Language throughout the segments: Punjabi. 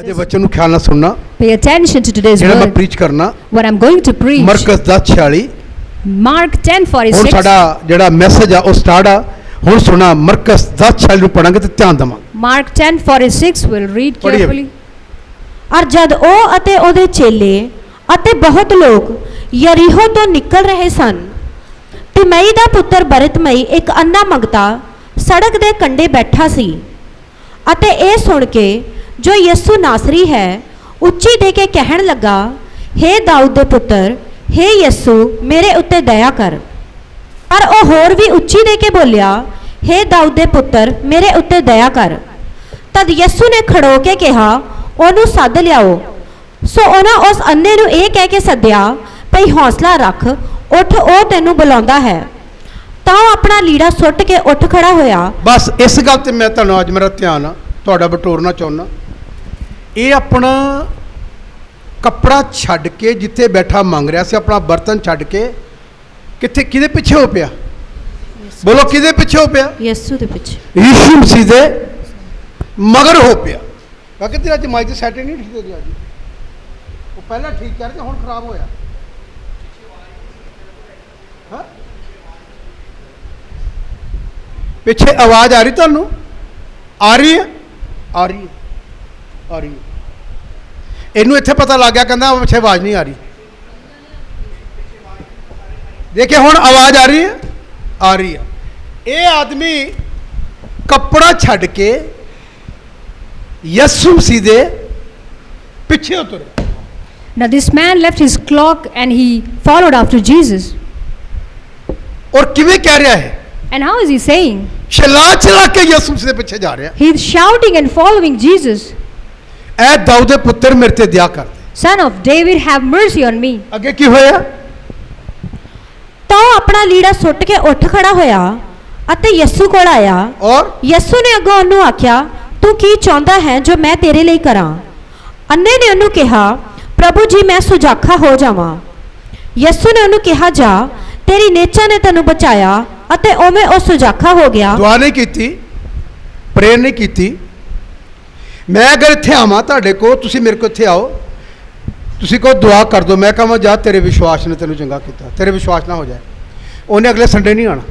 आज वचन ख्याल ना सुनना Pay attention to today's जेड़ा मैं word. प्रीच करना What I'm going to preach. मरकस 10:46 Mark ਹੁਣ 10:46. ਸਾਡਾ ਜਿਹੜਾ ਮੈਸੇਜ ਆ ਉਹ ਸਟਾਰਟ ਆ ਹੁਣ ਸੁਣਾ ਮਰਕਸ 10:46 ਨੂੰ ਪੜਾਂਗੇ ਤੇ ਧਿਆਨ ਦੇਵਾਂਗੇ Mark 10:46 will read ਪੜ੍ਹੀਏ। carefully. और जद ओ अते ओदे चेले अते बहुत लोग यरीहो तो निकल रहे सन तिमई दा पुत्र बरतमई एक अन्ना मंगता सड़क दे कंडे बैठा सी अते ए सुन के जो यसु नासरी है उच्ची दे के कहन लगा, हे दाऊद दे पुत्र, हे यसु मेरे उत्ते दया कर। पर ओ होर भी उच्ची दे के बोलिया, हे दाऊद दे पुत्र मेरे उत्ते दया कर। तद यसु ने खड़ो के कहा, ओनू सद लियाओ। सो उन्हें उस अन्ने नू ये कह के सद्या, भई हौसला रख, उठ, ओ तेनू बुलाउंदा है। ਤਾਂ अपना लीड़ा सुट के उठ खड़ा होया। बस इस गल ते मैं तुहानू अज मेरा ध्यान तुहाडा बटोरना चाहुंदा। ये अपना कपड़ा छड्ड के जिथे बैठा मंग रहा सी अपना बर्तन छड्ड के किथे किदे पिछे हो पिया? बोलो किदे पिछे हो पिया? यसु दे पिछे, यीशु मसीह दे मगर हो पिया। बाकी तेरा अज माइक सैट नहीं ठीक हो गया जी, वो पहला ठीक कर हुण खराब होया। हाँ? पिछे आवाज आ रही तुहानू? आ रही है, आ रही है, आ रही है। इनू इत्थे पता लग गया, कहना पिछे आवाज नहीं आ रही। देखिए हुण आवाज आ रही है, आ रही है। ये आदमी कपड़ा छड्ड के यसु मसीह दे पिछे उतरे। Now this man left his cloak and he followed after Jesus. और किवें कह रहा है? And how is he saying? चिल्ला चिल्ला के यसु मसीह दे पिछे जा रहा है। He is shouting and following Jesus. ऐ दाऊद दे पुत्र मेरे ते दया कर दे। Son of David, have mercy on me. अगे की होया? तो अपना लीड़ा सुट के उठ खड़ा होया अते यसु कोल आया। और यसु ने अगों ओनू आख्या, तू की चाहता है जो मैं तेरे लिए करा? अन्ने ने ओनू कहा, प्रभु जी मैं सुजाखा हो जावा। यसु ने ओनू कहा, जा तेरी नेचा ने तेनू बचाया अते ओवें ओ सुजाखा हो गया। दुआ नहीं कीती, प्रेयर नहीं कीती। मैं अगर इत्थे आवां तुहाडे को, तुसी मेरे को इत्थे आओ, तुसी को दुआ कर दो, मैं कहां जा तेरे विश्वास ने तेनू चंगा कीता, तेरे विश्वास ना हो जाए, उन्हें अगले संडे नहीं आना।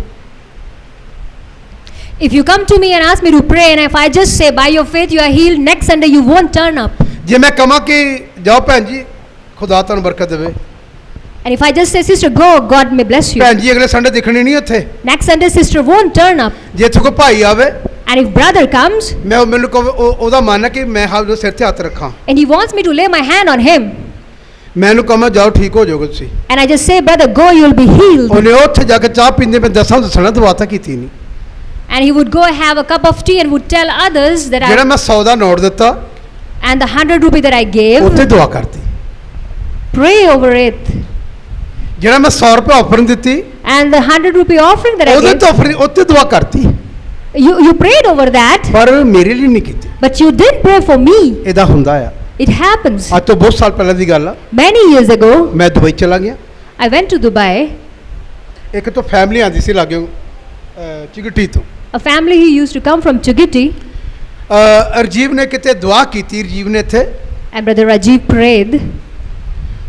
If you come to me and ask me to pray, and if I just say by your faith you are healed, next Sunday you won't turn up. जे मैं कहां कि जाओ भैन जी खुदा तुहानू बरकत देवे, And if I just say, sister, go, God may bless you. भैन जी अगले संडे दिखनी नहीं उत्थे। Next Sunday, sister won't turn up. जे इत्थे कोई भाई आवे, And if brother comes मैं मैनू ओदा मन है कि मैं हाथ सिर ते हाथ रखां, and he wants me to lay my hand on him, मैनू कहां जाओ ठीक हो जाओगे तुसी, and I just say, brother, go, you'll be healed. उन्हें उत्थे जाके चाह पींदे मैं दसां दसना दुआ तां कीती नहीं। And he would go have a cup of tea and would tell others that जेड़ा मैं 100 दा नोट दिता and the 100 rupee that I gave, उत्थे दुआ करती। pray over it. जेड़ा मैं 100 रुपये ऑफरिंग दिती And the 100 rupee offering that I ओदे gave, तो ऑफरिंग उत्ते दुआ करती, you prayed over that, पर मेरे लिए नहीं कीती। but you didn't pray for me. इदा हुंदा है। It happens. आज तो बहुत साल पहले दी गल आ, Many years ago, मैं दुबई चला गया। I went to Dubai. एक तो फैमिली आंदी सी लागे चिगटी तो A family who used to come from Chugiti, Rajiv ने किते दुआ कीती, रजीव ने थे and brother Rajiv prayed.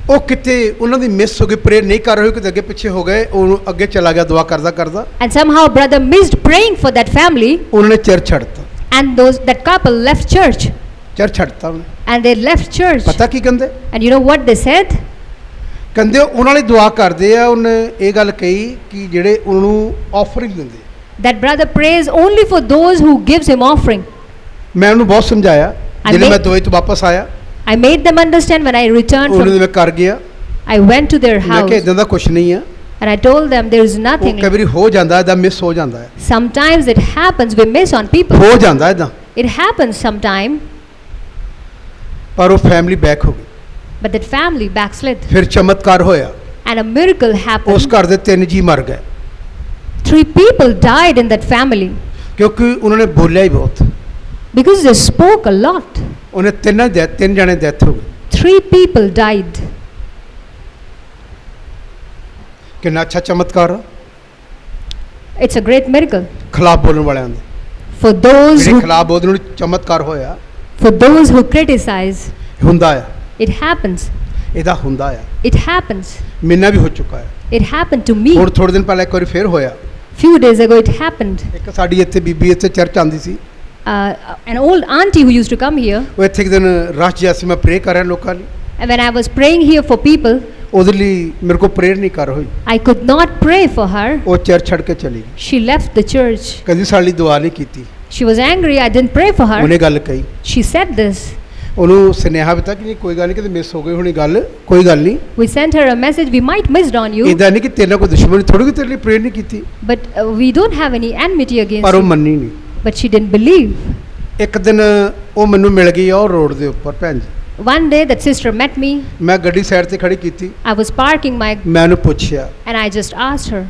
वो किते उन्होंने मिस हो गई, प्रेयर नहीं कर रहे हो, किते अगे पीछे हो गए, वो अगे चला गया दुआ करदा करदा, And somehow brother missed praying for that family, उन्होंने चर्च छड़ता, and that couple left church. Church छड़ता उन्हें। And they left church. पता की कहंदे? And you know what they said? कहंदे उन्हां ਲਈ दुआ करदे आ, उन्हें ये गल कही कि जेड़े उन्होंने ऑफरिंग दिंदे। That brother prays only for those who gives him offering. मैं उन्हें बहुत समझाया, जिन्हें मैं दुबई तो वापस आया, I made them understand when I returned उन्हें from, मैं कर गया, I went to their मैं house कि इदां दा कुछ नहीं है, and I told them there is वो nothing. कई बारी हो जाता है, इदां मिस हो जाता है, Sometimes it happens, we miss on people. हो जाता है इदां, It happens sometime, पर वो फैमिली बैक हो गई। but that family backslid. फिर चमत्कार होया, And a miracle उस happened. घर दे 3 जी मर गए, 3 people died in that family क्योंकि उन्होंने बोलिया ही बहुत, because they spoke a lot. उन्हें 3 जने डेथ हो गई। 3 people died. कितना अच्छा चमत्कार है, It's a great miracle. खिलाफ बोलने वाले आंदे, For those जेडे who, खिलाफ बोलने चमत्कार होया, For those who criticize, ਹੁੰਦਾ ਆ, it happens. ਇਹਦਾ ਹੁੰਦਾ ਆ, It happens. ਮੇਰੇ ਨਾਲ ਵੀ ਹੋ ਚੁੱਕਾ ਹੈ। It happened to me. ਹੁਣ ਥੋੜੇ ਦਿਨ ਪਹਿਲਾਂ ਇੱਕ ਵਾਰੀ ਫੇਰ ਹੋਇਆ। Few days ago it happened. ਇੱਕ ਸਾਡੀ ਇੱਥੇ ਬੀਬੀ ਇੱਥੇ ਚਰਚ ਆਉਂਦੀ ਸੀ, An old auntie who used to come here, ਉਹ ਇੱਥੇ ਇੱਕ ਦਿਨ ਰਸ਼ ਜਿਹਾ ਸੀ, ਮੈਂ ਪ੍ਰੇ ਕਰ ਰਿਹਾ ਲੋਕਾਂ ਲਈ, and when I was praying here for people, ਉਹਦੇ ਲਈ ਮੇਰੇ ਕੋਲ ਪ੍ਰੇਅਰ ਨਹੀਂ ਕਰ ਹੋਈ, I could not pray for her. ਉਹ ਚਰਚ ਛੱਡ ਕੇ ਚਲੀ ਗਈ, She left the church. ਕਦੀ ਸਾਡੇ ਲਈ ਦੁਆ ਨਹੀਂ ਕੀਤੀ। She was angry I didn't pray for her. ਉਹਨੇ ਗੱਲ ਕਹੀ, She said this. ਉਹਨੂੰ ਸੁਨੇਹਾ ਦਿੱਤਾ ਕਿ ਨਹੀਂ ਕੋਈ ਗੱਲ ਨਹੀਂ, ਕਿਤੇ ਮਿਸ ਹੋ ਗਈ ਹੋਣੀ ਗੱਲ, ਕੋਈ ਗੱਲ ਨਹੀਂ, We sent her a message, we might missed on you, ਇਦਾਂ ਨਹੀਂ ਕਿ ਤੇਰੇ ਨਾਲ ਕੋਈ ਦੁਸ਼ਮਣੀ ਥੋੜੀ ਕਿ ਤੇਰੇ ਲਈ ਪ੍ਰੇਅਰ ਨਹੀਂ ਕੀਤੀ, but we don't have any enmity against ਪਰ ਉਹ you. ਮੰਨੀ ਨਹੀਂ। But she didn't believe. ਇੱਕ ਦਿਨ ਉਹ ਮੈਨੂੰ ਮਿਲ ਗਈ ਆ ਉਹ ਰੋਡ ਦੇ ਉੱਪਰ, ਭੈਣ ਜੀ, One day that sister met me. ਮੈਂ ਗੱਡੀ ਸਾਈਡ ਤੇ ਖੜੀ ਕੀਤੀ, I was parking my, ਮੈਂ ਉਹਨੂੰ ਪੁੱਛਿਆ, and I just asked her,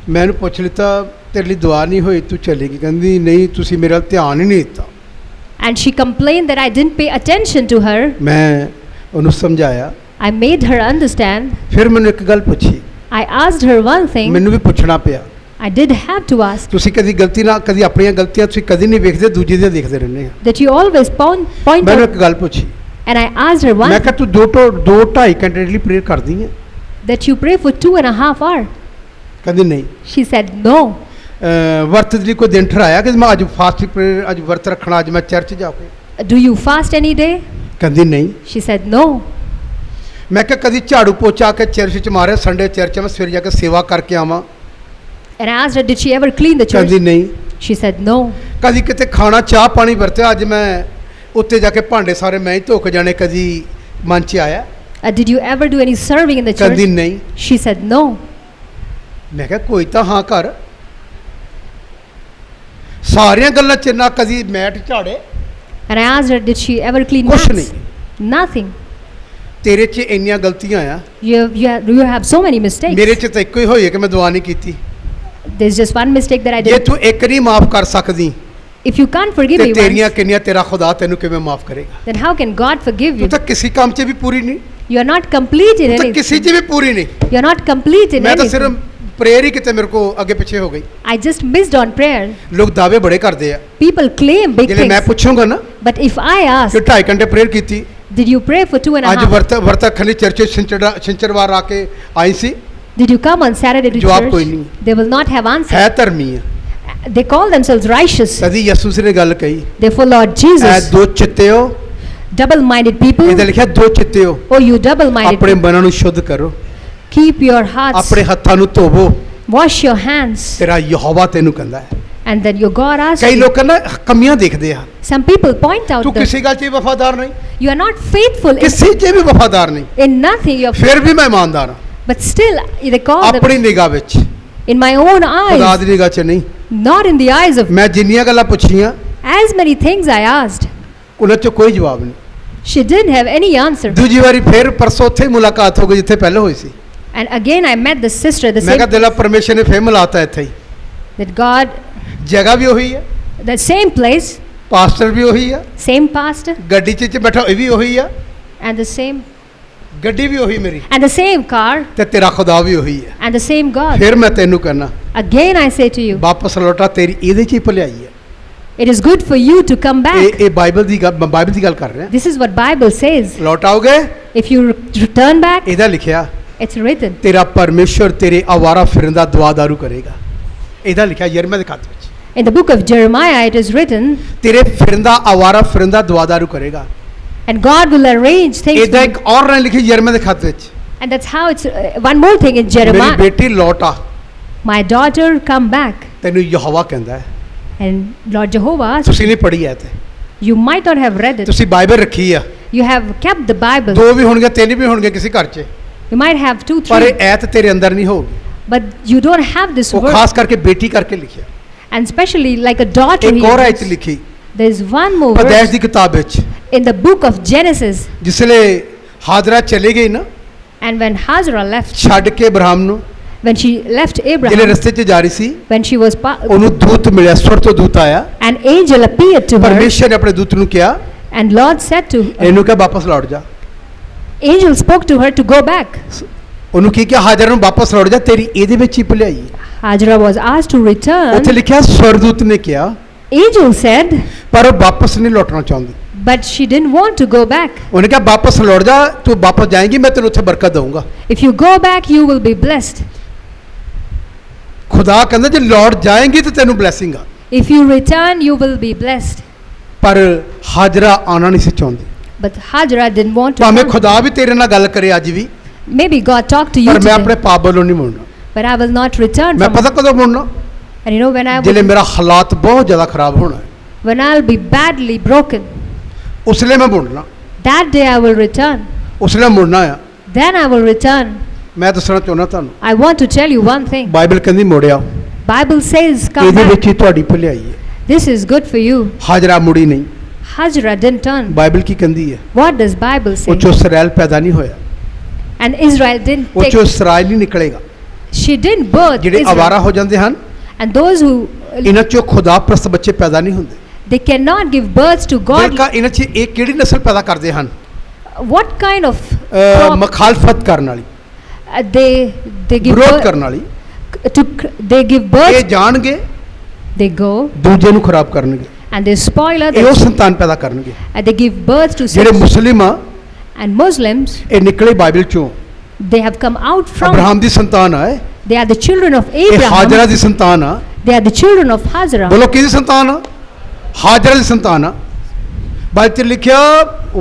ਮੈਂ ਉਹਨੂੰ ਪੁੱਛ ਲਿੱਤਾ ਤੇਰੇ ਲਈ ਦੁਆ ਨਹੀਂ ਹੋਈ ਤੂੰ ਚਲੀ ਗਈ, ਕਹਿੰਦੀ ਨਹੀਂ ਤੁਸੀਂ ਮੇਰੇ ਵੱਲ ਧਿਆਨ ਹੀ ਨਹੀਂ ਦਿੱਤਾ। and she complained that I didn't pay attention to her. ਮੈਂ ਉਹਨੂੰ ਸਮਝਾਇਆ, I made her understand. ਫਿਰ ਮੈਨੂੰ ਇੱਕ ਗੱਲ ਪੁੱਛੀ, I asked her one thing. ਮੈਨੂੰ ਵੀ ਪੁੱਛਣਾ ਪਿਆ, I did have to ask ਤੁਸੀਂ ਕਦੀ ਗਲਤੀ ਨਾਲ ਕਦੀ ਆਪਣੀਆਂ ਗਲਤੀਆਂ ਤੁਸੀਂ ਕਦੀ ਨਹੀਂ ਵੇਖਦੇ, ਦੂਜੇ ਦੀਆਂ ਦੇਖਦੇ ਰਹਿੰਦੇ ਆ। that you always point ਮੈਨੂੰ out, ਇੱਕ ਗੱਲ ਪੁੱਛੀ, and I asked her one ਮੈਂ ਕਿਹਾ ਤੂੰ 2.5 ਘੰਟੇ ਲਈ ਪ੍ਰੇਅਰ ਕਰਦੀ ਹੈ? that you pray for 2.5 hours. ਕਹਿੰਦੀ ਨਹੀਂ। She said no. ਵਰਤ ਦੇ ਲਈ ਕੋਈ ਦਿਨ ਠਹਿਰਾਇਆ ਕਿ ਮੈਂ ਅੱਜ ਫਾਸਟ ਪ੍ਰੇਅਰ ਅੱਜ ਵਰਤ ਰੱਖਣਾ, ਅੱਜ ਮੈਂ ਚਰਚ ਜਾ ਕੇ? Do you fast any day? ਕਹਿੰਦੀ ਨਹੀਂ। She said no. ਮੈਂ ਕਿਹਾ ਕਦੀ ਝਾੜੂ ਪੋਚਾ ਕੇ ਚਰਚ ਚ ਮਾਰਿਆ, ਸੰਡੇ ਚਰਚ ਮੈਂ ਸਵੇਰੇ ਜਾ ਕੇ ਸੇਵਾ ਕਰਕੇ ਆਵਾਂ? And I asked her, did she ever clean the church? ਕਹਿੰਦੀ ਨਹੀਂ। She said no. ਕਦੀ ਕਿਤੇ ਖਾਣਾ ਚਾਹ ਪਾਣੀ ਵਰਤਿਆ, ਅੱਜ ਮੈਂ ਉੱਤੇ ਜਾ ਕੇ ਭਾਂਡੇ ਸਾਰੇ ਮੈਂ ਹੀ ਧੋ ਕੇ ਜਾਣੇ, ਕਦੀ ਮਨ ਚ ਆਇਆ? Did you ever do any serving in the ਕਹਿੰਦੀ church? ਨਹੀਂ। She said no. ਮੈਂ ਕਿਹਾ ਕੋਈ ਤਾਂ ਹਾਂ ਕਰ, ਸਾਰੀਆਂ ਗੱਲਾਂ ਚ ਨਾ ਕਦੀ mat ਝਾੜੇ? And I asked her, did she ever clean ਕੁਛ mats? ਨਹੀਂ। Nothing. ਤੇਰੇ ਚ ਇੰਨੀਆਂ ਗਲਤੀਆਂ ਆ, You have so many mistakes. ਮੇਰੇ ਚ ਤਾਂ ਇੱਕੋ ਹੀ ਹੋਈ ਹੈ ਕਿ ਮੈਂ ਦੁਆ ਨਹੀਂ ਕੀਤੀ। There's just one mistake that I ਜੇ did. ਤੂੰ ਇੱਕ ਨਹੀਂ ਮਾਫ ਕਰ ਸਕਦੀ If you can't forgive ਤੇ me ਤੇਰੀਆਂ once, ਕਿੰਨੀਆਂ ਤੇਰਾ ਖੁਦਾ ਤੈਨੂੰ ਕਿਵੇਂ ਮਾਫ ਕਰੇਗਾ? then how can God forgive ਤੂੰ you? ਤਾਂ ਕਿਸੇ ਕੰਮ 'ਚ ਵੀ ਪੂਰੀ ਨਹੀਂ, You are not complete in ਤੂੰ ਤਾਂ anything. ਕਿਸੇ 'ਚ ਵੀ ਪੂਰੀ ਨਹੀਂ। You are not complete in ਮੈਂ ਤਾਂ ਸਿਰਫ anything. ਪ੍ਰੇਅਰ ਹੀ ਕਿਤੇ ਮੇਰੇ ਕੋ ਅੱਗੇ ਪਿੱਛੇ ਹੋ ਗਈ। I just missed on prayer. ਲੋਕ ਦਾਅਵੇ ਬੜੇ ਕਰਦੇ ਆ, People claim big ਜਿਹੜੇ ਮੈਂ things. ਪੁੱਛੂੰਗਾ ਨਾ But if I ਕਿ ask, 2.5 ਘੰਟੇ ਪ੍ਰੇਅਰ ਕੀਤੀ, did you pray for 2.5 ਅੱਜ ਵਰਤ ਰੱਖਣ ਲਈ ਚਰਚ ਸ਼ੰਚਰਵਾਰ ਆ ਕੇ ਆਈ ਸੀ, Did you come on Saturday to ਜਵਾਬ ਕੋਈ church? ਨਹੀਂ। They will not have answer. ਹੈ ਧਰਮੀ ਆ। They call themselves righteous. ਕਦੀ ਯਿਸੂ ਨੇ ਗੱਲ ਕਹੀ, Therefore, Lord ਐ Jesus, ਦੋ ਚਿੱਤੇ ਹੋ, double-minded people, ਇਹਦਾ ਲਿਖਿਆ ਦੋ ਚਿੱਤੇ ਹੋ, oh you double-minded ਆਪਣੇ people, ਮਨਾਂ ਨੂੰ ਸ਼ੁੱਧ ਕਰੋ, keep your hearts, ਆਪਣੇ ਹੱਥਾਂ ਨੂੰ ਧੋਵੋ, wash your hands, ਤੇਰਾ ਯਹੋਵਾ ਤੈਨੂੰ ਕਹਿੰਦਾ ਹੈ। and then your God asks ਕਈ you. ਲੋਕ ਨਾ ਕਮੀਆਂ ਦੇਖਦੇ ਆ, Some people point out ਤੂੰ that ਕਿਸੇ ਗੱਲ 'ਚ ਵੀ ਵਫਾਦਾਰ ਨਹੀਂ, you are not faithful ਕਿਸੇ 'ਚ ਵੀ ਵਫਾਦਾਰ ਨਹੀਂ, in nothing. You are, ਫਿਰ ਵੀ ਮੈਂ ਇਮਾਨਦਾਰ ਹਾਂ but still they call them ਆਪਣੀ ਨਿਗਾਹ ਵਿੱਚ, in my own ਖੁਦਾ eyes, ਦੀ ਨਿਗਾਹ 'ਚ ਨਹੀਂ। not in the eyes of. ਮੈਂ ਜਿੰਨੀਆਂ ਗੱਲਾਂ ਪੁੱਛੀਆਂ As many things I asked, ਉਹਨਾਂ 'ਚ ਕੋਈ ਜਵਾਬ ਨਹੀਂ। she didn't have any answer. ਦੂਜੀ ਵਾਰੀ ਫਿਰ ਪਰਸੋਂ ਉੱਥੇ ਹੀ ਮੁਲਾਕਾਤ ਹੋ ਗਈ ਜਿੱਥੇ ਪਹਿਲਾਂ ਹੋਈ ਸੀ। And again I met the sister, the ਮੈਂ ਕਿਹਾ same, ਦਿਲਾ ਪਰਮੇਸ਼ਰ ਨੇ ਫਿਰ ਮਿਲਾਤਾ ਇੱਥੇ ਹੀ, that God, ਜਗ੍ਹਾ ਵੀ ਉਹੀ ਹੈ, the same place, ਪਾਸਟਰ ਵੀ ਉਹੀ ਆ, same pastor, ਗੱਡੀ 'ਚ ਬੈਠਾ ਇਹ ਵੀ ਉਹੀ ਆ, and the same, ਗੱਡੀ ਵੀ ਉਹੀ ਮੇਰੀ, and the same car, ਤੇ ਤੇਰਾ ਖੁਦਾ ਵੀ ਉਹੀ ਹੈ। and the same God. ਫਿਰ ਮੈਂ ਤੈਨੂੰ ਕਹਿਣਾ Again I say to you, ਵਾਪਸ ਲੌਟਾ, ਤੇਰੀ ਇਹਦੇ 'ਚ ਹੀ ਭਲਾਈ ਹੈ। it is good for you to come back. ਇਹ ਬਾਈਬਲ ਦੀ ਗੱਲ ਕਰ ਰਿਹਾ। This is what Bible says. Lot ਆਓਗੇ, If you return back, ਇਹਦਾ ਲਿਖਿਆ it's written. ਤੇਰਾ ਪਰਮੇਸ਼ਰ ਤੇਰੇ ਆਵਾਰਾ ਫਿਰਦਾ ਦੁਆਦਾਰੂ ਕਰੇਗਾ। ਇਹਦਾ ਲਿਖਿਆ ਯਰਮੀਆ ਦੇ ਖਾਤੇ ਵਿੱਚ, In the book of Jeremiah it is written, ਤੇਰੇ ਫਿਰਦਾ ਆਵਾਰਾ ਫਿਰਦਾ ਦੁਆਦਾਰੂ ਕਰੇਗਾ। and God will arrange things ਇਹਦਾ for ਇੱਕ you. ਔਰ ਨੇ ਲਿਖੀ ਯਰਮੀਆ ਦੇ ਖਾਤੇ ਵਿੱਚ, And that's how it's, one more thing in ਮੇਰੀ Jeremiah, ਬੇਟੀ ਲੌਟ ਆ, my daughter come back. ਤੈਨੂੰ ਯਹੋਵਾ ਕਹਿੰਦਾ ਹੈ। And Lord Jehovah asked, ਤੁਸੀਂ ਨਹੀਂ ਪੜ੍ਹੀ ਐ ਤੇ you might not have read it. ਤੁਸੀਂ ਬਾਈਬਲ ਰੱਖੀ ਆ, You have kept the Bible. ਦੋ ਵੀ ਹੋਣਗੇ ਤਿੰਨ ਵੀ ਹੋਣਗੇ ਕਿਸੇ ਘਰ 'ਚ, You might have 2, ਪਰ 3, ਇਹ ਐਤ ਤੇਰੇ ਅੰਦਰ ਨਹੀਂ ਹੋਊਗੀ। but you don't have this ਉਹ word. ਖਾਸ ਕਰਕੇ ਬੇਟੀ ਕਰਕੇ ਲਿਖਿਆ। And especially like a daughter, ਇੱਕ he ਹੋਰ ਆਇਤ used. ਲਿਖੀ There's one more ਪਦਾਇਸ਼ verse ਦੀ ਕਿਤਾਬ ਵਿੱਚ, in the book of Genesis. ਜਿਸਲੇ ਹਾਜਰਾ ਚਲੀ ਗਈ ਨਾ And when Hajarah left, ਛੱਡ ਕੇ ਅਬਰਾਹਮ ਨੂੰ, when she left ਜਿਹੜੇ Abraham, ਰਸਤੇ 'ਚ ਜਾ ਰਹੀ ਸੀ, when she was, ਉਹਨੂੰ ਦੂਤ ਮਿਲਿਆ, ਸਵਰ ਤੋਂ ਦੂਤ ਆਇਆ। an angel appeared to her, ਪਰਮੇਸ਼ਰ ਨੇ ਆਪਣੇ ਦੂਤ ਨੂੰ ਕਿਹਾ, and Lord said to her, ਇਹਨੂੰ ਕਿਹਾ ਵਾਪਸ ਲੌਟ ਜਾ। angel spoke to her to go back. ਉਹਨੂੰ ਕੀ ਕਿਹਾ, ਹਾਜਰ ਨੂੰ ਵਾਪਸ ਲੌਟ ਜਾ, ਤੇਰੀ ਇਹਦੇ ਵਿੱਚ ਹੀ ਭਲਾਈ ਹੈ। Hajarah was asked to return. ਉੱਥੇ ਲਿਖਿਆ ਸਵਰਦੂਤ ਨੇ ਕਿਹਾ, Angel said, ਪਰ ਉਹ ਵਾਪਸ ਨਹੀਂ ਲੌਟਣਾ ਚਾਹੁੰਦੀ। But she didn't want to go back. ਉਹਨੇ ਕਿਹਾ ਵਾਪਸ ਲੌਟ ਜਾ, ਤੂੰ ਵਾਪਸ ਜਾਏਂਗੀ ਮੈਂ ਤੈਨੂੰ ਉੱਥੇ ਬਰਕਤ ਦਊਂਗਾ। If you go back, you will be blessed. ਖੁਦਾ ਕਹਿੰਦਾ ਜੇ ਲੌਟ ਜਾਏਂਗੀ ਤੇ ਤੈਨੂੰ ਬਲੈਸਿੰਗ ਆ। If you return, you will be blessed. ਪਰ ਹਾਜਰਾ ਆਉਣਾ ਨਹੀਂ ਸੀ ਚਾਹੁੰਦੀ। But Hajara didn't want to ਭਾਵੇਂ come. ਖੁਦਾ ਵੀ ਤੇਰੇ ਨਾਲ ਗੱਲ ਕਰੇ ਅੱਜ ਵੀ, Maybe God talked to you ਪਰ ਮੈਂ ਆਪਣੇ today, ਪਾਪ ਵੱਲੋਂ ਨਹੀਂ ਮੁੜਨਾ। but I will not return ਮੈਂ from ਪਤਾ ਕਦੋਂ ਮੁੜਨਾ? And you know, ਜਿਹੜੇ ਮੇਰਾ ਹਾਲਾਤ ਬਹੁਤ ਜ਼ਿਆਦਾ ਖਰਾਬ ਹੋਣਾ ਹੈ, when I'll be badly broken, ਉਸ ਲਈ ਮੈਂ ਮੁੜਨਾ, that day I will return. ਉਸ ਲਈ ਮੁੜਨਾ ਆ। Then I will return. ਮੈਂ ਦੱਸਣਾ ਚਾਹੁੰਦਾ ਤੁਹਾਨੂੰ, I want to tell you one thing. Bible ਕਹਿੰਦੀ ਮੁੜਿਆ, Bible says, come ਇਹਦੇ back. ਵਿੱਚ ਹੀ ਤੁਹਾਡੀ ਭਲਾਈ ਹੈ। This is good for you. ਹਾਜਰਾ ਮੁੜੀ ਨਹੀਂ। Hajara didn't turn. ਬਾਈਬਲ ਕੀ ਕਹਿੰਦੀ ਹੈ? What does Bible ਉਹ say? ਚੋਂ ਇਸਰਾਇਲ ਪੈਦਾ ਨਹੀਂ ਹੋਇਆ, And Israel didn't ਉਹ take. ਚੋਂ ਇਸਰਾਇਲ ਨਹੀਂ ਨਿਕਲੇਗਾ। She didn't birth ਜਿਹੜੇ ਅਵਾਰਾ Israel. ਹੋ ਜਾਂਦੇ ਹਨ, And those who ਇਹਨਾਂ ਚੋਂ ਖੁਦਾ ਪ੍ਰਸਤ ਬੱਚੇ ਪੈਦਾ ਨਹੀਂ ਹੁੰਦੇ। they cannot give birth to God. ਬਲਕਿ ਇਹਨਾਂ 'ਚ ਇਹ ਕਿਹੜੀ ਨਸਲ ਪੈਦਾ ਕਰਦੇ ਹਨ? What kind of crop? ਮੁਖਾਲਫਤ ਕਰਨ ਵਾਲੀ, They give ਵਿਰੋਧ birth ਕਰਨ ਵਾਲੀ। they give ਇਹ birth. ਜਾਣਗੇ They go ਦੂਜੇ ਨੂੰ ਖਰਾਬ ਕਰਨਗੇ, and they spoil ਇਹ ਉਹ others. ਸੰਤਾਨ ਪੈਦਾ ਕਰਨਗੇ। And they give birth to ਜਿਹੜੇ such. ਮੁਸਲਿਮ ਆ, And Muslims, ਇਹ ਨਿਕਲੇ ਬਾਈਬਲ ਚੋਂ, they have come out from. Abraham ਦੀ ਸੰਤਾਨ ਆ, They are the children of ਇਹ ਹਾਜਰਾ Abraham. ਦੀ ਸੰਤਾਨ ਆ। They are the children of Hajara. ਬੋਲੋ ਕਿਹਦੀ ਸੰਤਾਨ ਆ? ਹਾਜਰਾ ਦੀ ਸੰਤਾਨ ਆ। ਬਾਈਬਲ 'ਚ ਲਿਖਿਆ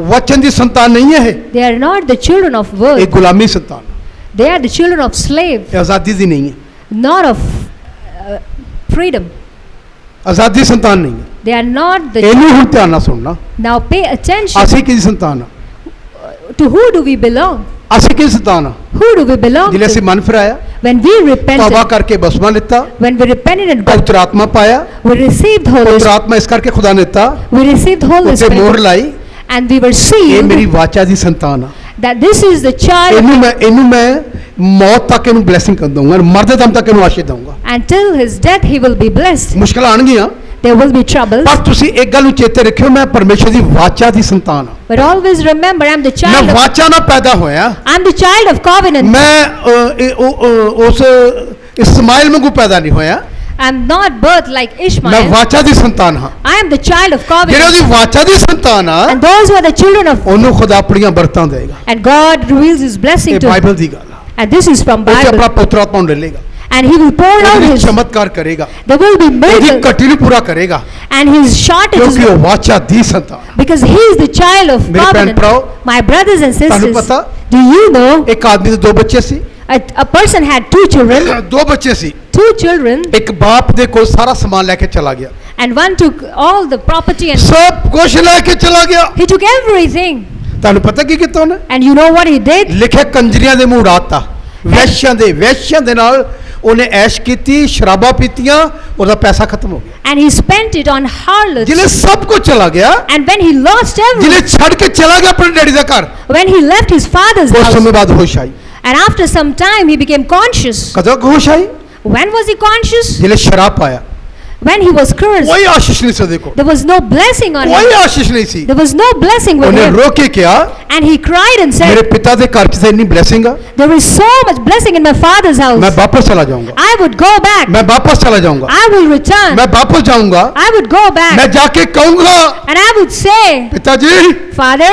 ਵਚਨ ਦੀ ਸੰਤਾਨ ਨਹੀਂ ਹੈ ਇਹ, They are not the children of ਇਹ word. ਗੁਲਾਮੀ ਸੰਤਾਨ ਆ, They are the children of slave, ਇਹ ਆਜ਼ਾਦੀ ਦੀ ਨਹੀਂ ਹੈ। not of freedom. ਆਜ਼ਾਦੀ ਸੰਤਾਨ ਨਹੀਂ ਹੈ। They are not the. ਇਹਨੂੰ ਹੁਣ ਧਿਆਨ ਨਾਲ ਸੁਣਨਾ, Now pay attention. ਅਸੀਂ ਕਿਹਦੀ ਸੰਤਾਨ ਆ? To who do we belong? ਅਸੀਂ ਕਿਹਦੀ ਸੰਤਾਨ ਆ? Who do we belong ਜਿਹੜੇ ਅਸੀਂ to? ਮਨ ਫਿਰਾਇਆ, When we ਤੌਬਾ repented, ਕਰਕੇ ਬਸਮਾ ਲਿੱਤਾ, when we repented and got, ਪਵਿੱਤਰ ਆਤਮਾ ਪਾਇਆ, we received Holy ਪਵਿੱਤਰ Spirit. ਆਤਮਾ ਇਸ ਕਰਕੇ ਖੁਦਾ ਨੇ ਦਿੱਤਾ, We received Holy ਉੱਤੇ ਮੋਹਰ Spirit, ਲਾਈ, and we were ਇਹ ਮੇਰੀ sealed ਵਾਚਾ ਦੀ ਸੰਤਾਨ ਆ। that this is the child. ਇਹਨੂੰ ਮੈਂ ਮੌਤ ਤੱਕ ਇਹਨੂੰ ਬਲੇਸਿੰਗ ਕਰ ਦਊਂਗਾ, ਮਰਦੇ ਦਮ ਤੱਕ ਇਹਨੂੰ ਆਸ਼ੀਰਵਾਦ ਦਊਂਗਾ। Until his death, he will be blessed. ਮੁਸ਼ਕਲਾਂ ਆਣਗੀਆਂ, There will be troubles, ਪਰ ਤੁਸੀਂ ਇੱਕ ਗੱਲ ਨੂੰ ਚੇਤੇ ਰੱਖਿਓ, ਮੈਂ ਪਰਮੇਸ਼ਰ ਦੀ ਵਾਚਾ ਦੀ ਸੰਤਾਨ ਆ। but always remember, I'm the ਮੈਂ child of. ਵਾਚਾ ਨਾਲ ਪੈਦਾ ਹੋਇਆ, I'm the child of covenant. ਮੈਂ ਉਸ ਇਸਮਾਇਲ ਵਾਂਗੂ ਪੈਦਾ ਨਹੀਂ ਹੋਇਆ, I'm not birthed like ਮੈਂ Ishmael. ਵਾਚਾ ਦੀ ਸੰਤਾਨ ਹਾਂ। I am the child of ਜਿਹੜੇ covenant. ਉਹਦੀ ਵਾਚਾ ਦੀ ਸੰਤਾਨ ਆ, And those who are the children of. ਉਹਨੂੰ ਖੁਦਾ ਆਪਣੀਆਂ ਬਰਤਾਂ ਦੇਗਾ। And God reveals His blessing ਇਹ to. ਬਾਈਬਲ ਦੀ ਗੱਲ ਆ। And this is from ਉਹ 'ਚ ਆਪਣਾ Bible. ਪੁੱਤਰ ਆਤਮਾ ਨੂੰ ਲੈ ਲੇਗਾ, And He will pour out ਉਹਦੇ His. ਚਮਤਕਾਰ ਕਰੇਗਾ, There will be ਉਹਦੀ miracles. ਘਟੀ ਨੂੰ ਪੂਰਾ ਕਰੇਗਾ, And His shortages. ਕਿਉਂਕਿ ਉਹ ਵਾਚਾ ਦੀ ਸੰਤਾਨ। Because He is the child of ਮੇਰੇ ਭੈਣ covenant. ਭਰਾਓ, My brothers and ਤੁਹਾਨੂੰ sisters, ਪਤਾ, do you know ਇੱਕ ਆਦਮੀ ਦੇ ਦੋ ਬੱਚੇ ਸੀ, a person had 2 children, ਦੋ ਬੱਚੇ ਸੀ। 2 children, ਇੱਕ ਬਾਪ ਦੇ ਕੋਲ ਸਾਰਾ ਸਮਾਨ ਲੈ ਕੇ ਚਲਾ ਗਿਆ, and one took all the property and ਸਭ ਕੁਝ ਲੈ ਕੇ ਚਲਾ ਗਿਆ। he took everything. ਤੁਹਾਨੂੰ ਪਤਾ ਕੀ ਕੀਤਾ ਉਹਨੇ? And you know what he did? ਲਿਖਿਆ ਕੰਜਰੀਆਂ ਦੇ ਮੂੰਹ ਉਡਾਤਾ, ਵੈਸ਼ਿਆਂ ਦੇ ਨਾਲ ਉਹਨੇ ਐਸ਼ ਕੀਤੀ, ਸ਼ਰਾਬਾਂ ਪੀਤੀਆਂ, ਉਹਦਾ ਪੈਸਾ ਖਤਮ ਹੋ ਗਿਆ। And he spent it on harlots. ਜਿਹਨੇ ਸਭ ਕੁਝ ਚਲਾ ਗਿਆ, And when he lost ਜਿਹਨੇ everything, ਛੱਡ ਕੇ ਚਲਾ ਗਿਆ ਆਪਣੇ ਡੈਡੀ ਦਾ ਘਰ, when he left his father's ਉਸ house, ਸਮੇਂ ਬਾਅਦ ਹੋਸ਼ ਆਈ। and after some time he became conscious. ਕਦੋਂ ਹੋਸ਼ ਆਈ? When was he conscious? ਜਿਹਨੇ ਸ਼ਰਾਬ ਪਾਇਆ, When he was cursed. ਕੋਈ ਆਸ਼ੀਸ਼ ਨਹੀਂ ਸੀ ਉਹਦੇ ਕੋਲ, There was no blessing on ਕੋਈ him. ਆਸ਼ੀਸ਼ ਨਹੀਂ ਸੀ। There was no blessing with ਉਹਨੇ him. ਰੋ ਕੇ ਕਿਹਾ, And he cried and ਮੇਰੇ said, ਪਿਤਾ ਦੇ ਘਰ 'ਚ ਤਾਂ ਇੰਨੀ ਬਲੇਸਿੰਗ ਆ, there is so much blessing in my father's ਮੈਂ house. ਵਾਪਸ ਚਲਾ ਜਾਊਂਗਾ, I would go back. ਮੈਂ ਵਾਪਸ ਚਲਾ ਜਾਊਂਗਾ, I will return. ਮੈਂ ਵਾਪਸ ਜਾਊਂਗਾ, I would go ਮੈਂ back. ਜਾ ਕੇ ਕਹੂੰਗਾ, And I would say, ਪਿਤਾ ਜੀ Father,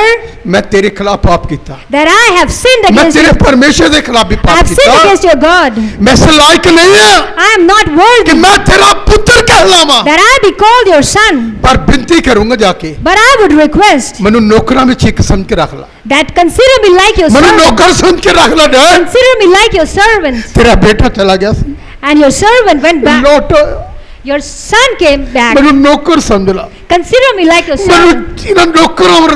ਮੈਂ ਤੇਰੇ ਖਿਲਾਫ ਪਾਪ ਕੀਤਾ, that I have sinned ਮੈਂ against ਤੇਰੇ you. ਪਰਮੇਸ਼ਰ ਦੇ ਖਿਲਾਫ ਵੀ I ਪਾਪ have sinned ਕੀਤਾ, against your God. ਮੈਂ ਇਸ ਲਾਇਕ ਨਹੀਂ ਹਾਂ I am not ਕਿ worthy ਮੈਂ ਤੇਰਾ ਪੁੱਤਰ ਕਹਿਲਾਵਾਂ, that I be called your son. ਪਰ ਬੇਨਤੀ ਕਰੂੰਗਾ ਜਾ ਕੇ, But I would request ਮੈਨੂੰ ਨੌਕਰਾਂ ਵਿੱਚ ਇੱਕ ਸਮਝ ਕੇ ਰੱਖ ਲੈ, that consider me like your ਮੈਨੂੰ servant. ਨੌਕਰ ਸਮਝ ਕੇ ਰੱਖ ਲੈ। Dad, Consider me like your servant. ਤੇਰਾ ਬੇਟਾ ਚਲਾ ਗਿਆ ਸੀ, And your servant went back. ਲੌਟ, Your son came back. ਮੈਨੂੰ ਨੌਕਰ ਸਮਝ ਲੈ, Consider me like your ਮੈਨੂੰ servant. ਇਹਨਾਂ ਨੌਕਰਾਂ ਨੂੰ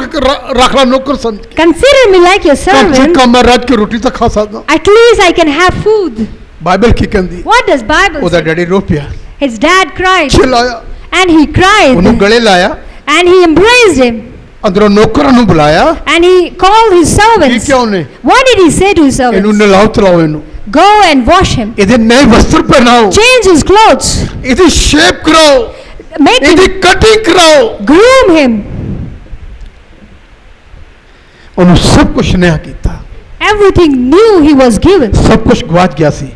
ਰੱਖ ਲੈ, ਨੌਕਰ ਸਮਝ ਕੇ। Consider me like your come say servant. ਕਮ ਮੈਂ ਰਾਤ की ਰੋਟੀ ਤਾਂ ਖਾ ਸਕਦਾ। At least I can have food. Bible ਕੀ ਕਹਿੰਦੀ? What does Bible ਉਹਦਾ say? ਡੈਡੀ ਰੋ ਪਿਆ, His dad cried. ਚਿल्लाया, And he ਉਹਨੂੰ cried. ਗਲੇ ਲਾਇਆ, And he embraced him. ਅੰਦਰੋਂ ਨੌਕਰਾਂ ਨੂੰ ਬੁਲਾਇਆ। And he called his Ki servants. ਕਿਹਾ ਉਹਨੇ? What did he say to his ਇਹਨੂੰ servants? ਨਲਾਓ ਤਲਾਓ, ਇਹਨੂੰ Go and wash him. ਇਹਦੇ ਨਵੇਂ ਵਸਤਰ ਪਹਿਨਾਓ, Change his clothes. ਇਹਦੀ ਸ਼ੇਪ ਕਰਾਓ, Make ਇਹਦੀ him. ਕਟਿੰਗ ਕਰਾਓ। Groom him. ਉਹਨੂੰ ਸਭ ਕੁਝ ਨਿਆ ਕੀਤਾ, Everything new he was given. ਸਭ ਕੁਝ ਗਵਾਚ ਗਿਆ ਸੀ।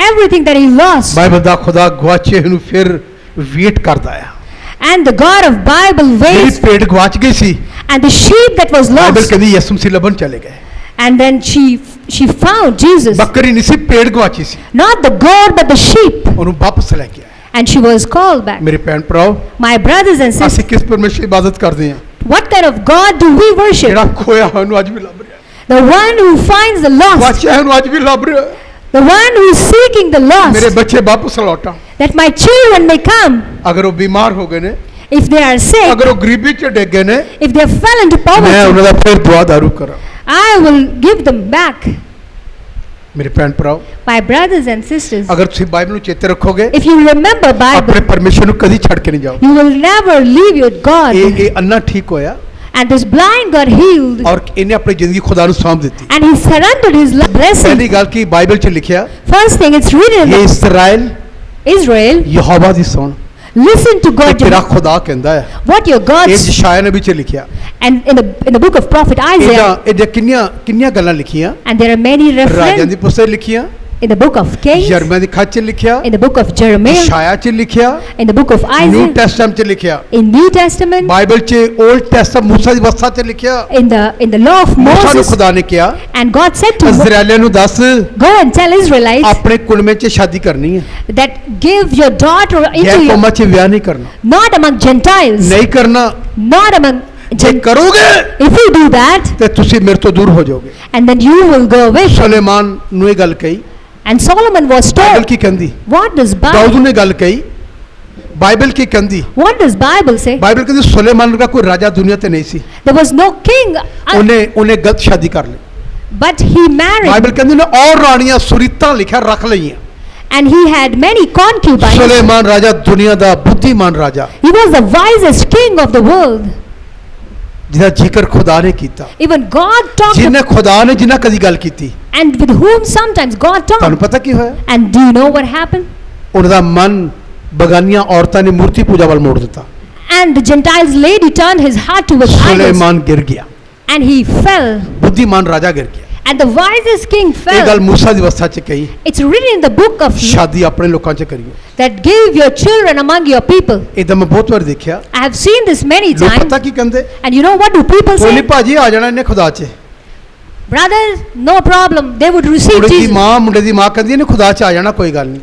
Everything that he lost. Bible ਦਾ ਖੁਦਾ ਗਵਾਚੇ ਨੂੰ ਫਿਰ ਵੇਟ ਕਰਦਾ ਆ। And the God of Bible ਜਿਹੜੀ waits, ਭੇਡ ਗਵਾਚ ਗਈ ਸੀ, and the sheep that was Bible lost, ਕਹਿੰਦੀ ਯਿਸੂ ਮਸੀਹ ਲੱਭਣ ਚਲੇ ਗਏ। and then she found Jesus, ਬੱਕਰੀ ਨਹੀਂ ਸੀ, ਭੇਡ ਗਵਾਚੀ ਸੀ, not the goat but the sheep, ਉਹਨੂੰ ਵਾਪਸ ਲੈ ਕੇ ਆਇਆ। and she was called back. ਮੇਰੇ ਭੈਣ ਭਰਾਓ, My brothers and ਅਸੀਂ sisters, ਕਿਸ ਪਰਮੇਸ਼ਰ ਦੀ ਇਬਾਦਤ ਕਰਦੇ ਹਾਂ? what kind of God do we worship? ਜਿਹੜਾ ਖੋਇਆ ਹੋਇਆ ਨੂੰ ਅੱਜ ਵੀ ਲੱਭ ਰਿਹਾ, The one who finds the lost, ਗਵਾਚਿਆ ਹੋਇਆ ਨੂੰ ਅੱਜ ਵੀ ਲੱਭ ਰਿਹਾ। the one who is seeking the ਮੇਰੇ lost, ਬੱਚੇ ਵਾਪਸ ਲੌਟਣ। that my children may come. ਅਗਰ ਉਹ ਬਿਮਾਰ ਹੋ ਗਏ ਨੇ, If they are sick, ਅਗਰ ਉਹ ਗਰੀਬੀ ਚ ਡਿੱਗ ਗਏ ਨੇ, if they fell into ਮੈਂ poverty, ਉਹਨਾਂ ਦਾ ਫਿਰ ਦੁਆ ਦਾਰੂ ਕਰਾਂ। I will give them back. ਮੇਰੇ ਭੈਣ ਭਰਾਓ, My brothers and sisters, ਅਗਰ ਤੁਸੀਂ ਬਾਈਬਲ ਨੂੰ ਚੇਤੇ ਰੱਖੋਗੇ, if you remember ਆਪਣੇ Bible, ਪਰਮੇਸ਼ਰ ਨੂੰ ਕਦੀ ਛੱਡ ਕੇ ਨਹੀਂ ਜਾਓਗੇ। you will never leave your God. ਇਹ ਅੰਨਾ ਠੀਕ ਹੋਇਆ And this blind got healed, ਔਰ ਇਹਨੇ ਆਪਣੀ ਜ਼ਿੰਦਗੀ ਖੁਦਾ ਨੂੰ ਸੌਂਪ ਦਿੱਤੀ। and he surrendered his blessing. ਪਹਿਲੀ ਗੱਲ ਕੀ ਬਾਈਬਲ ਚ ਲਿਖਿਆ, First thing, it's written ਇਹ in ਇਸਰਾਇਲ Israel, ਯਹੋਵਾ ਦੀ ਸੁਣ, listen to ਇਹ God, ਤੇਰਾ ਖੁਦਾ ਕਹਿੰਦਾ ਹੈ। what your God, ਇਹ ਯਸ਼ਾਇਆ ਨਬੀ ਚ ਲਿਖਿਆ। and in the book of prophet Isaiah, ਇਹਦੇ ਕਿੰਨੀਆਂ ਗੱਲਾਂ ਲਿਖੀਆਂ, and there are many ਰਾਜਿਆਂ references ਦੀ ਪੁਸਤਕ ਲਿਖੀਆਂ, in the book of Kings, ਯਰਮੀਆ ਦੀ ਖੱਤ ਚ ਲਿਖਿਆ, in the book of Jeremiah, ਯਸ਼ਾਇਆ ਚ ਲਿਖਿਆ, in the book of new Isaiah, testament ਚ ਲਿਖਿਆ, in New Testament, ਬਾਈਬਲ ਚ 올ਡ ਟੈਸਟਮੈਂਟ ਮੂਸਾ ਦੀ ਵਸਾ ਚ ਲਿਖਿਆ। in the law of ਮੂਸਾ ਨੂੰ Moses, ਖੁਦਾ ਨੇ ਕਿਹਾ, and God said to ਇਸਰਾਇਲੀਆਂ ਨੂੰ ਦੱਸ go and tell Israelites ਆਪਣੇ ਕੁਲਮੇ ਚ ਸ਼ਾਦੀ ਕਰਨੀ ਹੈ, that give your daughter ਗੈਰ into your, ਕੌਮਾਂ ਚ ਵਿਆਹ ਨਹੀਂ ਕਰਨਾ, not among Gentiles, ਨਹੀਂ ਕਰਨਾ। not among ਜੇ ਕਰੋਗੇ if you do that, ਤੇ ਤੁਸੀਂ ਮੇਰੇ ਤੋਂ ਦੂਰ ਹੋ ਜਾਓਗੇ। and then you will go away from. Suleman ਨੂੰ ਇਹ ਗੱਲ ਕਹੀ, And Solomon was Bible told, ਕੀ ਕਹਿੰਦੀ, what does ਦਾਊਦ Bible, ਨੇ ਗੱਲ ਕਹੀ, ਬਾਈਬਲ ਕੀ ਕਹਿੰਦੀ, what does Bible say? Bible ਕਹਿੰਦੀ ਸੁਲੇਮਾਨ ਦਾ ਕੋਈ ਰਾਜਾ ਦੁਨੀਆ ਤੇ ਨਹੀਂ ਸੀ, There was no king, ਉਹਨੇ ਗਲਤ ਸ਼ਾਦੀ ਕਰ ਲਈ। but he married, ਬਾਈਬਲ ਕਹਿੰਦੀ ਨੇ ਔਰ ਰਾਣੀਆਂ ਸੁਰੀਤਾਂ ਲਿਖਿਆ ਰੱਖ ਲਈਆਂ। and he had many concubines. Suleman ਰਾਜਾ ਦੁਨੀਆ ਦਾ ਬੁੱਧੀਮਾਨ ਰਾਜਾ, He was the wisest king of the world. ਜਿਹਦਾ ਜ਼ਿਕਰ ਖੁਦਾ ਨੇ ਕੀਤਾ, Even God talked, ਜਿਹਨੇ ਖੁਦਾ ਨੇ ਜਿੰਨਾ ਕਦੀ ਗੱਲ ਕੀਤੀ। and with whom sometimes God ਤੁਹਾਨੂੰ talked. ਪਤਾ ਕੀ ਹੋਇਆ, And do you know what happened? ਉਹਨਾਂ ਦਾ ਮਨ ਬਗਾਨੀਆਂ ਔਰਤਾਂ ਨੇ ਮੂਰਤੀ ਪੂਜਾ ਵੱਲ ਮੋੜ ਦਿੱਤਾ। And the Gentiles lady turned his heart towards idols, Suleman ਗਿਰ ਗਿਆ, and he fell, ਬੁੱਧੀਮਾਨ ਰਾਜਾ ਗਿਰ ਗਿਆ। and the wisest king ਇਹ ਗੱਲ fell. ਮੂਸਾ ਦੀ ਅਵਸਥਾ ਚ ਕਹੀ, It's written in the book of ਸ਼ਾਦੀ ਆਪਣੇ ਲੋਕਾਂ ਚ ਕਰੀਓ। that give your children among your people. ਇਦਾਂ ਮੈਂ ਬਹੁਤ ਵਾਰ ਦੇਖਿਆ, I have seen this many ਲੋਕ times, ਪਤਾ ਕੀ ਕਹਿੰਦੇ, and you know what do people ਕੋਈ ਨਹੀਂ say? ਭਾਜੀ ਆ ਜਾਣਾ ਇਹਨੇ ਖੁਦਾ ਚ। Brothers, no problem, they would receive ਮੁੰਡੇ ਦੀ Jesus. ਮਾਂ ਮੁੰਡੇ ਦੀ ਮਾਂ ਕਹਿੰਦੀ ਇਹਨੇ ਖੁਦਾ ਚ ਆ ਜਾਣਾ, ਕੋਈ ਗੱਲ ਨਹੀਂ।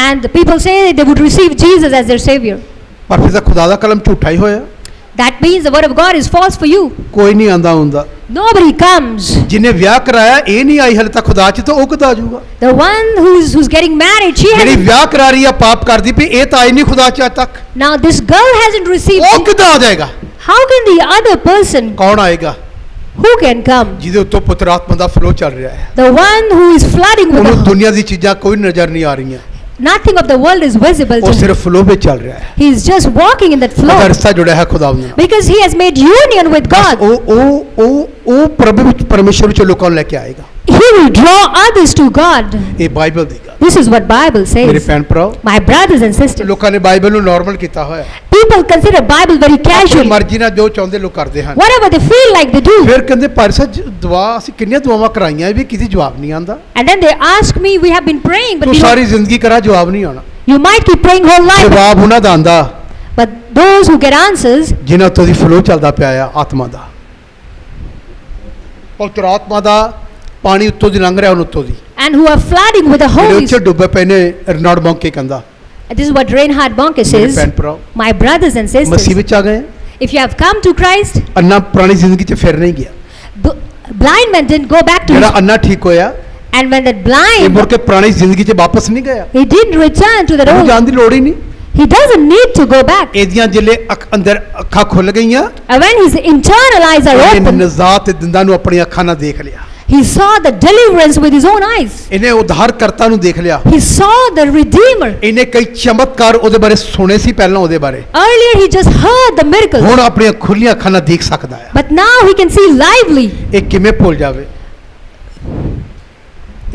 And the people say they would receive Jesus as their savior. ਪਰ ਫਿਰ ਤਾਂ ਖੁਦਾ ਦਾ ਕਲਮ ਝੂਠਾ ਹੀ ਹੋਇਆ, That means the word of God is false for you. ਕੋਈ ਨਹੀਂ ਆਂਦਾ ਹੁੰਦਾ। Nobody comes. ਜਿਹਨੇ ਵਿਆਹ ਕਰਾਇਆ ਇਹ ਨਹੀਂ ਆਈ ਹਲੇ ਤੱਕ ਖੁਦਾ ਚ, ਤਾਂ ਉਹ ਕਿੱਦਾਂ ਆ ਜਾਊਗਾ? The one who's getting married, she ਜਿਹੜੀ hasn't. ਵਿਆਹ ਕਰਾ ਰਹੀ ਆ ਪਾਪ ਕਰਦੀ ਪਈ, ਇਹ ਤਾਂ ਆਈ ਨਹੀਂ ਖੁਦਾ ਚ ਅੱਜ ਤੱਕ, Now this girl hasn't received. ਉਹ ਕਿੱਦਾਂ ਆ ਜਾਏਗਾ? How can the other person, ਕੌਣ ਆਏਗਾ? who can come? ਜਿਹਦੇ ਉੱਤੋਂ ਪੁੱਤਰ ਆਤਮਾ ਦਾ ਫਲੋ ਚੱਲ ਰਿਹਾ ਹੈ। The one who is flooding with ਉਹਨੂੰ the, ਦੁਨੀਆ ਦੀ ਚੀਜ਼ਾਂ ਕੋਈ ਨਜ਼ਰ ਨਹੀਂ ਆ ਰਹੀਆਂ, nothing of the world is visible ਉਹ to him. ਸਿਰਫ ਫਲੋ ਵਿੱਚ ਚੱਲ ਰਿਹਾ ਹੈ। He is just walking in that ਉਹਦਾ flow ਰਿਸ਼ਤਾ ਜੁੜਿਆ ਹੈ ਖੁਦਾ ਨਾਲ। because he has made union with bus God. ਉਹ ਪ੍ਰਭੂ ਵਿੱਚ ਪਰਮੇਸ਼ਰ ਵਿੱਚ ਲੋਕਾਂ ਨੂੰ ਲੈ ਕੇ ਆਏਗਾ। He will draw others to God. ਇਹ ਬਾਈਬਲ ਦੀ ਗੱਲ। This is what Bible ਮੇਰੇ says. ਭੈਣ ਭਰਾਓ, My brothers and sisters, ਲੋਕਾਂ ਨੇ ਬਾਈਬਲ ਨੂੰ ਨਾਰਮਲ ਕੀਤਾ ਹੋਇਆ, people consider Bible very ਆਪਣੀ casual. ਮਰਜ਼ੀ ਨਾਲ ਜੋ ਚਾਹੁੰਦੇ ਲੋਕ ਕਰਦੇ ਹਨ। Whatever they feel like they do. ਫਿਰ ਕਹਿੰਦੇ ਭਾਈ ਸਾਹਿਬ ਦੁਆ ਅਸੀਂ ਕਿੰਨੀਆਂ ਦੁਆਵਾਂ ਕਰਾਈਆਂ ਇਹ ਵੀ ਕਿਸੇ ਜਵਾਬ ਨਹੀਂ ਆਂਦਾ। And then they ask me, we have been praying, but ਤੂੰ we don't, ਸਾਰੀ ਜ਼ਿੰਦਗੀ ਕਰਾ ਜਵਾਬ ਨਹੀਂ ਆਣਾ। you might keep praying whole life, ਜਵਾਬ ਉਹਨਾਂ ਦਾ ਆਂਦਾ but those who get answers, ਜਿਨ੍ਹਾਂ ਤੋਂ ਦੀ ਫਲੋ ਚੱਲਦਾ ਪਿਆ ਆ ਆਤਮਾ ਦਾ। ਪਵਿੱਤਰ ਆਤਮਾ ਦਾ ਪਾਣੀ ਉੱਤੋਂ ਦੀ ਲੰਘ ਰਿਹਾ ਹੁਣ ਉੱਤੋਂ ਦੀ, and who are flooding with the ਜਿਹੜੇ Holy ਉੱਚੇ ਡੁੱਬੇ ਪਏ ਨੇ। ਰਨਾਡ ਬੌਂਕੇ ਕਹਿੰਦਾ, This is what Reinhard Bonnke ਮੇਰੇ says. ਭੈਣ ਭਰਾਓ, My brothers and Masih sisters, ਵਿੱਚ ਆ ਗਏ, if you have come to Christ, ਅੰਨਾ ਪੁਰਾਣੀ ਜ਼ਿੰਦਗੀ 'ਚ ਫਿਰ ਨਹੀਂ ਗਿਆ। b- blind man didn't go back to ਜਿਹੜਾ his, ਅੰਨਾ ਠੀਕ ਹੋਇਆ and when that ਇਹ blind, ਮੁੜ ਕੇ ਪੁਰਾਣੀ ਜ਼ਿੰਦਗੀ 'ਚ ਵਾਪਸ ਨਹੀਂ ਗਿਆ, he didn't return to that ਉਹਨੂੰ old, ਜਾਣ ਦੀ ਲੋੜ ਹੀ ਨਹੀਂ। he doesn't need to go back. ਇਹਦੀਆਂ ਜਿਲੇ ਅੰਦਰ ਅੱਖਾਂ ਖੁੱਲ ਗਈਆਂ, And when his internal eyes are ਇਹਨੇ open, ਨਜ਼ਾਤ ਦਿੰਦਾ ਨੂੰ ਆਪਣੀਆਂ ਅੱਖਾਂ ਨਾਲ ਦੇਖ ਲਿਆ, he saw the deliverance with his own eyes. ਇਹਨੇ ਉਧਾਰਕਰਤਾ ਨੂੰ ਦੇਖ ਲਿਆ, He saw the Redeemer. ਇਹਨੇ ਕਈ ਚਮਤਕਾਰ ਉਹਦੇ ਬਾਰੇ ਸੁਣੇ ਸੀ ਪਹਿਲਾਂ ਉਹਦੇ ਬਾਰੇ, Earlier he just heard the miracles, ਹੁਣ ਆਪਣੀਆਂ ਖੁੱਲੀਆਂ ਅੱਖਾਂ ਨਾਲ ਦੇਖ ਸਕਦਾ ਹੈ। but now he can see lively. ਇਹ ਕਿਵੇਂ ਭੁੱਲ ਜਾਵੇ,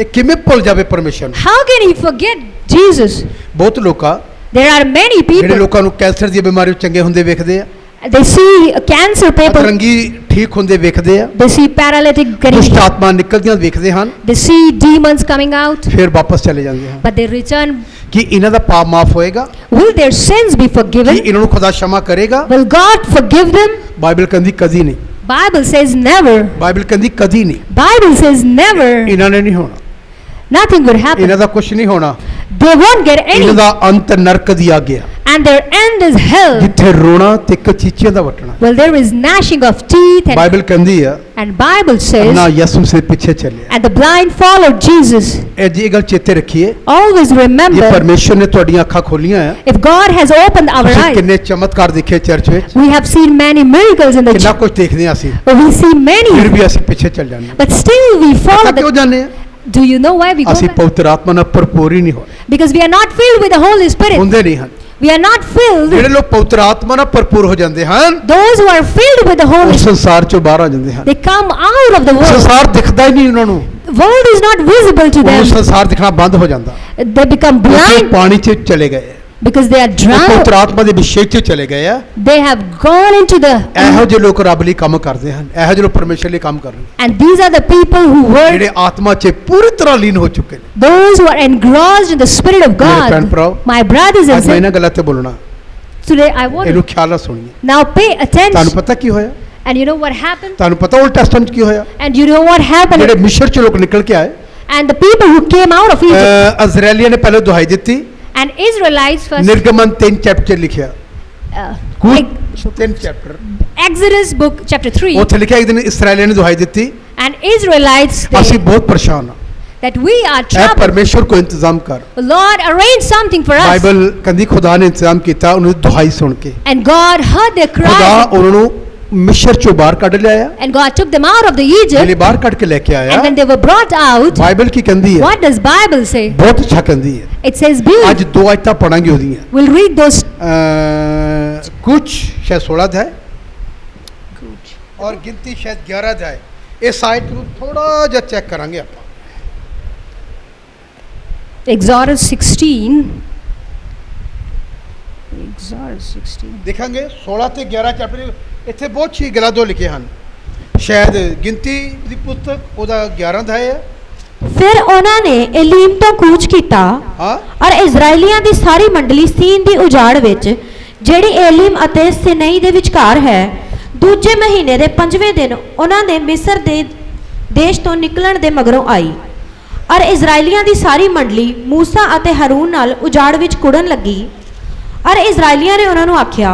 ਇਹ ਕਿਵੇਂ ਭੁੱਲ ਜਾਵੇ ਪਰਮੇਸ਼ਰ ਨੂੰ? How can he forget Jesus? ਬਹੁਤ ਲੋਕਾਂ There are many ਜਿਹੜੇ people, ਲੋਕਾਂ ਨੂੰ ਕੈਂਸਰ ਦੀ ਬਿਮਾਰੀ ਚੰਗੇ ਹੁੰਦੇ ਵੇਖਦੇ ਆ, they see a cancer people, ਅਤਰੰਗੀ ਠੀਕ ਹੁੰਦੇ ਵੇਖਦੇ ਆ, They see paralytic getting ਦੁਸ਼ਟ ਆਤਮਾ ਨਿਕਲਦੀਆਂ ਵੇਖਦੇ ਹਨ, They see demons coming out, ਫਿਰ ਵਾਪਸ ਚਲੇ ਜਾਂਦੇ ਹਨ। but they return. ਕਿ ਇਹਨਾਂ ਦਾ ਪਾਪ ਮਾਫ ਹੋਏਗਾ? Will their sins be ਕਿ forgiven? ਇਹਨਾਂ ਨੂੰ ਖੁਦਾ क्षमा ਕਰੇਗਾ? Will God forgive them? Bible ਕਹਿੰਦੀ ਕਦੀ ਨਹੀਂ, Bible says never. ਬਾਈਬਲ ਕਹਿੰਦੀ ਕਦੀ ਨਹੀਂ, Bible says never. ਇਹਨਾਂ ਨੇ ਨਹੀਂ ਹੋਣਾ, Nothing would happen. ਇਹਨਾਂ ਦਾ ਕੁਝ ਨਹੀਂ ਹੋਣਾ। They won't get ਇਹਨਾਂ any. ਦਾ ਅੰਤ ਨਰਕ ਦੀ ਆ ਗਿਆ, And their end is hell. ਜਿੱਥੇ ਰੋਣਾ ਤੇ ਕਚੀਚੀਆਂ ਦਾ ਵਟਣਾ। Well, there is gnashing of teeth Bible ਕਹਿੰਦੀ ਆ and Bible says, ਨਾ ਯਿਸੂ ਸੇ ਪਿੱਛੇ ਚੱਲਿਆ। and the blind followed Jesus. ਇਹ ਜੀ ਇਹ ਗੱਲ ਚੇਤੇ ਰੱਖੀਏ, Always ਜੇ remember, ਪਰਮੇਸ਼ਰ ਨੇ ਤੁਹਾਡੀਆਂ ਅੱਖਾਂ ਖੋਲੀਆਂ ਆ, if God has opened our ਤੁਸੀਂ eyes, ਕਿੰਨੇ ਚਮਤਕਾਰ ਦੇਖੇ ਚਰਚ ਵਿੱਚ, we have seen many miracles in the ਕਿੰਨਾ church. ਕੁਝ ਦੇਖਦੇ ਆ ਅਸੀਂ, We see ਫਿਰ many, ਵੀ ਅਸੀਂ ਪਿੱਛੇ ਚੱਲ ਜਾਂਦੇ ਹਾਂ। but still we follow ਪਤਾ ਕਿਉਂ the. ਜਾਂਦੇ ਆ? Do you know why we go ਅਸੀਂ back? ਪਵਿੱਤਰ ਆਤਮਾ ਨਾਲ ਭਰਪੂਰ ਹੀ ਨਹੀਂ ਹੋਏ, Because we are not filled with the Holy Spirit. ਹੁੰਦੇ ਨਹੀਂ ਹਨ। We are not filled. ਜਿਹੜੇ ਲੋਕ ਪਵਿੱਤਰ ਆਤਮਾ ਨਾਲ ਭਰਪੂਰ ਹੋ ਜਾਂਦੇ ਹਨ, Those who are filled with the ਉਹ Holy Spirit, ਸੰਸਾਰ ਚੋਂ ਬਾਹਰ ਆ ਜਾਂਦੇ ਹਨ। they come out of the world. ਸੰਸਾਰ ਦਿਖਦਾ ਹੀ ਨਹੀਂ ਉਹਨਾਂ ਨੂੰ, World is not visible to ਉਹ them. ਸੰਸਾਰ ਦਿਖਣਾ ਬੰਦ ਹੋ ਜਾਂਦਾ, They become ਉਹ blind ਪਾਣੀ 'ਚ ਚਲੇ ਗਏ, because they are ਉਹ drowned. ਪਵਿੱਤਰ ਆਤਮਾ ਦੇ ਅਭਿਸ਼ੇਕ 'ਚ ਚਲੇ ਗਏ ਆ। They have gone into the. ਇਹੋ ਜਿਹੇ ਲੋਕ ਰੱਬ ਲਈ ਕੰਮ ਕਰਦੇ ਹਨ, ਇਹੋ ਜਿਹੇ ਲੋਕ ਪਰਮੇਸ਼ਰ ਲਈ ਕੰਮ ਕਰ ਰਹੇ ਹਨ, And these are the people who work. ਜਿਹੜੇ ਆਤਮਾ 'ਚ ਪੂਰੀ ਤਰ੍ਹਾਂ ਲੀਨ ਹੋ ਚੁੱਕੇ ਨੇ। Those who are engrossed in the Spirit of ਮੇਰੇ ਭੈਣ God. ਭਰਾਓ, My brothers and ਅੱਜ ਮੈਂ ਇਹਨਾਂ sisters, ਗੱਲਾਂ ਤੇ ਬੋਲਣਾ, today I want ਇਹਨੂੰ to ਖਿਆਲ ਨਾਲ ਸੁਣੀਏ। now pay ਤੁਹਾਨੂੰ attention. ਪਤਾ ਕੀ ਹੋਇਆ? And you know what happened? ਤੁਹਾਨੂੰ ਪਤਾ ਓਲਡ ਟੈਸਟਮੈਂਟ 'ਚ ਕੀ ਹੋਇਆ? And you know what happened? ਜਿਹੜੇ ਮਿਸਰ 'ਚ ਲੋਕ ਨਿਕਲ ਕੇ ਆਏ, And the people who came out of Egypt ਇਜ਼ਰਾਈਲੀਆਂ ਨੇ ਪਹਿਲਾਂ ਦੁਹਾਈ ਦਿੱਤੀ, and Israelites first. ਨਿਰਗਮਨ 3 ਚੈਪਟਰ ਲਿਖਿਆ, Like 3 chapter, Exodus book chapter 3. ਉੱਥੇ ਲਿਖਿਆ ਇੱਕ ਦਿਨ ਇਸਰਾਈਲੀਆਂ ਨੇ ਦੁਹਾਈ ਦਿੱਤੀ, And Israelites, ਅਸੀਂ they, ਬਹੁਤ ਪਰੇਸ਼ਾਨ ਹਾਂ, that we are ਐ troubled. ਪਰਮੇਸ਼ਰ ਕੋ ਇੰਤਜ਼ਾਮ ਕਰ। Lord, arrange something for us. Bible ਕਹਿੰਦੀ ਖੁਦਾ ਨੇ ਇੰਤਜ਼ਾਮ ਕੀਤਾ, ਉਹਨਾਂ ਦੀ ਦੁਹਾਈ ਸੁਣ ਕੇ And God heard their ਖੁਦਾ cry. ਉਹਨਾਂ ਨੂੰ ਮਿਸਰ ਚੋਂ ਬਾਹਰ ਕੱਢ ਲਿਆਇਆ, And God took them out of the ਜਿਹੜੇ Egypt. ਬਾਹਰ ਕੱਢ ਕੇ ਲੈ ਕੇ ਆਇਆ। And when they were brought out, Bible ਕੀ ਕਹਿੰਦੀ ਹੈ? what does Bible say? ਬਹੁਤ ਅੱਛਾ ਕਹਿੰਦੀ ਹੈ। It says, ਅੱਜ "Be." 2 ਆਇਤਾਂ ਪੜਾਂਗੇ ਉਹਦੀਆਂ, We'll read those. ਕੁਝ ਸ਼ਾਇਦ 16 ਅਧਿਆय ਔਰ ਗਿਣਤੀ ਸ਼ਾਇਦ 11 ਅਧਿਆय। ਇਸ ਆਇਤ ਨੂੰ ਥੋੜਾ ਜਿਹਾ ਚੈੱਕ ਕਰਾਂਗੇ ਆਪਾਂ। Exodus 16. Exodus 16. ਦੇਖਾਂਗੇ 16 ਤੇ 11 ਚੈਪਟਰ, ਇੱਥੇ ਬਹੁਤ ਛੀ ਗੱਲਾਂ ਦੋ ਲਿਖੇ ਹਨ। ਸ਼ਾਇਦ ਗਿਣਤੀ ਦੀ ਪੁਸਤਕ ਉਹਦਾ 11 ਅਧਿਆय ਹੈ। ਫਿਰ ਉਹਨਾਂ ਨੇ ਏਲੀਮ ਤੋਂ ਕੂਚ ਕੀਤਾ ਹਾਂ, ਔਰ ਇਜ਼ਰਾਈਲੀਆਂ ਦੀ ਸਾਰੀ ਮੰਡਲੀ ਸੀਨ ਦੀ ਉਜਾੜ ਵਿੱਚ, ਜਿਹੜੀ ਏਲੀਮ ਅਤੇ ਸਿਨਈ ਦੇ ਵਿਚਕਾਰ ਹੈ, ਦੂਜੇ ਮਹੀਨੇ ਦੇ 5ਵੇਂ ਦਿਨ ਉਹਨਾਂ ਦੇ ਮਿਸਰ ਦੇ ਦੇਸ਼ ਤੋਂ ਨਿਕਲਣ ਦੇ ਮਗਰੋਂ ਆਈ। ਔਰ ਇਜ਼ਰਾਈਲੀਆਂ ਦੀ ਸਾਰੀ ਮੰਡਲੀ ਮੂਸਾ ਅਤੇ ਹਾਰੂਨ ਨਾਲ ਉਜਾੜ ਵਿੱਚ ਕੁੜਨ ਲੱਗੀ। ਔਰ ਇਜ਼ਰਾਈਲੀਆਂ ਨੇ ਉਹਨਾਂ ਨੂੰ ਆਖਿਆ,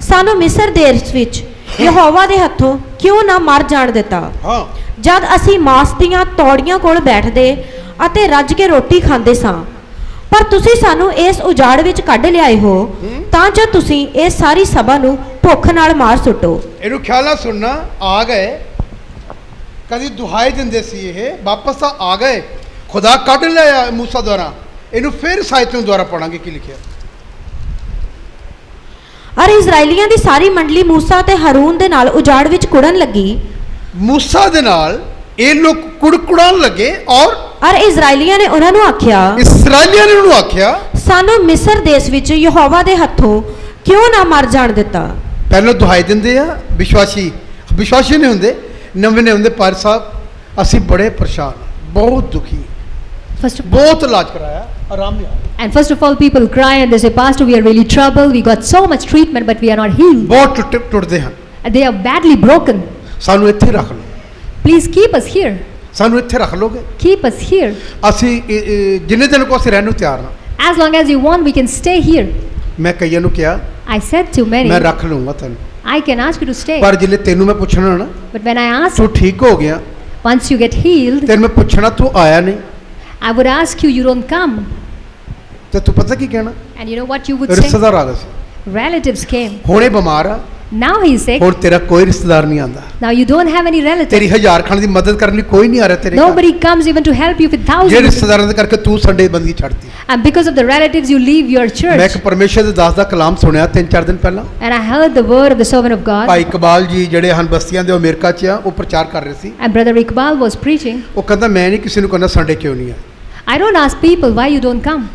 ਸਾਨੂੰ ਮਿਸਰ ਦੇਸ਼ ਵਿੱਚ ਯਹੋਵਾ ਦੇ ਹੱਥੋਂ ਕਿਉਂ ਨਾ ਮਰ ਜਾਣ ਦਿੱਤਾ, ਹਾਂ, ਜਦ ਅਸੀਂ ਮਾਸ ਦੀਆਂ ਤੌੜੀਆਂ ਕੋਲ ਬੈਠਦੇ ਅਤੇ ਰੱਜ ਕੇ ਰੋਟੀ ਖਾਂਦੇ ਸਾਂ। ਪਰ ਤੁਸੀਂ ਸਾਨੂੰ ਇਸ ਉਜਾੜ ਵਿੱਚ ਕੱਢ ਲਿਆਏ ਹੋ, ਤਾਂ ਜੋ ਤੁਸੀਂ ਇਸ ਸਾਰੀ ਸਭਾ ਨੂੰ ਭੁੱਖ ਨਾਲ ਮਾਰ ਸੁੱਟੋ। ਇਹਨੂੰ ਖਿਆਲ ਨਾਲ ਸੁਣਨਾ। ਆ ਗਏ, ਕਦੀ ਦੁਹਾਈ ਦਿੰਦੇ ਸੀ, ਇਹ ਵਾਪਸ ਤਾਂ ਆ ਗਏ, ਖੁਦਾ ਕੱਢ ਲਿਆ ਮੂਸਾ ਦੁਆਰਾ। ਇਹਨੂੰ ਫਿਰ ਸਾਇਤ ਨੂੰ ਦੁਆਰਾ ਪੜਾਂਗੇ ਕੀ ਲਿਖਿਆ। ਔਰ ਇਜ਼ਰਾਈਲੀਆਂ ਦੀ ਸਾਰੀ ਮੰਡਲੀ ਮੂਸਾ ਤੇ ਹਾਰੂਨ ਦੇ ਨਾਲ ਉਜਾੜ ਵਿੱਚ ਕੁੜਨ ਲੱਗੀ। ਮੂਸਾ ਦੇ ਨਾਲ ਇਹ ਲੋਕ ਕੁੜਕੁੜਾਣ ਲੱਗੇ, ਔਰ ਇਜ਼ਰਾਈਲੀਆਂ ਨੇ ਉਹਨਾਂ ਨੂੰ ਆਖਿਆ, ਇਸਰਾਈਲੀਆਂ ਨੇ ਉਹਨੂੰ ਆਖਿਆ, ਸਾਨੂੰ ਮਿਸਰ ਦੇਸ਼ ਵਿੱਚ ਯਹੋਵਾ ਦੇ ਹੱਥੋਂ ਕਿਉਂ ਨਾ ਮਰ ਜਾਣ ਦਿੱਤਾ। ਪਹਿਲਾਂ ਦੁਹਾਈ ਦਿੰਦੇ ਆ ਵਿਸ਼ਵਾਸੀ ਨਹੀਂ ਹੁੰਦੇ, ਨਵੇਂ ਨੇ ਹੁੰਦੇ। ਪਰ ਸਾਹਿਬ ਅਸੀਂ ਬੜੇ ਪਰੇਸ਼ਾਨ, ਬਹੁਤ ਦੁਖੀ, First of, ਬਹੁਤ ਇਲਾਜ ਕਰਾਇਆ, ਆਰਾਮ ਨਹੀਂ ਆਇਆ। and first of all, people cry and they say, Pastor, we are really troubled. We got so much treatment, but we are not healed. ਬਹੁਤ ਟੁੱਟਦੇ ਹਨ। And they are badly broken. ਸਾਨੂੰ ਇੱਥੇ ਰੱਖ ਲਓ, Please keep us here. ਸਾਨੂੰ ਇੱਥੇ ਰੱਖ ਲੋਗੇ, Keep us here. ਅਸੀਂ ਜਿੰਨੇ ਦਿਨ ਕੋ ਅਸੀਂ ਰਹਿਣ ਨੂੰ ਤਿਆਰ ਹਾਂ। As long as you want, we can stay here. ਮੈਂ ਕਈਆਂ ਨੂੰ ਕਿਹਾ, I said to many, ਮੈਂ ਰੱਖ ਲੂੰਗਾ ਤੈਨੂੰ, I can ask you to stay. ਪਰ ਜਿਲੇ ਤੈਨੂੰ ਮੈਂ ਪੁੱਛਣਾ ਨਾ, But when I ask, ਤੂੰ ਠੀਕ ਹੋ ਗਿਆ, once you get healed, ਤੈਨੂੰ ਮੈਂ ਪੁੱਛਣਾ ਤੂੰ ਆਇਆ ਨਹੀਂ, I would ask you, you don't come. ਤੇ ਤੂੰ ਪਤਾ ਕੀ ਕਹਿਣਾ? And you know what you would say? ਰਿਸ਼ਤੇਦਾਰ ਆ ਗਏ ਸੀ, Relatives came. ਹੁਣੇ ਬਿਮਾਰ ਆ, Now he's sick. ਹੁਣ ਤੇਰਾ ਕੋਈ ਰਿਸ਼ਤੇਦਾਰ ਨਹੀਂ ਆਂਦਾ, Now you don't have any relatives. ਤੇਰੀ ਹਜ਼ਾਰ ਖਾਨ ਦੀ ਮਦਦ ਕਰਨ ਲਈ ਕੋਈ ਨਹੀਂ ਆ ਰਿਹਾ ਤੇਰੇ ਘਰ। Nobody comes even to help you with ਜੇ thousands. ਰਿਸ਼ਤੇਦਾਰਾਂ ਦੇ ਕਰਕੇ ਤੂੰ ਸੰਡੇ ਬੰਦਗੀ ਛੱਡਤੀ। And because of the relatives, you leave your ਮੈਂ church. ਇੱਕ ਪਰਮੇਸ਼ਰ ਦੇ ਦਾਸ ਦਾ ਕਲਾਮ ਸੁਣਿਆ 3-4 ਦਿਨ ਪਹਿਲਾਂ। And I heard the word of the servant of God. ਭਾਈ ਇਕਬਾਲ ਜੀ ਜਿਹੜੇ ਹਨ ਬਸਤੀਆਂ ਦੇ, ਉਹ ਅਮਰੀਕਾ 'ਚ ਆ, ਉਹ ਪ੍ਰਚਾਰ ਕਰ ਰਹੇ ਸੀ। And Brother Iqbal was preaching. ਉਹ ਕਹਿੰਦਾ ਮੈਂ ਨਹੀਂ ਕਿਸੇ ਨੂੰ ਕਹਿੰਦਾ ਸੰਡੇ ਕਿਉਂ ਨਹੀਂ ਆ। I don't ask people why you don't come.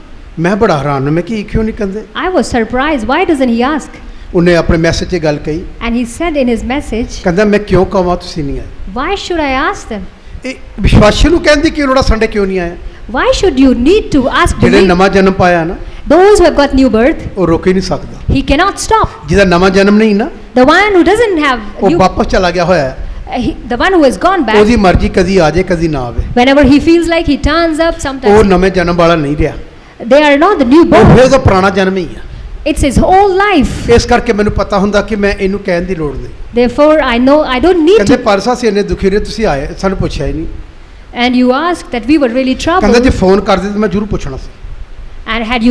ਮੈਂ ਬੜਾ ਹੈਰਾਨ ਹਾਂ, ਮੈਂ ਕਿ ਕਿਉਂ ਨਹੀਂ ਕਹਿੰਦੇ। I was surprised. Why doesn't he ask? ਉਹਨੇ ਆਪਣੇ ਮੈਸੇਜ 'ਚ ਗੱਲ ਕਹੀ, And he said in his message, ਕਹਿੰਦਾ ਮੈਂ ਕਿਉਂ ਕਹਾਂ ਤੁਸੀਂ ਨਹੀਂ ਆਏ। why should I ask them? ਇਹ ਵਿਸ਼ਵਾਸੀ ਨੂੰ ਕਹਿੰਦੀ ਕਿ ਲੋੜਾ ਸੰਡੇ ਕਿਉਂ ਨਹੀਂ ਆਇਆ। Why should you need to ask ਜਿਹੜੇ believe- ਨਵਾਂ ਜਨਮ ਪਾਇਆ ਨਾ those who have got new birth? ਉਹ ਰੋਕ ਹੀ ਨਹੀਂ ਸਕਦਾ। He cannot stop. ਜਿਹਦਾ ਨਵਾਂ ਜਨਮ ਨਹੀਂ ਨਾ The one who doesn't have ਉਹ new, ਵਾਪਸ ਚਲਾ ਗਿਆ ਹੋਇਆ ਹੈ। the one who has gone back, ਉਹਦੀ ਮਰਜ਼ੀ ਕਦੀ ਆ ਜਾਏ ਕਦੀ ਨਾ ਆਵੇ। whenever he feels like he turns up, ਉਹ sometimes ਨਵੇਂ ਜਨਮ ਵਾਲਾ ਨਹੀਂ ਰਿਹਾ, they are not the new ਉਹ born. ਫਿਰ ਉਹਦਾ ਪੁਰਾਣਾ ਜਨਮ ਹੀ ਆ। It's his whole life. ਇਸ ਕਰਕੇ ਮੈਨੂੰ ਪਤਾ ਹੁੰਦਾ ਕਿ ਮੈਂ ਇਹਨੂੰ ਕਹਿਣ ਦੀ ਲੋੜ ਨਹੀਂ। Therefore, I know I don't need ਕਹਿੰਦੇ to. ਪਾਰਸਾ ਸੀ ਇੰਨੇ ਦੁਖੀ ਰਹੇ, ਤੁਸੀਂ ਆਏ ਸਾਨੂੰ ਪੁੱਛਿਆ ਹੀ ਨਹੀਂ। And you asked that we were really ਕਹਿੰਦਾ troubled. ਜੇ ਫੋਨ ਕਰਦੇ ਤਾਂ ਮੈਂ ਜ਼ਰੂਰ ਪੁੱਛਣਾ ਸੀ। And have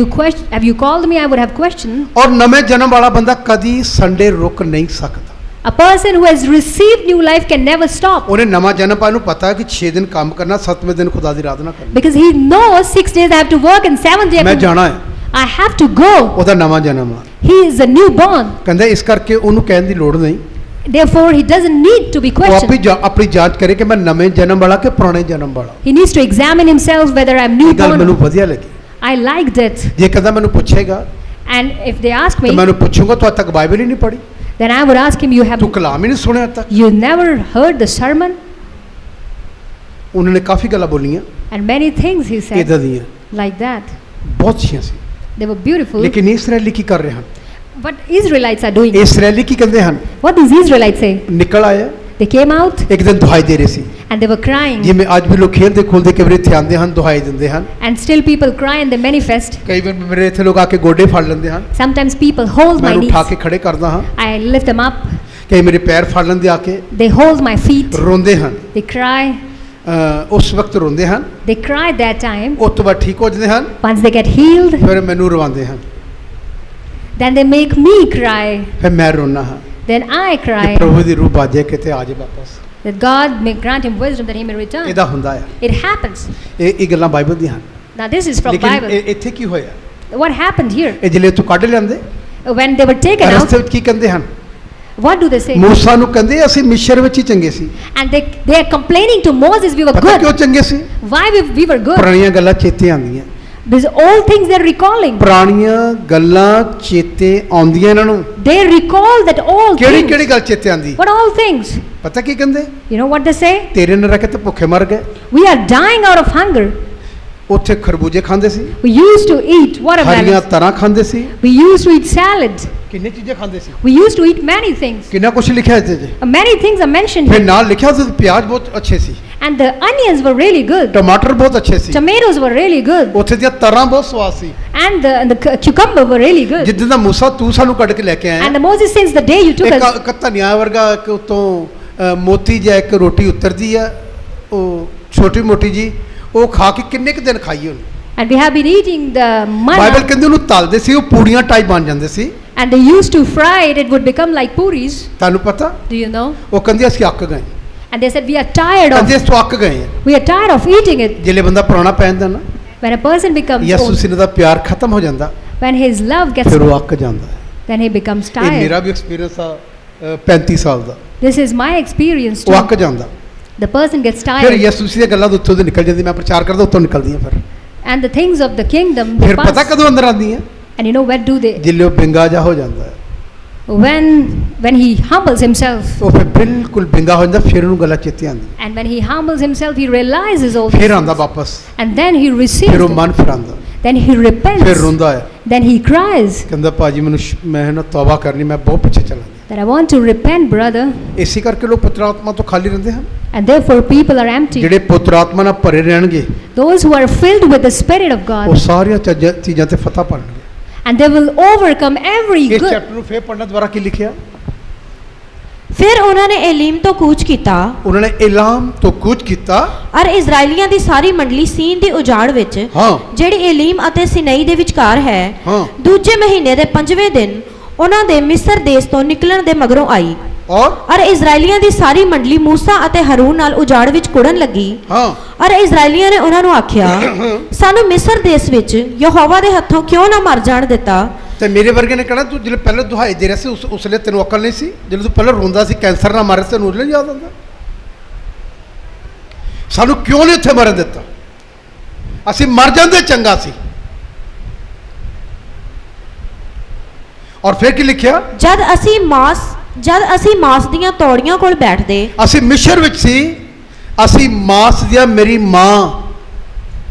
you called me, I would have questioned. ਔਰ ਨਵੇਂ ਜਨਮ ਵਾਲਾ ਬੰਦਾ ਕਦੀ ਸੰਡੇ ਰੁਕ ਨਹੀਂ ਸਕਦਾ। A person who has received new life can never stop ਉਹਨੇ ਨਵਾਂ ਜਨਮ ਪਾਇਆ ਨੂੰ ਪਤਾ ਹੈ ਕਿ 6 ਦਿਨ ਕੰਮ ਕਰਨਾ, 7ਵੇਂ ਦਿਨ ਖੁਦਾ ਦੀ ਆਰਾਧਨਾ ਕਰਨੀ। because he knows 6 days I have to work and 7th day I ਮੈਂ have to, ਜਾਣਾ ਹੈ, I have to go. ਉਹਦਾ ਨਵਾਂ ਜਨਮ ਆ। He is a newborn. ਕਹਿੰਦਾ ਇਸ ਕਰਕੇ ਉਹਨੂੰ ਕਹਿਣ ਦੀ ਲੋੜ ਨਹੀਂ, Therefore, he doesn't need to be ਉਹ ਆਪੇ questioned. ਆਪਣੀ ਜਾਂਚ ਕਰੇ ਕਿ ਮੈਂ ਨਵੇਂ ਜਨਮ ਵਾਲਾ ਕਿ ਪੁਰਾਣੇ ਜਨਮ ਵਾਲਾ। He needs to examine himself whether I'm ਇਹ ਗੱਲ ਮੈਨੂੰ newborn. ਵਧੀਆ ਲੱਗੀ। I liked it. ਜੇ ਕਹਿੰਦਾ ਮੈਨੂੰ ਪੁੱਛੇਗਾ And if they ask ਤਾਂ me, ਮੈਂ ਉਹਨੂੰ ਪੁੱਛੂੰਗਾ ਤੂੰ ਅੱਜ ਤੱਕ ਬਾਈਬਲ ਹੀ ਨਹੀਂ ਪੜ੍ਹੀ, then I would ask him, ਤੂੰ ਕਲਾਮ ਹੀ ਨਹੀਂ ਸੁਣਿਆ ਅੱਜ ਤੱਕ। you never heard the sermon? ਉਹਨਾਂ ਨੇ ਕਾਫੀ ਗੱਲਾਂ ਬੋਲੀਆਂ And many things he said ਇਦਾਂ ਦੀਆਂ, like that. ਬਹੁਤ ਅੱਛੀਆਂ ਸੀ। They were beautiful. ਲੇਕਿਨ ਇਸਰਾਏਲੀ ਕੀ ਕਰ ਰਹੇ ਹਨ? What Israelites are doing? ਇਸਰਾਏਲੀ ਕੀ ਕਹਿੰਦੇ ਹਨ? What these Israelites say? ਨਿਕਲ ਆਏ, They came out ਇੱਕ ਦਿਨ ਦੁਹਾਈ ਦੇ ਰਹੇ ਸੀ, and they were crying. ਜਿਵੇਂ ਅੱਜ ਵੀ ਲੋਕ ਖੇਲਦੇ ਖੋਲਦੇ ਕਈ ਵਾਰੀ ਇੱਥੇ ਆਉਂਦੇ ਹਨ, ਦੁਹਾਈ ਦਿੰਦੇ ਹਨ। And still people cry and they manifest. ਕਈ ਵਾਰ ਮੇਰੇ ਇੱਥੇ ਲੋਕ ਆ ਕੇ ਗੋਡੇ ਫੜ ਲੈਂਦੇ ਹਨ, Sometimes people hold ਮੈਂ my ਉਹਨੂੰ ਉਠਾ knees. ਕੇ ਖੜੇ ਕਰਦਾ ਹਾਂ। I lift them up. ਕਈ ਮੇਰੇ ਪੈਰ ਫੜ ਲੈਂਦੇ ਆ ਕੇ, They hold my feet. ਰੋਂਦੇ ਹਨ। They cry. ਉਸ ਵਕਤ ਰੋਂਦੇ ਹਨ, They cry at that time. ਉਸ ਤੋਂ ਬਾਅਦ ਠੀਕ ਹੋ ਜਾਂਦੇ ਹਨ, Once they get healed, ਫਿਰ ਮੈਨੂੰ ਰਵਾਉਂਦੇ ਹਨ, then they make me cry. ਫਿਰ ਮੈਂ ਰੋਣਾ ਹਾਂ Then I ਕਿ cry ਪ੍ਰਭੂ ਦੀ ਰੂਹ ਬਾਜੇ ਕਿਤੇ ਆ ਜਾਏ ਵਾਪਸ। that God may grant him wisdom that he may return. ਇਹਦਾ ਹੁੰਦਾ ਹੈ, It happens. ਇਹ ਗੱਲਾਂ ਬਾਈਬਲ ਦੀਆਂ ਹਨ। Now this is from ਲੇਕਿਨ Bible. ਇੱਥੇ ਕੀ ਹੋਇਆ? What happened here? ਇਹ ਜਿਹੜੇ ਤੂੰ ਕੱਢ ਲਿਆਂਦੇ, When they were taken out, ਰਸਤੇ ਵਿੱਚ ਕੀ ਕਹਿੰਦੇ ਹਨ? what do they say? ਮੂਸਾ ਨੂੰ ਕਹਿੰਦੇ ਅਸੀਂ ਮਿਸਰ ਵਿੱਚ ਹੀ ਚੰਗੇ ਸੀ। And they are complaining to Moses, we were ਪਤਾ ਕਿਉਂ good. ਚੰਗੇ ਸੀ? Why we were good? ਪੁਰਾਣੀਆਂ ਗੱਲਾਂ ਚੇਤੇ ਆਉਂਦੀਆਂ, These all things they're recalling. ਪੁਰਾਣੀਆਂ ਗੱਲਾਂ ਚੇਤੇ ਆਉਂਦੀਆਂ ਇਹਨਾਂ ਨੂੰ। They recall that all ਕਿਹੜੀ things. ਕਿਹੜੀ ਗੱਲ ਚੇਤੇ ਆਂਦੀ? What all things? ਪਤਾ ਕੀ ਕਹਿੰਦੇ? You know what they say? ਤੇਰੇ ਨਾਲ ਰਹਿ ਕੇ ਤਾਂ ਭੁੱਖੇ ਮਰ ਗਏ। We are dying out of hunger. ਉੱਥੇ ਖਰਬੂਜੇ ਖਾਂਦੇ ਸੀ, We used to eat ਹਰੀਆਂ watermelons. ਤਰ੍ਹਾਂ ਖਾਂਦੇ ਸੀ, We used to eat salad. ਕਿੰਨੇ ਚੀਜ਼ਾਂ ਖਾਂਦੇ ਸੀ, We used to eat many things. ਕਿੰਨਾ ਕੁਛ ਲਿਖਿਆ ਇੱਥੇ ਜੇ। Many things are mentioned ਫਿਰ here. ਨਾਲ ਲਿਖਿਆ ਸੀ ਪਿਆਜ਼ ਬਹੁਤ ਅੱਛੇ ਸੀ, And the onions were really good. ਟਮਾਟਰ ਬਹੁਤ ਅੱਛੇ ਸੀ, Tomatoes were really good. ਉੱਥੇ ਦੀਆਂ ਤਰ੍ਹਾਂ ਬਹੁਤ ਸਵਾਦ ਸੀ। And the cucumber were really good. ਜਿੱਦਾਂ ਦਾ ਮੂਸਾ ਤੂੰ ਸਾਨੂੰ ਕੱਢ ਕੇ ਲੈ ਕੇ ਆਇਆ, And the Moses, since the day you took us, ਇੱਕ ਧਨੀਆ ਵਰਗਾ ਇੱਕ ਉਤੋਂ ਮੋਤੀ ਜਿਹਾ ਇੱਕ ਰੋਟੀ ਉਤਰਦੀ ਆ, ਉਹ ਛੋਟੀ ਮੋਟੀ ਜੀ, ਉਹ ਖਾ ਕੇ ਕਿੰਨੇ ਕੁ ਦਿਨ ਖਾਈ ਉਹਨੇ। and we have been eating the Bible manna, ਕਹਿੰਦੇ ਉਹਨੂੰ ਤਲਦੇ ਸੀ, ਉਹ ਪੂੜੀਆਂ ਟਾਈਪ ਬਣ ਜਾਂਦੇ ਸੀ। and they used to fry it, it would become like puris. ਤੁਹਾਨੂੰ ਪਤਾ? Do you know? ਉਹ ਕਹਿੰਦੇ ਅਸੀਂ ਅੱਕ ਗਏ, And they said, we are tired of, ਕਹਿੰਦੇ ਅਸੀਂ ਅੱਕ ਗਏ ਆ। we are tired of eating it. ਜਿਹੜੇ ਬੰਦਾ ਪੁਰਾਣਾ ਪੈ ਜਾਂਦਾ ਨਾ, When a person becomes ਯਿਸੂ old, ਮਸੀਹ ਦਾ ਪਿਆਰ ਖਤਮ ਹੋ ਜਾਂਦਾ, when his love gets, ਫਿਰ ਉਹ ਅੱਕ ਜਾਂਦਾ ਹੈ। then he becomes ਇਹ ਮੇਰਾ tired. ਵੀ ਐਕਸਪੀਰੀਅੰਸ ਆ 35 ਸਾਲ ਦਾ, This is my experience ਉਹ too. ਅੱਕ ਜਾਂਦਾ। The person gets ਫਿਰ tired, ਯਿਸੂ ਮਸੀਹ ਦੀਆਂ ਗੱਲਾਂ ਦੇ ਉੱਤੋਂ ਦੀ ਨਿਕਲ ਜਾਂਦੀ, ਮੈਂ ਪ੍ਰਚਾਰ ਕਰਦਾ ਉੱਤੋਂ ਨਿਕਲਦੀਆਂ। ਫਿਰ and the things of the kingdom they ਫਿਰ ਪਤਾ pass. ਕਦੋਂ ਅੰਦਰ ਆਉਂਦੀਆਂ? And you know what do they? ਜਿੱਲੇ ਉਹ ਬਿੰਗਾ ਜਾ ਹੋ ਜਾਂਦਾ ਹੈ, When he humbles himself, ਉਹ ਫਿਰ ਬਿਲਕੁਲ ਬਿੰਗਾ ਹੋ ਜਾਂਦਾ, ਫਿਰ ਉਹਨੂੰ ਗੱਲਾਂ ਚੇਤੇ ਆਉਂਦੀਆਂ, and when he humbles himself, he realizes all ਫਿਰ these ਆਉਂਦਾ things. ਵਾਪਸ, And then he receives ਫਿਰ ਉਹ it. ਮਨ ਫਿਰ ਆਉਂਦਾ, Then he ਫਿਰ repents. ਰੋਂਦਾ ਹੈ, Then he cries ਕਹਿੰਦਾ ਭਾਜੀ ਮੈਨੂੰ ਮੈਂ ਨਾ ਤੌਬਾ ਕਰਨੀ, ਮੈਂ ਬਹੁਤ ਪਿੱਛੇ ਚਲਾ ਗਿਆ। that I want to repent, brother. ਇਸੇ ਕਰਕੇ ਲੋਕ ਪੁੱਤਰ ਆਤਮਾ ਤੋਂ ਖਾਲੀ ਰਹਿੰਦੇ ਹਨ। And therefore people are empty. ਜਿਹੜੇ ਪੁੱਤਰ ਆਤਮਾ ਨਾਲ ਭਰੇ ਰਹਿਣਗੇ, Those who are filled with the Spirit of ਉਹ God, ਸਾਰੀਆਂ ਚੀਜ਼ਾਂ ਤੇ ਫਤਹ ਪਾਣਗੇ। and they will overcome every ਇਸ good. ਚੈਪਟਰ ਨੂੰ ਫੇਰ ਪੜਨਾ ਦੁਬਾਰਾ ਕੀ ਲਿਖਿਆ? ਫਿਰ ਉਹਨਾਂ ਨੇ ਏਲੀਮ ਤੋਂ ਕੂਚ ਕੀਤਾ ਉਹਨਾਂ ਨੇ ਏਲਾਮ ਤੋਂ ਕੂਚ ਕੀਤਾ। ਔਰ ਇਜ਼ਰਾਈਲੀਆਂ ਦੀ ਸਾਰੀ ਮੰਡਲੀ ਸੀਨ ਦੇ ਉਜਾੜ ਵਿੱਚ, ਹਾਂ ਜਿਹੜੀ ਏਲੀਮ ਅਤੇ ਸਿਨਈ ਦੇ ਵਿਚਕਾਰ ਹੈ, ਹਾਂ ਦੂਜੇ ਮਹੀਨੇ ਦੇ 5ਵੇਂ ਦਿਨ ਉਹਨਾਂ ਦੇ ਮਿਸਰ ਦੇਸ਼ ਤੋਂ ਨਿਕਲਣ ਦੇ ਮਗਰੋਂ ਆਈ। ਔਰ ਇਜ਼ਰਾਈਲੀਆਂ ਦੀ ਸਾਰੀ ਮੰਡਲੀ ਮੂਸਾ ਅਤੇ ਹਰੂਨ ਨਾਲ ਉਜਾੜ ਵਿੱਚ ਕੁੜਨ ਲੱਗੀ। ਹਾਂ ਔਰ ਇਜ਼ਰਾਈਲੀਆਂ ਨੇ ਉਹਨਾਂ ਨੂੰ ਆਖਿਆ, ਸਾਨੂੰ ਮਿਸਰ ਦੇਸ਼ ਵਿੱਚ ਯਹੋਵਾ ਦੇ ਹੱਥੋਂ ਕਿਉਂ ਨਾ ਮਰ ਜਾਣ ਦਿੱਤਾ। ਤੇ ਮੇਰੇ ਵਰਗੇ ਨੇ ਕਹਿਣਾ ਤੂੰ ਜਿਹੜੇ ਪਹਿਲਾਂ ਦੁਹਾਈ ਦੇ ਰਿਹਾ ਸੀ ਉਸ ਲਈ ਤੈਨੂੰ ਅਕਲ ਨਹੀਂ ਸੀ? ਜਦੋਂ ਤੂੰ ਪਹਿਲਾਂ ਰੋਂਦਾ ਸੀ ਕੈਂਸਰ ਨਾਲ ਮਾਰੇ ਤੈਨੂੰ ਉਦੋਂ ਯਾਦ ਆਉਂਦਾ? ਸਾਨੂੰ ਕਿਉਂ ਨਹੀਂ ਉੱਥੇ ਮਰਨ ਦਿੱਤਾ? ਅਸੀਂ ਮਰ ਜਾਂਦੇ ਚੰਗਾ ਸੀ। ਔਰ ਫਿਰ ਕੀ ਲਿਖਿਆ? ਜਦ ਅਸੀਂ ਮਾਸ ਦੀਆਂ ਤੌੜੀਆਂ ਕੋਲ ਬੈਠਦੇ ਅਸੀਂ ਮਿਸ਼ਰ ਵਿੱਚ ਸੀ, ਅਸੀਂ ਮਾਸ ਦੀਆਂ, ਮੇਰੀ ਮਾਂ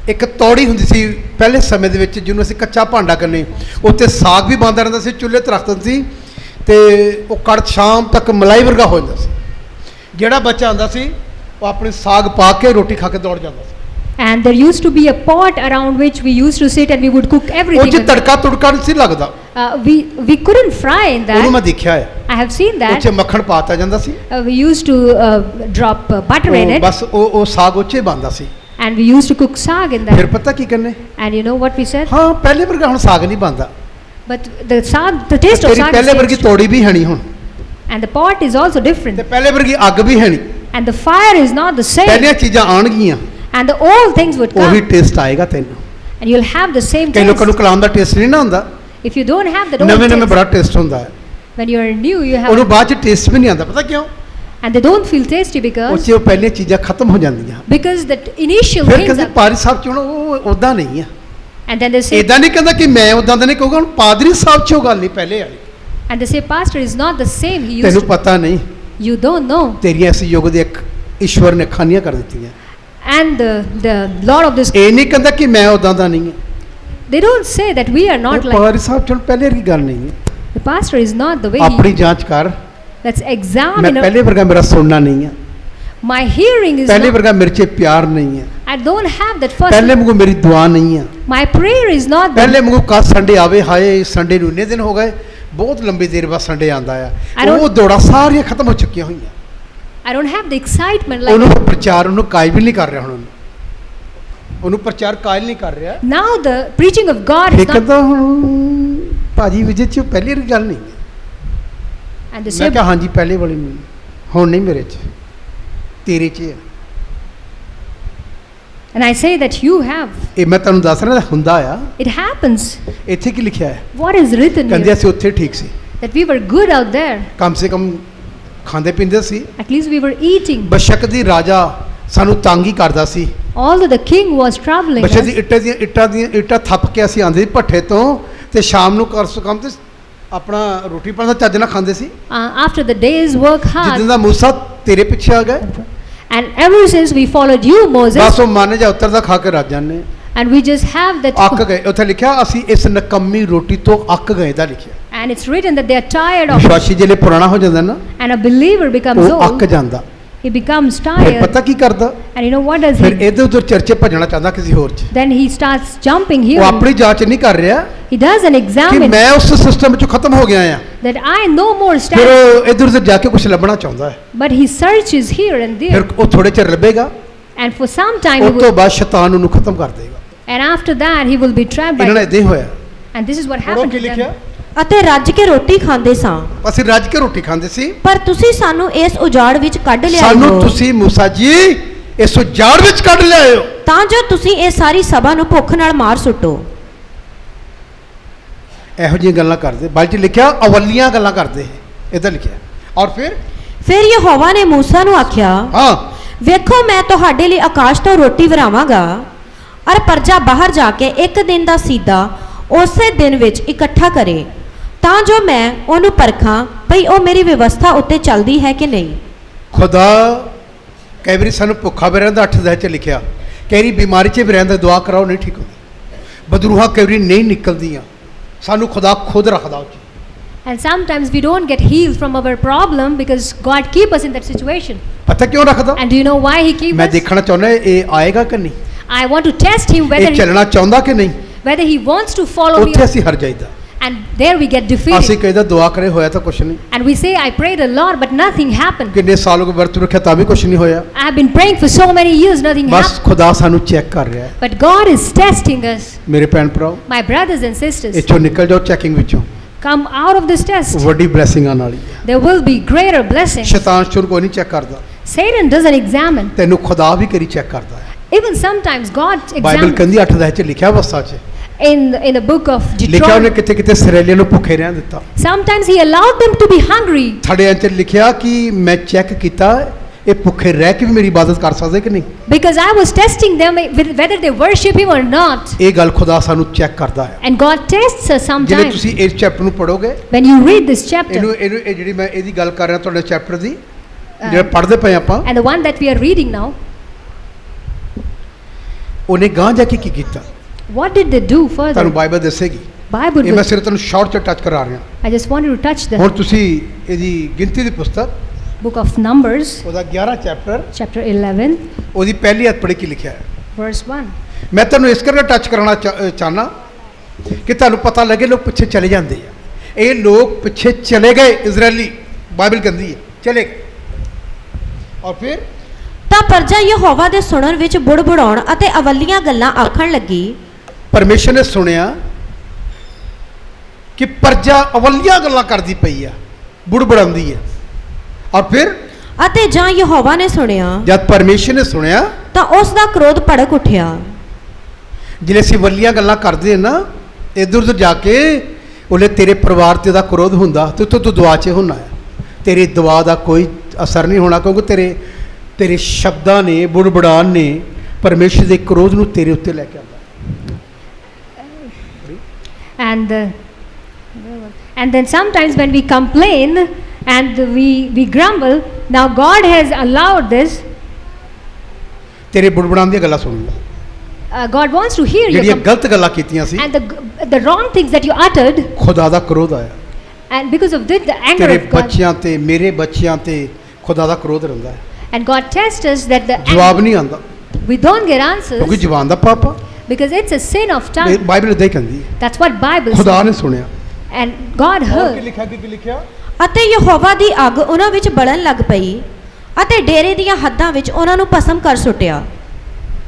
ਇੱਕ ਤੌੜੀ ਹੁੰਦੀ ਸੀ ਪਹਿਲੇ ਸਮੇਂ ਦੇ ਵਿੱਚ ਜਿਹਨੂੰ ਅਸੀਂ ਕੱਚਾ ਭਾਂਡਾ ਕਹਿੰਦੇ, ਉੱਤੇ ਸਾਗ ਵੀ ਬਣਦਾ ਰਹਿੰਦਾ ਸੀ, ਚੁੱਲ੍ਹੇ ਤੇ ਰੱਖ ਦਿੰਦੇ ਸੀ ਤੇ ਉਹ ਕੜਛ ਸ਼ਾਮ ਤੱਕ ਮਲਾਈ ਵਰਗਾ ਹੋ ਜਾਂਦਾ ਸੀ। ਜਿਹੜਾ ਬੱਚਾ ਆਉਂਦਾ ਸੀ ਉਹ ਆਪਣੇ ਸਾਗ ਪਾ ਕੇ ਰੋਟੀ ਖਾ ਕੇ ਦੌੜ ਜਾਂਦਾ ਸੀ। And there used to be a pot around which we used to sit and we would cook ਉਹ everything. ਚ ਤੜਕਾ ਤੁੜਕਾ ਨਹੀਂ ਸੀ ਲੱਗਦਾ, We couldn't fry in ਉਹਨੂੰ ਮੈਂ that. ਦੇਖਿਆ ਹੈ। I have seen ਉਹ ਚ that. ਮੱਖਣ ਪਾਤਾ ਜਾਂਦਾ ਸੀ, We used to drop butter in ਉਹ it, ਬਸ ਉਹ ਸਾਗ ਉੱਚੇ ਬਣਦਾ ਸੀ। and we used to cook sag in ਫਿਰ that. ਪਤਾ ਕੀ ਕਰਨੇ? And you know what we said? ਹਾਂ ਪਹਿਲੇ ਵਰਗਾ ਹੁਣ ਸਾਗ ਨਹੀਂ ਬਣਦਾ, But the taste of ਤੇਰੀ sag ਪਹਿਲੇ is ਵਰਗੀ changed. ਤੋੜੀ ਵੀ ਹੈ ਨਹੀਂ ਹੁਣ, And the pot is also ਤੇ different. ਪਹਿਲੇ ਵਰਗੀ ਅੱਗ ਵੀ ਹੈ ਨਹੀਂ। And the fire is not the same. ਪਹਿਲੀਆਂ ਚੀਜ਼ਾਂ ਆਣਗੀਆਂ, And the old things would ਉਹੀ come. ਟੇਸਟ ਆਏਗਾ ਤੈਨੂੰ। And you'll have the same ਕਈ ਲੋਕਾਂ ਨੂੰ taste. ਕਲਾਮ ਦਾ ਟੇਸਟ ਨਹੀਂ ਨਾ ਹੁੰਦਾ, If you don't have that old ਨਵੇਂ ਨਵੇਂ taste, ਬੜਾ ਟੇਸਟ ਹੁੰਦਾ ਹੈ, when you're new, you have, ਉਹਨੂੰ ਬਾਅਦ ਚ ਟੇਸਟ ਵੀ ਨਹੀਂ ਆਉਂਦਾ। ਪਤਾ ਕਿਉਂ? and they don't feel tasty ਉਹ because ਚ ਉਹ ਪਹਿਲੀਆਂ ਚੀਜ਼ਾਂ ਖਤਮ ਹੋ ਜਾਂਦੀਆਂ। the initial ਫਿਰ things ਕਹਿੰਦੇ are, ਪਾਦਰੀ ਸਾਹਿਬ ਚ ਹੁਣ ਉਹ ਉਦਾਂ ਨਹੀਂ ਆ, and then they say, ਇਦਾਂ ਨਹੀਂ ਕਹਿੰਦਾ ਕਿ ਮੈਂ ਉਦਾਂ ਦਾ ਨਹੀਂ ਕਹੂੰਗਾ, ਹੁਣ ਪਾਦਰੀ ਸਾਹਿਬ ਚ ਉਹ ਗੱਲ ਨਹੀਂ ਪਹਿਲੇ ਵਾਲੀ। and they say, Pastor is not the same he used ਤੈਨੂੰ to. ਪਤਾ ਨਹੀਂ, You don't know. ਤੇਰੀਆਂ ਇਸ ਯੁੱਗ ਦੇ ਇੱਕ ਈਸ਼ਵਰ ਨੇ ਖਾਨੀਆਂ ਕਰ ਦਿੱਤੀਆਂ। And the Lord of this, ਇਹ ਨਹੀਂ ਕਹਿੰਦਾ ਕਿ ਮੈਂ ਉਦਾਂ ਦਾ ਨਹੀਂ ਹਾਂ। they don't say that we are not like, ਪਾਦਰੀ ਸਾਹਿਬ ਚ ਹੁਣ ਪਹਿਲੇ ਵਰਗੀ ਗੱਲ ਨਹੀਂ ਹੈ। the pastor is not the way ਆਪਣੀ he, ਜਾਂਚ ਕਰ, let's ਮੈਂ examine. ਪਹਿਲੇ ਵਰਗਾ ਮੇਰਾ ਸੁਣਨਾ ਨਹੀਂ ਹੈ, My hearing is ਪਹਿਲੇ not, ਵਰਗਾ ਮੇਰੇ 'ਚ ਪਿਆਰ ਨਹੀਂ ਹੈ, I don't have that ਪਹਿਲੇ first, ਵਾਂਗੂ ਮੇਰੀ ਦੁਆ ਨਹੀਂ ਹੈ, my prayer is not ਪਹਿਲੇ the, ਵਾਂਗੂ ਕੱਲ ਸੰਡੇ ਆਵੇ, ਹਾਏ ਸੰਡੇ ਨੂੰ ਇੰਨੇ ਦਿਨ ਹੋ ਗਏ, ਬਹੁਤ ਲੰਬੀ ਦੇਰ ਬਾਅਦ ਸੰਡੇ ਆਂਦਾ ਆ। I don't- ਉਹ ਦੌੜਾਂ ਸਾਰੀਆਂ ਖਤਮ ਹੋ ਚੁੱਕੀਆਂ ਹੋਈਆਂ। I don't have the excitement like, ਉਹਨੂੰ ਪ੍ਰਚਾਰ ਉਹਨੂੰ ਕਾਇਲ ਨਹੀਂ ਕਰ ਰਿਹਾ, ਹੁਣ ਉਹਨੂੰ ਪ੍ਰਚਾਰ ਕਾਇਲ ਨਹੀਂ ਕਰ ਰਿਹਾ। now the preaching of God ਇਹ is not, ਕਹਿੰਦਾ ਹੁਣ ਭਾਜੀ ਵਿਜੇ ਚ ਪਹਿਲੀ ਵਾਲੀ ਗੱਲ ਨਹੀਂ ਹੈ। and they ਮੈਂ say, ਕਿਹਾ ਹਾਂਜੀ ਪਹਿਲੇ ਵਾਲੀ ਨਹੀਂ, ਹੁਣ ਨਹੀਂ ਮੇਰੇ 'ਚ, ਤੇਰੇ 'ਚ ਹੈ। and I say that you have, ਇਹ ਮੈਂ ਤੁਹਾਨੂੰ ਦੱਸ ਰਿਹਾ ਹੁੰਦਾ ਆ। it happens. ਇੱਥੇ ਕੀ ਲਿਖਿਆ ਹੈ? What is written ਕਹਿੰਦੇ here? ਅਸੀਂ ਉੱਥੇ ਠੀਕ ਸੀ, That we were good out there. ਕਮ ਸੇ ਕਮ ਖਾਂਦੇ ਪੀਂਦੇ ਸੀ। At least we were eating. ਬਸ਼ਕ ਦੀ ਰਾਜਾ ਸਾਨੂੰ ਤੰਗ ਹੀ ਕਰਦਾ ਸੀ। Although the king was troubling ਬਸ਼ਕ us, ਦੀ ਇੱਟਾਂ ਥੱਪ ਕੇ ਅਸੀਂ ਆਂਦੇ ਸੀ ਭੱਠੇ ਤੋਂ, ਤੇ ਸ਼ਾਮ ਨੂੰ ਕਰ ਸੁਕਮ ਤੇ ਆਪਣਾ ਰੋਟੀ ਪਾਣੀ ਦਾ ਚੱਜ ਨਾਲ ਖਾਂਦੇ ਸੀ। after the day's work ਜਿੱਦਾਂ hard, ਦਾ ਮੂਸਾ ਤੇਰੇ ਪਿੱਛੇ ਆ ਗਏ, and ever since we followed you, Moses, ਬਸ ਉਹ ਮਨ ਜਾ ਉੱਤਰਦਾ ਖਾ ਕੇ ਰੱਜ ਜਾਂਦੇ, and we just have that, ਅੱਕ ਗਏ। ਉੱਥੇ ਲਿਖਿਆ ਅਸੀਂ ਇਸ ਨਕੰਮੀ ਰੋਟੀ ਤੋਂ ਅੱਕ ਗਏ ਦਾ ਲਿਖਿਆ। and it's written that they are tired of, ਵਿਸ਼ਵਾਸੀ ਜਿਹੜੇ ਪੁਰਾਣਾ ਹੋ ਜਾਂਦਾ ਨਾ, and a believer becomes ਉਹ ਅੱਕ old, ਜਾਂਦਾ। he becomes ਫਿਰ tired, ਪਤਾ ਕੀ ਕਰਦਾ? and you know what does ਫਿਰ he? ਇਹਦੇ ਉੱਧਰ ਚਰਚੇ ਭੱਜਣਾ ਚਾਹੁੰਦਾ ਕਿਸੇ ਹੋਰ 'ਚ। Then he starts jumping ਉਹ here. ਆਪਣੀ ਜਾਂਚ ਨਹੀਂ ਕਰ ਰਿਹਾ He doesn't ਕਿ examine ਮੈਂ ਉਸ ਸਿਸਟਮ 'ਚੋਂ ਖਤਮ ਹੋ ਗਿਆ ਆ। that I no more ਫਿਰ stand, ਉਹ ਇੱਧਰ ਉੱਧਰ ਜਾ ਕੇ ਕੁਝ ਲੱਭਣਾ ਚਾਹੁੰਦਾ ਹੈ। but he searches here and ਫਿਰ there, ਉਹ ਥੋੜੇ ਚਿਰ ਲੱਭੇਗਾ, and for some time he ਉਸ ਤੋਂ will, ਬਾਅਦ ਸ਼ੈਤਾਨ ਉਹਨੂੰ ਖਤਮ ਕਰ ਦੇਗਾ। and after that he will be trapped ਇਹਨਾਂ ਨਾਲ by, ਇਦਾਂ ਹੀ ਹੋਇਆ। and this is what ਪੜੋ happened ਕੀ to ਲਿਖਿਆ? them. ਅਤੇ ਰੱਜ ਕੇ ਰੋਟੀ ਖਾਂਦੇ ਸਾਂ, ਅਸੀਂ ਰੱਜ ਕੇ ਰੋਟੀ ਖਾਂਦੇ ਸੀ, ਪਰ ਤੁਸੀਂ ਸਾਨੂੰ ਇਸ ਉਜਾੜ ਵਿੱਚ ਕੱਢ ਲਿਆਏ ਸਾਨੂੰ ਹੋ, ਤੁਸੀਂ ਮੂਸਾ ਜੀ ਇਸ ਉਜਾੜ ਵਿੱਚ ਕੱਢ ਲਿਆਏ ਹੋ, ਤਾਂ ਜੋ ਤੁਸੀਂ ਇਹ ਸਾਰੀ ਸਭਾ ਨੂੰ ਭੁੱਖ ਨਾਲ ਮਾਰ ਸੁੱਟੋ। ਇਹੋ ਜਿਹੀਆਂ ਗੱਲਾਂ ਕਰਦੇ। ਬਾਅਦ 'ਚ ਲਿਖਿਆ ਅਵਲੀਆਂ ਗੱਲਾਂ ਕਰਦੇ, ਇੱਦਾਂ ਲਿਖਿਆ। ਔਰ ਫਿਰ ਯਹੋਵਾ ਨੇ ਮੂਸਾ ਨੂੰ ਆਖਿਆ, ਹਾਂ, ਵੇਖੋ ਮੈਂ ਤੁਹਾਡੇ ਲਈ ਆਕਾਸ਼ ਤੋਂ ਰੋਟੀ ਵਰਾਵਾਂਗਾ, ਅਰ ਪਰਜਾ ਬਾਹਰ ਜਾ ਕੇ ਇੱਕ ਦਿਨ ਦਾ ਸੀਦਾ ਉਸੇ ਦਿਨ ਵਿੱਚ ਇਕੱਠਾ ਕਰੇ, ਤਾਂ ਜੋ ਮੈਂ ਉਹਨੂੰ ਪਰਖਾਂ ਭਈ ਉਹ ਮੇਰੀ ਵਿਵਸਥਾ ਉੱਤੇ ਚੱਲਦੀ ਹੈ ਕਿ ਨਹੀਂ। ਖੁਦਾ ਕਈ ਵਾਰੀ ਸਾਨੂੰ ਭੁੱਖਾ ਵੀ ਰਹਿੰਦਾ, 8 ਅਧਿਆਇ 'ਚ ਲਿਖਿਆ। ਕਈ ਵਾਰੀ ਬਿਮਾਰੀ 'ਚ ਵੀ ਰਹਿੰਦਾ, ਦੁਆ ਕਰਾਓ ਨਹੀਂ ਠੀਕ ਹੁੰਦੀ। ਬਦਰੂਹਾਂ ਕਈ ਵਾਰੀ ਨਹੀਂ ਨਿਕਲਦੀਆਂ, ਸਾਨੂੰ ਖੁਦਾ ਖੁਦ ਰੱਖਦਾ ਉਹ 'ਚ। And sometimes we don't get healed from our problem because God keep us in that situation. ਪਤਾ ਕਿਉਂ ਰੱਖਦਾ? And do you know why he keep ਮੈਂ us? ਦੇਖਣਾ ਚਾਹੁੰਦਾ ਇਹ ਆਏਗਾ ਕਿ ਨਹੀਂ, I want to test him ਇਹ ਚੱਲਣਾ ਚਾਹੁੰਦਾ ਕਿ ਨਹੀਂ। whether he wants to follow me, ਉੱਥੇ ਅਸੀਂ ਹਰ ਜਾਈਦਾ। and there we get ਅਸੀਂ defeated. ਕਹਿੰਦਾ ਦੁਆ ਕਰੇ ਹੋਇਆ ਤਾਂ ਕੁਛ ਨਹੀਂ, And we say, I prayed a lot, but nothing happened. ਕਿੰਨੇ ਸਾਲ ਹੋ ਗਏ ਵਰਤ ਰੱਖਿਆ ਤਾਂ ਵੀ ਕੁਛ ਨਹੀਂ ਹੋਇਆ। I have been praying for so many years, nothing bus happened. ਖੁਦਾ ਸਾਨੂੰ ਚੈੱਕ ਕਰ ਰਿਹਾ ਹੈ। But God is testing us. ਮੇਰੇ ਭੈਣ ਭਰਾਓ, My brothers and sisters, ਇੱਥੋਂ ਨਿਕਲ ਜਾਓ ਚੈਕਿੰਗ ਵਿੱਚੋਂ, come out of this test. ਵੱਡੀ ਬਲੇਸਿੰਗ ਆਉਣ ਵਾਲੀ ਹੈ। There will be greater blessings. ਸ਼ੈਤਾਨ ਸ਼ੁਰੂ ਕੋਈ ਨਹੀਂ ਚੈੱਕ ਕਰਦਾ, Satan doesn't examine. ਤੈਨੂੰ ਖੁਦਾ ਵੀ ਕਰੀ ਚੈੱਕ ਕਰਦਾ ਹੈ। Even sometimes God Bible examines. ਕਹਿੰਦੀ 8 ਅਧਿਆਇ 'ਚ ਲਿਖਿਆ ਅਵਸਥਾ 'ਚ In the book of ਲਿਖਿਆ, ਉਹਨੇ Deuteronomy, ਕਿਤੇ ਕਿਤੇ ਇਸਰਾਏਲੀਆਂ ਨੂੰ ਭੁੱਖੇ ਰਹਿਣ ਦਿੱਤਾ। sometimes he allowed them to be hungry. ਥੜੇ 'ਚ ਲਿਖਿਆ ਕਿ ਮੈਂ ਚੈੱਕ ਕੀਤਾ ਇਹ ਭੁੱਖੇ ਰਹਿ ਕੇ ਵੀ ਮੇਰੀ ਇਬਾਦਤ ਕਰ ਸਕਦੇ ਕਿ ਨਹੀਂ? Because I was testing them whether they worship Him or not. ਇਹ ਗੱਲ ਖੁਦਾ ਸਾਨੂੰ ਚੈੱਕ ਕਰਦਾ ਹੈ। And God tests us ਜਿਹੜੇ sometimes. ਤੁਸੀਂ ਇਸ ਚੈਪਟਰ ਨੂੰ ਪੜੋਗੇ, When you read this chapter, ਇਹਨੂੰ ਇਹ ਜਿਹੜੀ ਮੈਂ ਇਹਦੀ ਗੱਲ ਕਰ ਰਿਹਾ ਤੁਹਾਡੇ ਚੈਪਟਰ ਦੀ, ਜਿਹੜਾ ਪੜ੍ਹਦੇ ਪਏ ਆਪਾਂ, and the one that we are reading now, ਉਹਨੇ ਗਾਂਹ ਜਾ ਕੇ ਕੀ ਕੀਤਾ what did they do further? ਤੁਹਾਨੂੰ ਬਾਈਬਲ ਦੱਸੇਗੀ। Bible ਇਹ ਮੈਂ will, ਸਿਰਫ ਤੁਹਾਨੂੰ ਸ਼ਾਰਟ ਚ ਟੱਚ ਕਰਾ ਰਿਹਾ। I just wanted to touch ਹੁਣ the ਤੁਸੀਂ ਇਹਦੀ ਗਿਣਤੀ ਦੀ ਪੁਸਤਕ book of Numbers, ਉਹਦਾ 11 ਚੈਪਟਰ chapter 11, ਉਹਦੀ ਪਹਿਲੀ ਅਧ ਪੜ੍ਹ ਕੇ ਲਿਖਿਆ ਹੈ। verse 1. ਮੈਂ ਤੁਹਾਨੂੰ ਇਸ ਕਰਕੇ ਟੱਚ ਕਰਨਾ ਚਾਹਨਾ ਕਿ ਤੁਹਾਨੂੰ ਪਤਾ ਲੱਗੇ ਲੋਕ ਪਿੱਛੇ ਚਲੇ ਜਾਂਦੇ ਆ। ਇਹ ਲੋਕ ਪਿੱਛੇ ਚਲੇ ਗਏ, ਇਜ਼ਰਾਈਲੀ ਬਾਈਬਲ ਕਹਿੰਦੀ ਹੈ ਚਲੇ ਗਏ। ਔਰ ਫਿਰ ਤਾਂ ਪਰਜਾ ਯਹੋਵਾ ਦੇ ਸੁਣਨ ਵਿੱਚ ਬੁੜਬੁੜਾਉਣ ਅਤੇ ਅਵੱਲੀਆਂ ਗੱਲਾਂ ਆਖਣ ਲੱਗੀ। ਪਰਮੇਸ਼ਰ ਨੇ ਸੁਣਿਆ ਕਿ ਪਰਜਾ ਅਵੱਲੀਆਂ ਗੱਲਾਂ ਕਰਦੀ ਪਈ ਆ, ਬੁੜਬੁੜਾਉਂਦੀ ਹੈ। ਔਰ ਫਿਰ ਅਤੇ ਜਾਂ ਯਹੋਵਾ ਨੇ ਸੁਣਿਆ ਜਦ ਪਰਮੇਸ਼ਰ ਨੇ ਸੁਣਿਆ ਤਾਂ ਉਸ ਦਾ ਕ੍ਰੋਧ ਭੜਕ ਉੱਠਿਆ। ਜਿਹੜੇ ਅਸੀਂ ਵੱਲੀਆਂ ਗੱਲਾਂ ਕਰਦੇ ਹਾਂ ਨਾ, ਇੱਧਰ ਉੱਧਰ ਜਾ ਕੇ ਉਹਲੇ ਤੇਰੇ ਪਰਿਵਾਰ ਤੇ ਦਾ ਕ੍ਰੋਧ ਹੁੰਦਾ ਤੇ ਉੱਥੋਂ ਤੂੰ ਦੁਆ 'ਚ ਹੁੰਨਾ ਹੈ। ਤੇਰੀ ਦੁਆ ਦਾ ਕੋਈ ਅਸਰ ਨਹੀਂ ਹੋਣਾ, ਕਿਉਂਕਿ ਤੇਰੇ ਸ਼ਬਦਾਂ ਨੇ, ਬੁੜਬੁੜਾਨ ਨੇ ਪਰਮੇਸ਼ਰ ਦੇ ਕ੍ਰੋਧ ਨੂੰ ਤੇਰੇ ਉੱਤੇ ਲੈ ਕੇ ਆਉਂਦਾ। And then sometimes when we complain and we grumble, now God has allowed this. ਤੇਰੇ ਬੁੜਬੁੜਾਨ ਦੀਆਂ ਗੱਲਾਂ ਸੁਣੂਗਾ। God wants to hear your ਜਿਹੜੀਆਂ ਗਲਤ ਗੱਲਾਂ ਕੀਤੀਆਂ ਸੀ, and the wrong things that you uttered, ਖੁਦਾ ਦਾ ਕ੍ਰੋਧ ਆਇਆ। and because of this the anger ਤੇਰੇ of God, ਬੱਚਿਆਂ ਤੇ, ਮੇਰੇ ਬੱਚਿਆਂ ਤੇ ਖੁਦਾ ਦਾ ਕ੍ਰੋਧ ਰਹਿੰਦਾ ਹੈ। and God tests us that the ਜਵਾਬ ਨਹੀਂ ਆਉਂਦਾ we don't get answers ਕਿਉਂਕਿ ਜ਼ਬਾਨ ਦਾ ਪਾਪ ਆ। because it's a sin of tongue. Bible ਇਦਾਂ ਹੀ ਕਹਿੰਦੀ ਹੈ। That's what Bible ਖੁਦਾ says. ਨੇ ਸੁਣਿਆ। And God ਹੋਰ ਕੀ heard, ਲਿਖਿਆ, ਕੀ ਲਿਖਿਆ? ਅਤੇ ਯਹੋਵਾ ਦੀ ਅੱਗ ਉਹਨਾਂ ਵਿੱਚ ਬਲਣ ਲੱਗ ਪਈ ਅਤੇ ਡੇਰੇ ਦੀਆਂ ਹੱਦਾਂ ਵਿੱਚ ਉਹਨਾਂ ਨੂੰ ਭਸਮ ਕਰ ਸੁੱਟਿਆ।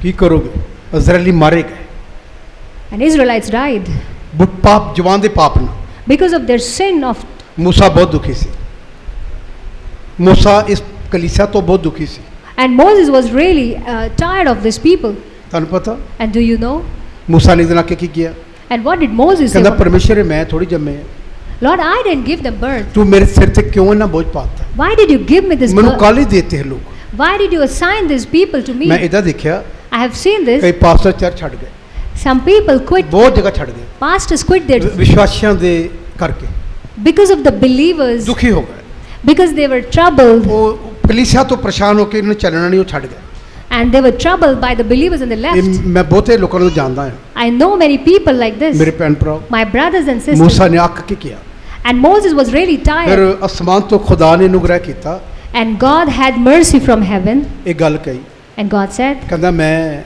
ਕੀ ਕਰੋਗੇ? ਇਜ਼ਰਾਈਲੀ ਮਾਰੇ ਗਏ and Israelites died ਪਾਪ, ਜਵਾਨ ਦੇ ਪਾਪ ਨਾਲ। because of their sin of. मूसा बहुत दुखी सी। मूसा इस कलीसिया तो बहुत दुखी सी। And Moses was really tired of these people. ਤੁਹਾਨੂੰ ਪਤਾ And do you know? मूसा ने दिन आके की किया? And what did Moses say? ਕਹਿੰਦਾ about- ਪਰਮੇਸ਼ਰ ਮੈਂ ਥੋੜੀ ਜੰਮੇ ਆ, Lord, I didn't give them birth. ਤੂੰ ਮੇਰੇ ਸਿਰ ਤੇ ਕਿਉਂ ਇਹਨਾਂ ਬੋਝ ਪਾਤਾ? Why did you give me this ਮੈਨੂੰ birth? ਕਾਲੀ ਦੇਤੇ ਹੈ ਲੋਕ। Why did you assign these people to me? ਮੈਂ ਇਹਦਾ ਦੇਖਿਆ I have seen this. ਕਈ ਪਾਸਟਰ ਚਰਚ ਛੱਡ ਗਏ, Some people quit. ਬਹੁਤ ਜਗ੍ਹਾ ਛੱਡ ਗਏ Pastors quit their ਵਿਸ਼ਵਾਸੀਆਂ ਦੇ ਕਰਕੇ, because of the believers, ਦੁਖੀ ਹੋ ਗਏ। because they were troubled, ਉਹ ਕਲੀਸਿਆ ਤੋਂ ਪਰੇਸ਼ਾਨ ਹੋ ਕੇ ਇਹਨੂੰ ਚੱਲਣਾ ਨਹੀਂ, ਉਹ ਛੱਡ ਗਏ। and they were troubled by the believers and they ਇਹ left. ਮੈਂ ਬਹੁਤੇ ਲੋਕਾਂ ਨੂੰ ਜਾਣਦਾ ਹਾਂ, I know many people like this. ਮੇਰੇ ਭੈਣ ਭਰਾ। My brothers and sisters. मूसा ਨੇ ਅੱਕ ਕੇ ਕੀਤਾ, And Moses was really ਫਿਰ tired. ਅਸਮਾਨ ਤੋਂ ਖੁਦਾ ਨੇ ਅਨੁਗ੍ਰਹ ਕੀਤਾ, And God had mercy from heaven. ਇਹ ਗੱਲ ਕਹੀ, And God said ਕਹਿੰਦਾ ਮੈਂ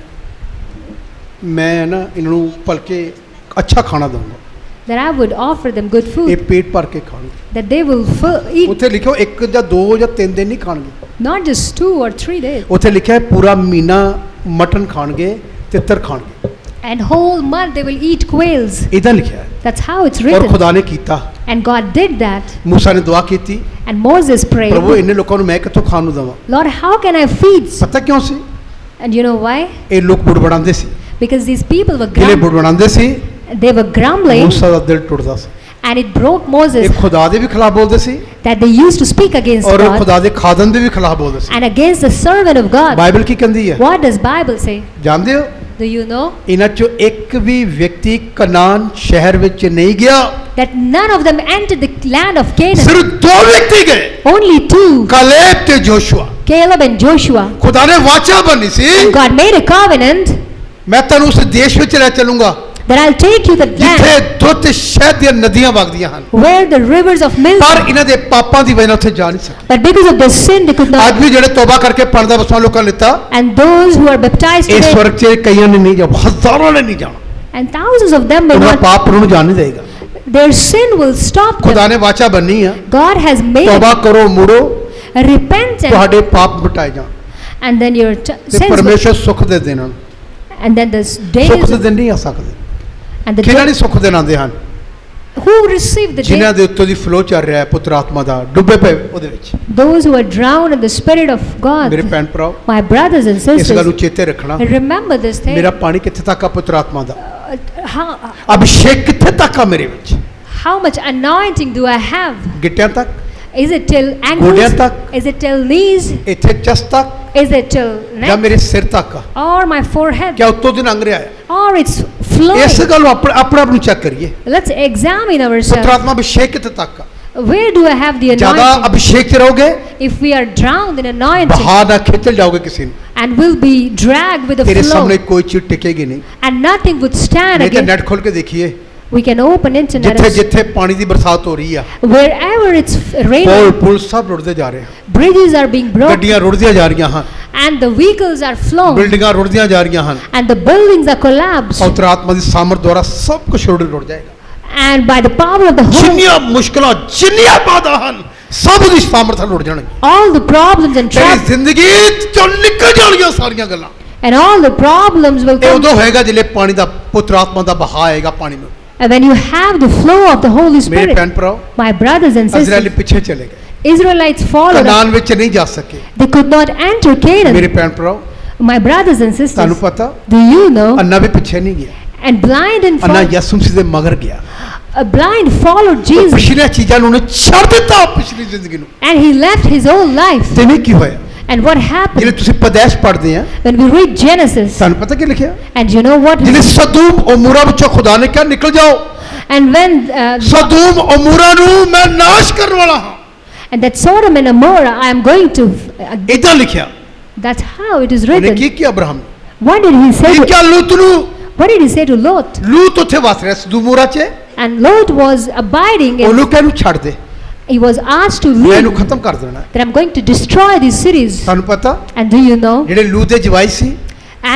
ਨਾ ਇਹਨਾਂ ਨੂੰ ਭਲਕੇ ਅੱਛਾ ਖਾਣਾ ਦਊਂਗਾ, that I would offer them good ਇਹ food, ਪੇਟ ਭਰ ਕੇ ਖਾਣਗੇ। that they will eat ਉੱਥੇ ਲਿਖਿਓ 1 ਜਾਂ 2 ਜਾਂ 3 ਦਿਨ ਨਹੀਂ ਖਾਣਗੇ, not just 2 or 3 days. ਉੱਥੇ ਲਿਖਿਆ ਹੈ ਪੂਰਾ ਮਹੀਨਾ ਮਟਨ ਖਾਣਗੇ, ਤਿੱਤਰ ਖਾਣਗੇ, And whole month they will eat quails. ਇਦਾਂ ਲਿਖਿਆ ਹੈ। That's how it's ਔਰ written. ਖੁਦਾ ਨੇ ਕੀਤਾ, And God did that. मूसा ਨੇ ਦੁਆ ਕੀਤੀ, And Moses prayed, ਪ੍ਰਭੂ ਇੰਨੇ ਲੋਕਾਂ ਨੂੰ ਮੈਂ ਕਿੱਥੋਂ ਖਾਣ ਨੂੰ ਦੇਵਾਂ? Lord, how can I feed? ਪਤਾ ਕਿਉਂ ਸੀ? And you know why? ਇਹ ਲੋਕ ਬੁੜਬੜਾਉਂਦੇ ਸੀ, Because these people were ਜਿਹੜੇ grumbling. ਬੁੜਬੜਾਉਂਦੇ C, They were grumbling, मूसा ਦਾ ਦਿਲ ਟੁੱਟਦਾ ਸੀ। and it broke Moses ਇਹ ਖੁਦਾ ਦੇ ਵੀ ਖਿਲਾਫ ਬੋਲਦੇ ਸੀ that they used to speak against ਔਰ God ਖੁਦਾ ਦੇ ਖਾਦਮ ਦੇ ਵੀ ਖਿਲਾਫ ਬੋਲਦੇ ਸੀ। and against the servant of God. Bible ਕੀ ਕਹਿੰਦੀ ਹੈ What does Bible say? ਜਾਣਦੇ ਹੋ? Do you know ਇਹਨਾਂ ਚੋਂ ਇੱਕ ਵੀ ਵਿਅਕਤੀ ਕਨਾਨ ਸ਼ਹਿਰ ਵਿੱਚ ਨਹੀਂ ਗਿਆ, that none of them entered the land of Canaan? ਸਿਰਫ 2 ਵਿਅਕਤੀ ਗਏ, Only 2, ਕਾਲੇਬ ਤੇ ਜੋਸ਼ੂਆ। Caleb and Joshua. ਖੁਦਾ ਨੇ ਵਾਚਾ ਬੰਨੀ ਸੀ, And God made a covenant ਮੈਂ ਤੁਹਾਨੂੰ ਉਸ ਦੇਸ਼ ਵਿੱਚ ਲੈ ਚੱਲੂੰਗਾ that I'll take you the ਜਿੱਥੇ land ਦੁੱਧ ਤੇ ਸ਼ਹਿਦ ਦੀਆਂ ਨਦੀਆਂ ਵਗਦੀਆਂ ਹਨ, where the rivers of milk. ਪਰ ਇਹਨਾਂ ਦੇ ਪਾਪਾਂ ਦੀ ਵਜ੍ਹਾ ਨਾਲ ਉੱਥੇ ਜਾ ਨਹੀਂ ਸਕੇ। But because of their sin, they could ਅੱਜ not. ਵੀ ਜਿਹੜੇ ਤੋਬਾ ਕਰਕੇ ਪਰਦਾ ਬਸਵਾ ਲੋਕਾਂ ਨੇ ਲਿੱਤਾ, And those who are baptized ਇਸ today, ਵਰਗ 'ਚ ਕਈਆਂ ਨੇ ਨਹੀਂ ਜਾਣਾ, ਹਜ਼ਾਰਾਂ ਨੇ ਨਹੀਂ ਜਾਣਾ। and thousands of them may ਉਹਨਾਂ not. ਪਾਪ ਨੂੰ ਜਾਣ ਨਹੀਂ ਦੇਗਾ। Their sin will stop ਖੁਦਾ them. ਨੇ ਵਾਚਾ ਬੰਨੀ ਆ, God has made ਤੋਬਾ ਕਰੋ, ਮੁੜੋ, repent ਤੁਹਾਡੇ ਪਾਪ ਮਿਟਾਏ ਜਾਣ and then your ਤੇ sins will, ਪਰਮੇਸ਼ਰ ਸੁੱਖ ਦੇ ਦੇਣ। and then the ਸੁੱਖ days ਦੇ ਦਿਨ ਨਹੀਂ ਆ ਸਕਦੇ। and the ਕਿਹਨਾਂ day, ਨਹੀਂ ਸੁੱਖ ਦੇਣ ਆਉਂਦੇ ਹਨ? who receive the ਜਿਨ੍ਹਾਂ day, ਦੇ ਉੱਤੋਂ ਦੀ ਫਲੋ ਚੱਲ ਰਿਹਾ ਹੈ ਪੁੱਤਰ ਆਤਮਾ ਦਾ, ਡੁੱਬੇ ਪਏ ਉਹਦੇ ਵਿੱਚ। those who are drowned in the spirit of ਮੇਰੇ God. ਭੈਣ ਭਰਾਓ, My brothers and ਇਸ ਗੱਲ sisters, ਨੂੰ ਚੇਤੇ ਰੱਖਣਾ, remember this thing. ਮੇਰਾ ਪਾਣੀ ਕਿੱਥੇ ਤੱਕ ਆ ਪੁੱਤਰ ਆਤਮਾ ਦਾ, How, ਅਭਿਸ਼ੇਕ ਕਿੱਥੇ ਤੱਕ ਆ ਮੇਰੇ ਵਿੱਚ, how much anointing do I have? ਗਿੱਟਿਆਂ ਤੱਕ, Is it till ਗੋਡਿਆਂ ankles? ਤੱਕ, Is it till knees? ਇੱਥੇ ਚਸ ਤੱਕ, Is it till ਜਾਂ neck? ਮੇਰੇ ਸਿਰ ਤੱਕ ਆ? Or my forehead? ਕਿਆ ਉੱਤੋਂ ਦੀ ਲੰਘ ਰਿਹਾ ਹੈ? Or it's ਇਸ flowing? ਗੱਲ ਨੂੰ ਆਪਣੇ ਆਪ ਨੂੰ ਚੈੱਕ ਕਰੀਏ। Let's examine ਪੁੱਤਰ ourselves. ਆਤਮਾ ਅਭਿਸ਼ੇਕ ਕਿੱਥੇ ਤੱਕ ਆ? Where do I have the ਜ਼ਿਆਦਾ anointing? ਅਭਿਸ਼ੇਕ ਚ ਰਹੋਗੇ, If we are drowned in anointing ਬਹਾ ਨਾਲ ਖਿੱਚਲ ਜਾਓਗੇ ਕਿਸੇ ਨੂੰ, and will be dragged with the ਤੇਰੇ flow ਸਾਹਮਣੇ ਕੋਈ ਚੀਜ਼ ਟਿਕੇਗੀ ਨਹੀਂ। and nothing would stand ਨਹੀਂ ਤਾਂ against, ਨੈਟ ਖੋਲ ਕੇ ਦੇਖੀਏ, we can open internet ਜਿੱਥੇ and ਜਿੱਥੇ ਪਾਣੀ ਦੀ ਬਰਸਾਤ ਹੋ ਰਹੀ ਆ, wherever it's ਪੁਲ raining, ਪੁਲ ਸਭ ਰੁੜਦੇ ਜਾ ਰਹੇ ਆ, bridges are being broken ਗੱਡੀਆਂ ਰੁੜਦੀਆਂ ਜਾ ਰਹੀਆਂ ਹਨ, and the vehicles are flowing ਬਿਲਡਿੰਗਾਂ ਰੁੜਦੀਆਂ ਜਾ ਰਹੀਆਂ ਹਨ। and the buildings are collapsed, ਪਵਿੱਤਰ ਆਤਮਾ ਦੀ ਸਾਮਰਥ ਦੁਆਰਾ ਸਭ ਕੁਝ ਰੁੜ ਜਾਏਗਾ। and by the power of the Holy, ਜਿੰਨੀਆਂ ਮੁਸ਼ਕਲਾਂ, ਜਿੰਨੀਆਂ ਬਾਧਾਂ ਹਨ, ਸਭ ਦੀ ਸਾਮਰਥ ਨਾਲ ਰੁੜ ਜਾਣਗੀਆਂ। all the problems and ਤੇਰੀ troubles ਜ਼ਿੰਦਗੀ ਚੋਂ ਨਿਕਲ ਜਾਣਗੀਆਂ ਸਾਰੀਆਂ ਗੱਲਾਂ। and all the problems will ਇਹ come. ਉਦੋਂ ਹੋਏਗਾ ਜਿਹੜੇ ਪਾਣੀ ਦਾ, ਪੁੱਤਰ ਆਤਮਾ ਦਾ ਬਹਾ ਆਏਗਾ ਪਾਣੀ ਨੂੰ। And when you have the flow of the Holy ਮੇਰੇ Spirit, ਭੈਣ ਭਰਾਓ, my brothers and Israeli sisters, ਪਿੱਛੇ ਚਲੇ ਗਏ, Israelites followed us. ਕਨਾਨ ਵਿੱਚ ਨਹੀਂ ਜਾ ਸਕੇ। They could not enter ਮੇਰੇ Canaan. ਭੈਣ ਭਰਾਓ, My brothers and ਤੁਹਾਨੂੰ sisters, ਪਤਾ, do you know? ਅੰਨਾ ਵੀ ਪਿੱਛੇ ਨਹੀਂ ਗਿਆ, And blind and Anna followed, ਯਿਸੂ ਮਸੀਹ ਦੇ ਮਗਰ ਗਿਆ। blind followed ਉਹ Jesus, ਪਿਛਲੀਆਂ ਚੀਜ਼ਾਂ ਨੂੰ ਉਹਨੇ ਛੱਡ ਦਿੱਤਾ, ਪਿਛਲੀ ਜ਼ਿੰਦਗੀ ਨੂੰ। and he left his old life. ਤੇ ਨਹੀਂ ਕੀ ਹੋਇਆ? And what ਜਿਹੜੇ happened ਤੁਸੀਂ ਪਦੈਸ਼ ਪੜ੍ਹਦੇ ਆ, when we read Genesis? ਤੁਹਾਨੂੰ ਪਤਾ ਕੀ ਲਿਖਿਆ? And you know what? ਜਿਹੜੇ ਸਦੂਮ ਉਮੂਰਾ ਵਿੱਚੋਂ ਖੁਦਾ ਨੇ ਕਿਹਾ ਨਿਕਲ ਜਾਓ, And when ਸਦੂਮ ਉਮੂਰਾ ਨੂੰ ਮੈਂ ਨਾਸ਼ ਕਰਨ ਵਾਲਾ ਹਾਂ, and that Sodom and Gomorrah, I am going to. ਇਦਾਂ ਲਿਖਿਆ। That's how it is ਉਹਨੇ written. ਕੀ ਕੀਤਾ ਅਬਰਾਹਮ ਨੇ? What did he say? ਕੀ ਕਿਹਾ ਲੂਤ ਨੂੰ? What did he say to Lot? ਲੂਤ ਉੱਥੇ ਵਸ ਰਿਹਾ ਸਦੂਮ ਉਮੂਰਾ 'ਚ, And Lot was abiding, and ਉਹਨੂੰ ਕਹਿ ਨੂੰ ਛੱਡ ਦੇ, he was asked to ਮੈਂ ਇਹਨੂੰ leave. ਖਤਮ ਕਰ ਦੇਣਾ। That I'm going to destroy these cities. ਤੁਹਾਨੂੰ ਪਤਾ, And do you know? ਜਿਹੜੇ ਲੂਤ ਦੇ ਜਵਾਈ ਸੀ,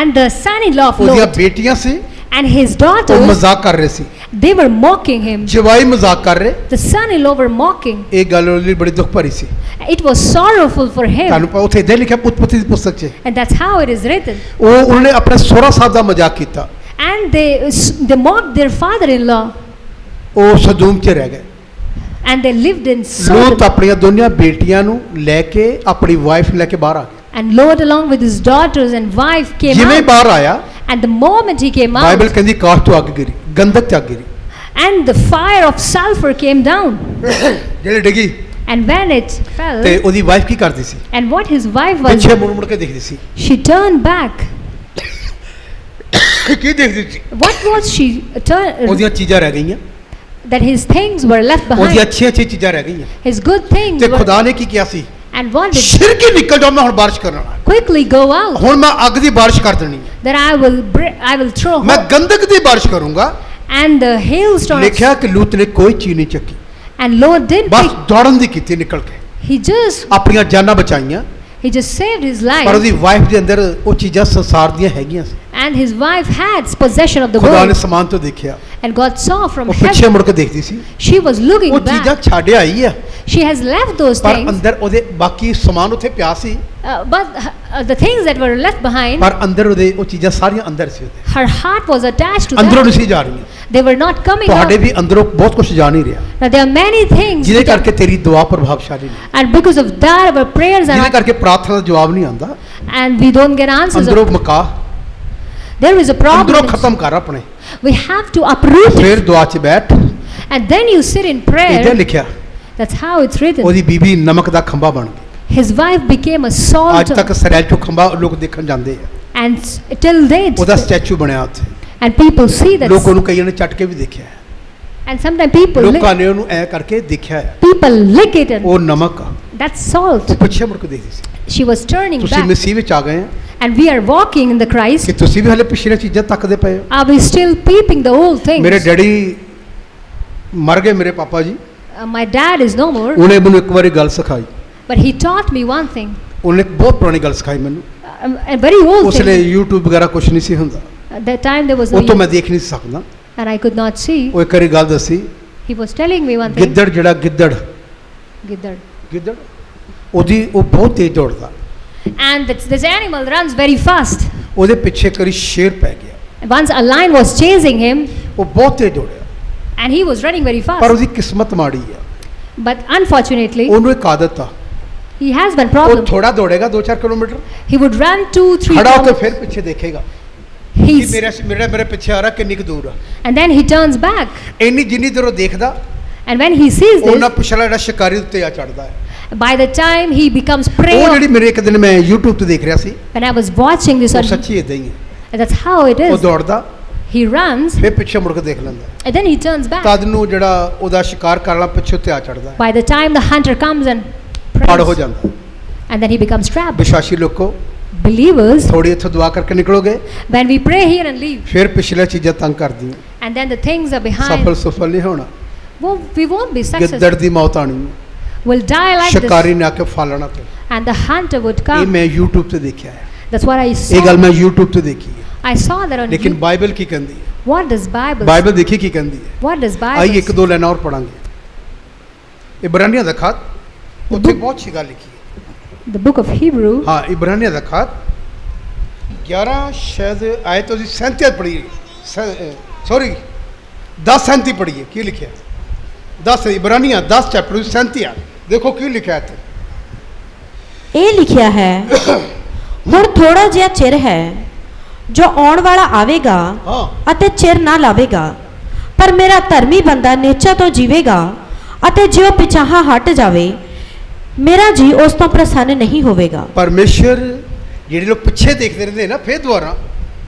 And the son-in-law of ਉਹਦੀਆਂ Lot ਬੇਟੀਆਂ ਸੀ, and his ਉਹ daughters, ਮਜ਼ਾਕ ਕਰ ਰਹੇ ਸੀ, they were mocking him. ਜਵਾਈ ਮਜ਼ਾਕ ਕਰ ਰਹੇ। The son-in-law were mocking. ਇਹ ਗੱਲ ਉਹਦੇ ਲਈ ਬੜੀ ਦੁੱਖ ਭਰੀ ਸੀ। It was sorrowful for ਤੁਹਾਨੂੰ him. ਪਤਾ ਉੱਥੇ ਇਦਾਂ ਲਿਖਿਆ ਉਤਪਤੀ ਦੀ ਪੁਸਤਕ 'ਚ, And that's how it is written. ਉਹਨਾਂ ਨੇ ਆਪਣੇ ਸਹੁਰਾ ਸਾਹਿਬ ਦਾ ਮਜ਼ਾਕ ਕੀਤਾ, And they mocked their father-in-law. ਉਹ ਸਦੂਮ 'ਚ ਰਹਿ ਗਏ। And they lived in ਲੂਤ Sodom. ਆਪਣੀਆਂ ਦੋਨੀਆਂ ਬੇਟੀਆਂ ਨੂੰ ਲੈ ਕੇ, ਆਪਣੀ ਵਾਈਫ ਲੈ ਕੇ ਬਾਹਰ ਆ ਗਿਆ। And Lot along with his daughters and wife came ਜਿਵੇਂ out. ਬਾਹਰ ਆਇਆ, And the moment he came Bible out, ਕਹਿੰਦੀ ਕਾਸ਼ ਤੋਂ ਅੱਗ ਗਿਰੀ, ਗੰਧਕ 'ਚ ਅੱਗ ਗਿਰੀ, and the fire of sulfur came down. ਜਿਹੜੇ ਡਿੱਗੀ। And when it fell, ਤੇ ਉਹਦੀ ਵਾਈਫ ਕੀ ਕਰਦੀ ਸੀ? and what his wife was, ਪਿੱਛੇ ਮੁੜ ਮੁੜ ਕੇ ਦੇਖਦੀ ਸੀ। she turned back. ਕੀ ਦੇਖਦੀ ਸੀ? What was she ਉਹਦੀਆਂ ਚੀਜ਼ਾਂ ਰਹਿ ਗਈਆਂ, that his things were left ਉਹਦੀਆਂ behind. ਅੱਛੀਆਂ ਅੱਛੀਆਂ ਚੀਜ਼ਾਂ ਰਹਿ ਗਈਆਂ। His good things ਤੇ were, ਖੁਦਾ ਨੇ ਕੀ ਕਿਹਾ ਸੀ? and what did, ਛਿੜ ਕੇ ਨਿਕਲ ਜਾਓ, ਮੈਂ ਹੁਣ ਬਾਰਿਸ਼ ਕਰਨ ਵਾਲਾ, quickly go out, ਹੁਣ ਮੈਂ ਅੱਗ ਦੀ ਬਾਰਿਸ਼ ਕਰ ਦੇਣੀ ਹੈ, that I will throw ਮੈਂ hope, ਗੰਧਕ ਦੀ ਬਾਰਿਸ਼ ਕਰੂੰਗਾ। and the hailstorm. ਲਿਖਿਆ ਕਿ ਲੂਤ ਨੇ ਕੋਈ ਚੀਜ਼ ਨਹੀਂ ਚੱਕੀ, And Lot didn't bus pick, ਦੌੜਨ ਦੀ ਕੀਤੀ, ਨਿਕਲ ਕੇ he just ਆਪਣੀਆਂ ਜਾਨਾਂ ਬਚਾਈਆਂ। saved his ਪਰ life, ਉਹਦੀ ਵਾਈਫ ਦੇ ਅੰਦਰ ਉਹ ਚੀਜ਼ਾਂ ਸੰਸਾਰ ਦੀਆਂ ਹੈਗੀਆਂ ਸੀ। and his wife had possession of the ਖੁਦਾ ਨੇ world, ਸਮਾਨ ਤੋਂ ਦੇਖਿਆ, and God saw from ਉਹ ਪਿੱਛੇ heaven. ਮੁੜ ਕੇ ਦੇਖਦੀ ਸੀ, She was looking ਉਹ ਚੀਜ਼ਾਂ back. ਛੱਡ ਆਈ ਆ, She has left those ਪਰ things, ਅੰਦਰ ਉਹਦੇ ਬਾਕੀ ਸਮਾਨ ਉੱਥੇ ਪਿਆ ਸੀ, but the things that were left behind, ਪਰ ਅੰਦਰ ਉਹਦੇ ਉਹ ਚੀਜ਼ਾਂ ਸਾਰੀਆਂ ਅੰਦਰ ਸੀ, ਉਹਦੇ her heart was attached to ਅੰਦਰੋਂ that. ਨਹੀਂ ਸੀ ਜਾ ਰਹੀਆਂ। They were not coming ਤੁਹਾਡੇ out. ਵੀ ਅੰਦਰੋਂ ਬਹੁਤ ਕੁਝ ਜਾ ਨਹੀਂ ਰਿਹਾ, Now there are many things, ਜਿਹਦੇ which are- ਕਰਕੇ ਤੇਰੀ ਦੁਆ ਪ੍ਰਭਾਵਸ਼ਾਲੀ ਨਹੀਂ, and because of that our prayers are ਜਿਹਦੇ not, ਕਰਕੇ ਪ੍ਰਾਰਥਨਾ ਦਾ ਜਵਾਬ ਨਹੀਂ ਆਉਂਦਾ। and we don't get answers. ਅੰਦਰੋਂ ਮਕਾ, There is a ਅੰਦਰੋਂ problem. ਖਤਮ ਕਰ ਆਪਣੇ, We have to uproot it, ਫਿਰ ਦੁਆ 'ਚ ਬੈਠ। and then you sit in ਇਹਦੇ prayer. ਲਿਖਿਆ, That's how it's written. ਉਹਦੀ ਬੀਬੀ ਨਮਕ ਦਾ ਖੰਭਾ ਬਣ ਗਈ। His wife became a salt, ਅੱਜ ਤੱਕ ਸਰੈਲ ਚੋਂ ਖੰਭਾ ਲੋਕ ਦੇਖਣ ਜਾਂਦੇ ਆ, and till date, ਉਹਦਾ ਸਟੈਚੂ ਬਣਿਆ ਉੱਥੇ, and people see that, ਲੋਕ ਉਹਨੂੰ ਕਈਆਂ ਨੇ ਚੱਟ ਕੇ ਵੀ ਦੇਖਿਆ ਹੈ, and sometimes people ਲੋਕਾਂ ਨੇ ਉਹਨੂੰ ਐ ਕਰਕੇ ਦੇਖਿਆ ਹੈ। people lick it, and ਉਹ ਨਮਕ ਆ, that's salt. ਪਿੱਛੇ ਮੁੜ ਕੇ ਦੇਖਦੀ ਸੀ। She was turning ਤੁਸੀਂ back, ਮਸੀਹ ਵਿੱਚ ਆ ਗਏ ਆ and we are walking in the ਕਿ Christ. ਤੁਸੀਂ ਵੀ ਹਲੇ ਪਿਛਲੀਆਂ ਚੀਜ਼ਾਂ ਤੱਕਦੇ ਪਏ ਹੋ। Are we still peeping the old ਮੇਰੇ things? ਡੈਡੀ ਮਰ ਗਏ, ਮੇਰੇ ਪਾਪਾ ਜੀ, My dad is no more, ਉਹਨੇ ਮੈਨੂੰ ਇੱਕ ਵਾਰੀ ਗੱਲ ਸਿਖਾਈ, but he taught me one thing, ਉਹਨੇ ਇੱਕ ਬਹੁਤ ਪੁਰਾਣੀ ਗੱਲ ਸਿਖਾਈ ਮੈਨੂੰ। a very old ਉਸ ਲਈ thing. YouTube ਵਗੈਰਾ ਕੁਝ ਨਹੀਂ ਸੀ ਹੁੰਦਾ, At that time there was ਉਹ no ਤੋਂ YouTube, ਮੈਂ ਦੇਖ ਨਹੀਂ ਸੀ ਸਕਦਾ। and I could not see. ਉਹ ਇੱਕ ਵਾਰੀ ਗੱਲ ਦੱਸੀ, He was telling me one thing. ਗਿੱਦੜ ਜਿਹੜਾ ਗਿੱਦੜ Giddard. ਗਿੱਦੜ ਉਹਦੀ ਉਹ ਬਹੁਤ ਤੇਜ਼ ਦੌੜਦਾ, And this animal runs very fast. ਉਹਦੇ ਪਿੱਛੇ ਕਰੀ ਸ਼ੇਰ ਪੈ ਗਿਆ, Once a lion was chasing him, ਉਹ ਬਹੁਤ ਤੇਜ਼ ਦੌੜਿਆ, and he was running very ਪਰ fast. ਉਹਦੀ ਕਿਸਮਤ ਮਾੜੀ ਆ, But unfortunately, ਉਹਨੂੰ ਇੱਕ ਆਦਤ ਆ, he has one ਉਹ problem. ਥੋੜਾ ਦੌੜੇਗਾ 2-4 ਕਿਲੋਮੀਟਰ, He would run 2-3 ਖੜਾ ਹੋ ਕੇ kilometers. ਫਿਰ ਪਿੱਛੇ ਦੇਖੇਗਾ ਕਿ He's, ਮੇਰੇ ਪਿੱਛੇ ਆ ਰਿਹਾ, ਕਿੰਨੀ ਕੁ ਦੂਰ ਆ। and then he turns back. ਇੰਨੀ ਜਿੰਨੀ ਦੇਰ ਉਹ ਦੇਖਦਾ, And when he sees ਉਹਨਾਂ this, ਪਿਛਲਾ ਜਿਹੜਾ ਸ਼ਿਕਾਰੀ ਉੱਤੇ ਆ ਚੜਦਾ ਹੈ। by the time he becomes ਉਹ prey, ਜਿਹੜੀ ਮੇਰੇ ਇੱਕ ਦਿਨ ਮੈਂ YouTube ਤੇ ਦੇਖ ਰਿਹਾ ਸੀ, when I was watching this, ਉਹ on, ਸੱਚੀ ਇਦਾਂ ਹੀ ਹੈ। that's how it ਉਹ is. ਦੌੜਦਾ He runs ਫਿਰ ਪਿੱਛੇ ਮੁੜ ਕੇ ਦੇਖ ਲੈਂਦਾ, and then he turns back. ਤਦ ਨੂੰ ਜਿਹੜਾ ਉਹਦਾ ਸ਼ਿਕਾਰ ਕਰਨ ਵਾਲਾ ਪਿੱਛੇ ਉੱਤੇ ਆ ਚੜਦਾ ਹੈ, By the time the hunter comes and ਫੜ ਹੋ preys, ਜਾਂਦਾ। and then he becomes trapped. ਵਿਸ਼ਵਾਸੀ ਲੋਕੋ, Believers, ਥੋੜੀ ਇੱਥੋਂ ਦੁਆ ਕਰਕੇ ਨਿਕਲੋਗੇ, when we pray here and leave, ਫਿਰ ਪਿਛਲੇ ਚੀਜ਼ਾਂ ਤੰਗ ਕਰਦੀਆਂ, and then the things are ਸਫਲ behind, ਸਫਲ ਨਹੀਂ ਹੋਣਾ, we won't be ਗਿੱਦੜ successful. ਦੀ ਮੌਤ ਆਣੀ ਹੈ, We'll die like ਸ਼ਿਕਾਰੀ this, ਨੇ ਆ ਕੇ ਫਾਲਣਾ ਤੇ। and the hunter would ਇਹ come. ਮੈਂ YouTube ਤੇ ਦੇਖਿਆ ਹੈ, That's what I ਇਹ ਗੱਲ saw. ਮੈਂ YouTube ਤੇ ਦੇਖੀ ਹੈ। I saw that on ਲੇਕਿਨ YouTube. ਬਾਈਬਲ ਕੀ ਕਹਿੰਦੀ ਹੈ? What does Bible say? Bible ਦੇਖੀ ਕੀ ਕਹਿੰਦੀ ਹੈ? What does ਆਈ Bible ਇੱਕ say? ਦੋ ਲਾਈਨਾਂ ਹੋਰ ਪੜਾਂਗੇ। ਇਬਰਾਨੀਆਂ ਦਾ ਖਤ, ਉੱਥੇ ਬਹੁਤ ਅੱਛੀ ਗੱਲ ਲਿਖੀ ਹੈ। The book of Hebrew, ਹਾਂ, ਇਬਰਾਨੀਆਂ ਦਾ ਖਤ 11 ਸ਼ਾਇਦ ਆਇਤ ਉਹਦੀ 37 ਪੜ੍ਹੀ, ਸੌਰੀ 10:37 ਪੜ੍ਹੀਏ। ਕੀ ਲਿਖਿਆ? 10 ਇਬਰਾਨੀਆਂ 10 ਚੈਪਟਰ 37 ਆ। ਦੇਖੋ ਕੀ ਲਿਖਿਆ ਇੱਥੇ। ਇਹ ਲਿਖਿਆ ਹੈ, ਹੁਣ ਥੋੜਾ ਜਿਹਾ ਚਿਰ ਹੈ ਜੋ ਆਉਣ ਵਾਲਾ ਆਵੇਗਾ ਹਾਂ, ਅਤੇ ਚਿਰ ਨਾ ਲਾਵੇਗਾ, ਪਰ ਮੇਰਾ ਧਰਮੀ ਬੰਦਾ ਨਿਸ਼ਚੈ ਤੋਂ ਜੀਵੇਗਾ, ਅਤੇ ਜੇ ਉਹ ਪਿਛਾਹਾਂ ਹਟ ਜਾਵੇ ਮੇਰਾ ਜੀ ਉਸ ਤੋਂ ਪ੍ਰਸੰਨ ਨਹੀਂ ਹੋਵੇਗਾ। ਪਰਮੇਸ਼ਰ ਜਿਹੜੇ ਲੋਕ ਪਿੱਛੇ ਦੇਖਦੇ ਰਹਿੰਦੇ ਨਾ, ਫਿਰ ਦੁਆਰਾ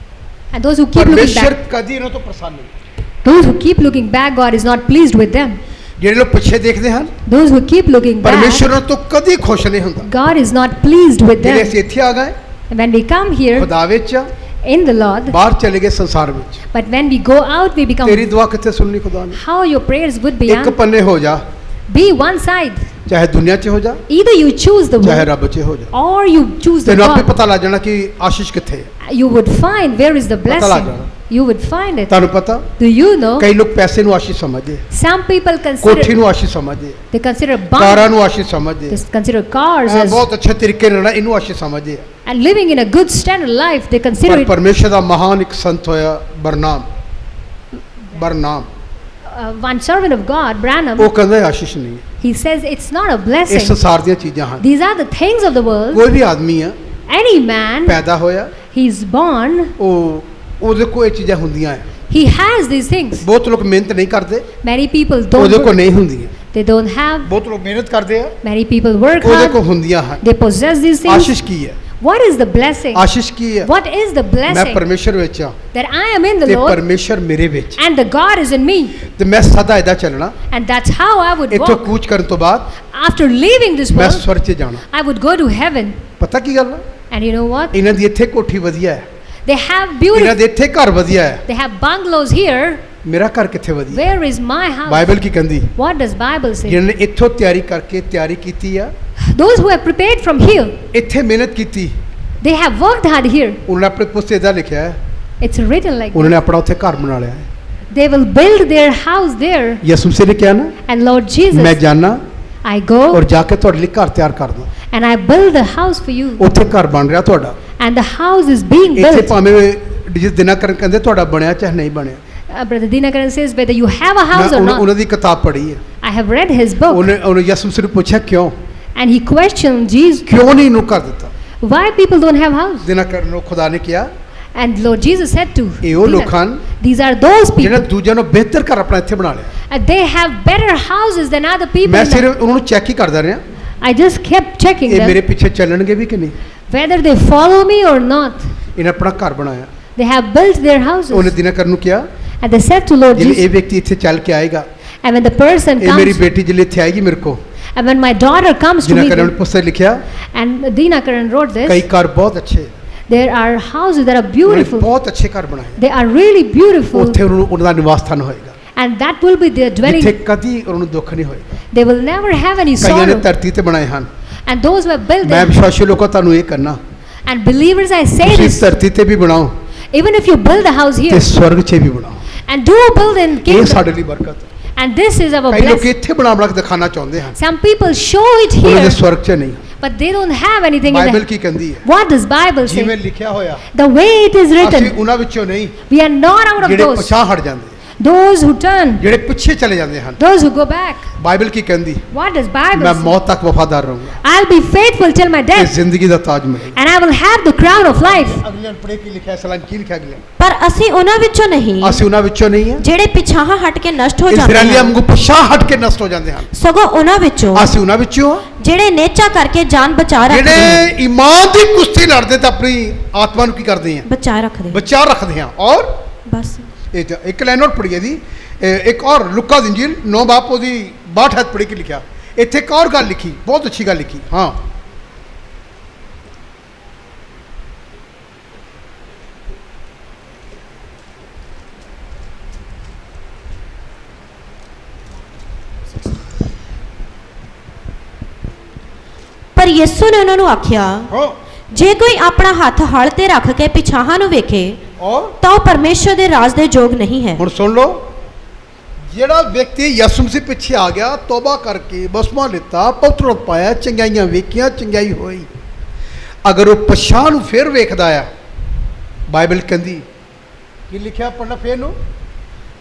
and those who keep looking ਪਰਮੇਸ਼ਰ back, ਕਦੀ ਇਹਨਾਂ ਤੋਂ ਪ੍ਰਸੰਨ ਨਹੀਂ। those who keep looking back, God is not pleased with them. ਜਿਹੜੇ ਲੋਕ ਪਿੱਛੇ ਦੇਖਦੇ ਹਨ, Those who keep looking back, ਪਰਮੇਸ਼ਰ ਉਹਨਾਂ ਤੋਂ ਕਦੀ ਖੁਸ਼ ਨਹੀਂ ਹੁੰਦਾ। God is not pleased with ਜਿਹੜੇ them. ਅਸੀਂ ਇੱਥੇ ਆ ਗਏ And when we come here ਖੁਦਾ ਵਿੱਚ, in the Lord, ਬਾਹਰ ਚਲੇ ਗਏ ਸੰਸਾਰ ਵਿੱਚ, but when we go out, we become, ਤੇਰੀ ਦੁਆ ਕਿੱਥੇ ਸੁਣਨੀ ਖੁਦਾ ਨੇ? how your prayers would be ਇੱਕ ਪੰਨੇ ਹੋ ਜਾ, be one side. ਚਾਹੇ ਦੁਨੀਆ 'ਚ ਹੋ ਜਾ, Either you choose the ਚਾਹੇ world ਰੱਬ 'ਚ ਹੋ ਜਾ, or you choose the ਤੈਨੂੰ ਆਪੇ God. ਪਤਾ ਲੱਗ ਜਾਣਾ ਕਿ ਆਸ਼ੀਸ਼ ਕਿੱਥੇ ਹੈ। You would find where is the ਪਤਾ ਲੱਗ blessing. ਜਾਣਾ। You would find it. ਤੁਹਾਨੂੰ ਪਤਾ, Do you know? ਕਈ ਲੋਕ ਪੈਸੇ ਨੂੰ ਆਸ਼ੀਸ਼ ਸਮਝਦੇ, Some people ਕੋਠੀ consider, ਨੂੰ ਆਸ਼ੀਸ਼ ਸਮਝਦੇ, they consider ਕਾਰਾਂ buying, ਨੂੰ ਆਸ਼ੀਸ਼ ਸਮਝਦੇ, they consider cars as, ਬਹੁਤ ਅੱਛੇ ਤਰੀਕੇ ਨਾਲ ਇਹਨੂੰ ਆਸ਼ੀਸ਼ ਸਮਝਦੇ ਆ। and living in a good standard life, they consider ਪਰ it. ਪਰਮੇਸ਼ਰ ਦਾ ਮਹਾਨ ਇੱਕ ਸੰਤ ਹੋਇਆ ਬਰਨਾਮ, One servant of God, Branham, ਉਹ ਕਹਿੰਦਾ ਇਹ ਆਸ਼ੀਸ਼ ਨਹੀਂ ਹੈ, he says it's not a ਇਹ blessing. ਸੰਸਾਰ ਦੀਆਂ ਚੀਜ਼ਾਂ ਹਨ। These are the things of the world. ਕੋਈ ਵੀ ਆਦਮੀ ਆ Any man, ਪੈਦਾ ਹੋਇਆ, he's born, ਉਹਦੇ ਕੋਲ ਇਹ ਚੀਜ਼ਾਂ ਹੁੰਦੀਆਂ ਆ। he has these things. ਬਹੁਤ ਲੋਕ ਮਿਹਨਤ ਨਹੀਂ ਕਰਦੇ, Many people ਉਹਦੇ don't ਕੋਲ work. ਨਹੀਂ ਹੁੰਦੀਆਂ। They don't have. ਬਹੁਤ ਲੋਕ ਮਿਹਨਤ ਕਰਦੇ ਆ, Many people work ਉਹਦੇ ਕੋਲ hard. ਹੁੰਦੀਆਂ ਹਨ। They possess these things. ਆਸ਼ੀਸ਼ ਕੀ ਹੈ? What is the blessing? ਆਸ਼ੀਸ਼ ਕੀ ਹੈ? What is the ਮੈਂ blessing? ਪਰਮੇਸ਼ਰ ਵਿੱਚ ਆ That I am in the ਤੇ Lord ਪਰਮੇਸ਼ਰ ਮੇਰੇ ਵਿੱਚ, and the God is in me. ਤੇ ਮੈਂ ਸਦਾ ਇਹਦਾ ਚੱਲਣਾ। And that's how I would ਇੱਥੋਂ walk. ਕੂਚ ਕਰਨ ਤੋਂ ਬਾਅਦ After leaving this ਮੈਂ world, ਸਵਰਗ 'ਚ ਜਾਣਾ। I would go to heaven. ਪਤਾ ਕੀ ਗੱਲ ਆ? And you know what? ਇਹਨਾਂ ਦੀ ਇੱਥੇ ਕੋਠੀ ਵਧੀਆ ਹੈ, They have ਇਹਨਾਂ beautiful, ਦੇ ਇੱਥੇ ਘਰ ਵਧੀਆ ਹੈ, they have bungalows here. ਮੇਰਾ ਘਰ ਕਿੱਥੇ ਵਧੀਆ? Where is my house? Bible ਕੀ ਕਹਿੰਦੀ? What does Bible say? ਜਿਹਨਾਂ ਨੇ ਇੱਥੋਂ ਤਿਆਰੀ ਕਰਕੇ ਤਿਆਰੀ ਕੀਤੀ ਆ, Those who have prepared from here, ਇੱਥੇ ਮਿਹਨਤ ਕੀਤੀ, they have worked hard here. ਉਹਨਾਂ ਨੇ ਆਪਣੇ ਪੁਸਤੇ ਇਹਦਾ ਲਿਖਿਆ ਹੈ, It's written like ਉਹਨਾਂ that. ਨੇ ਆਪਣਾ ਉੱਥੇ ਘਰ ਬਣਾ ਲਿਆ ਹੈ। They will build their house there. ਯਿਸੂ ਮਸੀਹ ਨੇ ਕਿਹਾ ਨਾ, And Lord ਮੈਂ Jesus, ਜਾਣਾ I go ਔਰ ਜਾ ਕੇ ਤੁਹਾਡੇ ਲਈ ਘਰ ਤਿਆਰ ਕਰਦਾ। and I build a house for you. ਉੱਥੇ ਘਰ ਬਣ ਰਿਹਾ ਤੁਹਾਡਾ। And the house is being ਇੱਥੇ built. ਭਾਵੇਂ ਜਿਸ ਦਿਨਾਂ ਕਰਨ ਕਹਿੰਦੇ ਤੁਹਾਡਾ ਬਣਿਆ ਚਾਹੇ ਨਹੀਂ ਬਣਿਆ। Brother Dinakaran says whether you have a ਮੈਂ house or ਉਹਨਾਂ not. ਦੀ ਕਿਤਾਬ ਪੜ੍ਹੀ ਹੈ, I have read his book. ਉਹਨੇ ਯਿਸੂ ਮਸੀਹ ਨੂੰ ਪੁੱਛਿਆ ਕਿਉਂ And he questioned Jesus, ਕਿਉਂ ਨਹੀਂ ਇਹਨੂੰ ਕਰ ਦਿੱਤਾ? why people don't have house? ਦਿਨਾਂ ਕਰਨ ਨੂੰ ਖੁਦਾ ਨੇ ਕਿਹਾ, And Lord Jesus said to ਇਹ ਉਹ ਲੋਕ Dinakaran, ਹਨ these are those ਜਿਹਨਾਂ people. ਦੂਜਿਆਂ ਨੂੰ ਬਿਹਤਰ ਘਰ ਆਪਣਾ ਇੱਥੇ ਬਣਾ ਲਿਆ। And they have better houses than other people. ਮੈਂ in the- ਸਿਰਫ ਉਹਨਾਂ ਨੂੰ ਚੈੱਕ ਹੀ ਕਰਦਾ ਰਿਹਾ, I just kept checking ਇਹ ਮੇਰੇ them, ਪਿੱਛੇ ਚੱਲਣਗੇ ਵੀ ਕਿ ਨਹੀਂ। whether they follow me or not. ਇਹਨੇ ਆਪਣਾ ਘਰ ਬਣਾਇਆ। They have built their ਉਹਨੇ houses. ਦਿਨਾਂ ਕਰਨ ਨੂੰ ਕਿਹਾ, And they said to Lord ਜੇ ਇਹ Jesus, ਵਿਅਕਤੀ ਇੱਥੇ ਚੱਲ ਕੇ ਆਏਗਾ, and when the person ਇਹ ਮੇਰੀ comes, ਬੇਟੀ ਜਿਹੜੇ ਇੱਥੇ ਆਏਗੀ ਮੇਰੇ ਕੋ, and when my daughter comes to ਦਿਨਾਂ meet ਕਰਨ me, ਨੇ ਪੁਸਤਕ ਲਿਖਿਆ, and Dinakaran wrote ਕਈ this, ਘਰ ਬਹੁਤ ਅੱਛੇ, there are houses that are ਉਹਨੇ beautiful. ਬਹੁਤ ਅੱਛੇ ਘਰ ਬਣਾਏ। They are really beautiful. ਉੱਥੇ ਉਹਨਾਂ ਦਾ ਨਿਵਾਸ ਸਥਾਨ ਹੋਏਗਾ, And that will be their ਜਿੱਥੇ dwelling. ਕਦੀ ਉਹਨਾਂ ਨੂੰ ਦੁੱਖ ਨਹੀਂ ਹੋਏਗਾ। They will never have any ਕਈਆਂ ਨੇ sorrow. ਧਰਤੀ ਤੇ ਬਣਾਏ ਹਨ। And those who have built ਮੈਂ them, ਵਿਸ਼ਵਾਸੀ ਲੋਕਾਂ ਤੁਹਾਨੂੰ ਇਹ ਕਰਨਾ, and believers, I say ਤੁਸੀਂ this, ਧਰਤੀ ਤੇ ਵੀ ਬਣਾਓ even if you build a house ਤੇ here, ਸਵਰਗ 'ਚ ਵੀ ਬਣਾਓ। and do build in ਇਹ kingdom, ਸਾਡੇ ਲਈ ਬਰਕਤ ਹੈ। and this is our ਕਈ ਲੋਕ blessing. ਇੱਥੇ ਬਣਾ ਬਣਾ ਕੇ ਦਿਖਾਣਾ ਚਾਹੁੰਦੇ ਹਨ, Some people show it ਉਹਨਾਂ ਦੇ here, ਸਵਰਗ 'ਚ ਨਹੀਂ। but they don't have anything in Bible them. ਕੀ ਕਹਿੰਦੀ ਹੈ? What does Bible ਜਿਵੇਂ say? ਲਿਖਿਆ ਹੋਇਆ, The way it is ਅਸੀਂ written, ਉਹਨਾਂ ਵਿੱਚੋਂ ਨਹੀਂ we are not out of ਜਿਹੜੇ those ਪਛਾਣ ਹਟ ਜਾਂਦੇ। Those who turn, ਜਿਹੜੇ ਪਿੱਛੇ ਚਲੇ ਜਾਂਦੇ ਹਨ। those who go back. Bible ਕੀ ਕਹਿੰਦੀ? What does Bible ਮੈਂ say? ਮੌਤ ਤੱਕ ਵਫਾਦਾਰ ਰਹੂੰਗਾ, I'll be faithful till my ਤੇ death, ਜ਼ਿੰਦਗੀ ਦਾ ਤਾਜ ਮਿਲੇਗਾ। and I will have the crown of life. ਅਗਲੇ ਪੜ੍ਹੇ ਕੀ ਲਿਖਿਆ ਸਲਾਮ ਕੀ ਲਿਖਿਆ ਅਗਲੇ? ਪਰ ਅਸੀਂ ਉਹਨਾਂ ਵਿੱਚੋਂ ਨਹੀਂ ਅਸੀਂ ਉਹਨਾਂ ਵਿੱਚੋਂ ਨਹੀਂ ਹਾਂ, ਜਿਹੜੇ ਪਿਛਾਹਾਂ ਹਟ ਕੇ ਨਸ਼ਟ ਹੋ ਜਾਂਦੇ ਇਜ਼ਰਾਈਲੀਆਂ ਹਨ, ਵਾਂਗੂ ਪਿਛਾਂਹ ਹਟ ਕੇ ਨਸ਼ਟ ਹੋ ਜਾਂਦੇ ਹਨ। ਸਗੋਂ ਉਹਨਾਂ ਵਿੱਚੋਂ ਅਸੀਂ ਉਹਨਾਂ ਵਿੱਚੋਂ ਹਾਂ ਜਿਹੜੇ ਨੇਚਾ ਕਰਕੇ ਜਾਨ ਬਚਾ ਰੱਖਦੇ ਜਿਹੜੇ ਹਨ, ਈਮਾਨ ਦੀ ਕੁਸ਼ਤੀ ਲੜਦੇ ਤੇ ਆਪਣੀ ਆਤਮਾ ਨੂੰ ਕੀ ਕਰਦੇ ਆ? ਬਚਾ ਰੱਖਦੇ ਹਨ। ਬਚਾ ਰੱਖਦੇ ਆ। ਔਰ ਬਸ ਇੱਕ ਲਾਈਨ ਹੋਰ ਪੜ੍ਹੀ ਇਹਦੀ, ਇੱਕ ਔਰ ਲੁਕਾ ਦੀ ਇੰਜੀਲ 9 ਬਾਪ ਉਹਦੀ 62 ਪੜ੍ਹੀ ਕੀ ਲਿਖਿਆ? ਇੱਥੇ ਇੱਕ ਔਰ ਗੱਲ ਲਿਖੀ, ਬਹੁਤ ਅੱਛੀ ਗੱਲ ਲਿਖੀ। ਹਾਂ ਪਰ ਯਿਸੂ ਨੇ ਉਹਨਾਂ ਨੂੰ ਆਖਿਆ, ਹਾਂ ਜੇ ਕੋਈ ਆਪਣਾ ਹੱਥ ਹਲ ਤੇ ਰੱਖ ਕੇ ਪਿਛਾਹਾਂ ਨੂੰ ਵੇਖੇ ਔਰ ਤਾਂ ਉਹ ਪਰਮੇਸ਼ਰ ਦੇ ਰਾਜ ਦੇ ਯੋਗ ਨਹੀਂ ਹੈ। ਹੁਣ ਸੁਣ ਲਓ, ਜਿਹੜਾ ਵਿਅਕਤੀ ਯਿਸੂ ਮਸੀਹ ਪਿੱਛੇ ਆ ਗਿਆ, ਤੋਬਾ ਕਰਕੇ ਬਸਮਾ ਲਿੱਤਾ, ਪਵਿੱਤਰ ਪਾਇਆ, ਚੰਗਿਆਈਆਂ ਵੇਖੀਆਂ, ਚੰਗਿਆਈ ਹੋਈ, ਅਗਰ ਉਹ ਪਛਾਣ ਨੂੰ ਫਿਰ ਵੇਖਦਾ ਆ, ਬਾਈਬਲ ਕਹਿੰਦੀ ਕੀ ਲਿਖਿਆ? ਪੜ੍ਹਨਾ ਫੇਰ ਨੂੰ।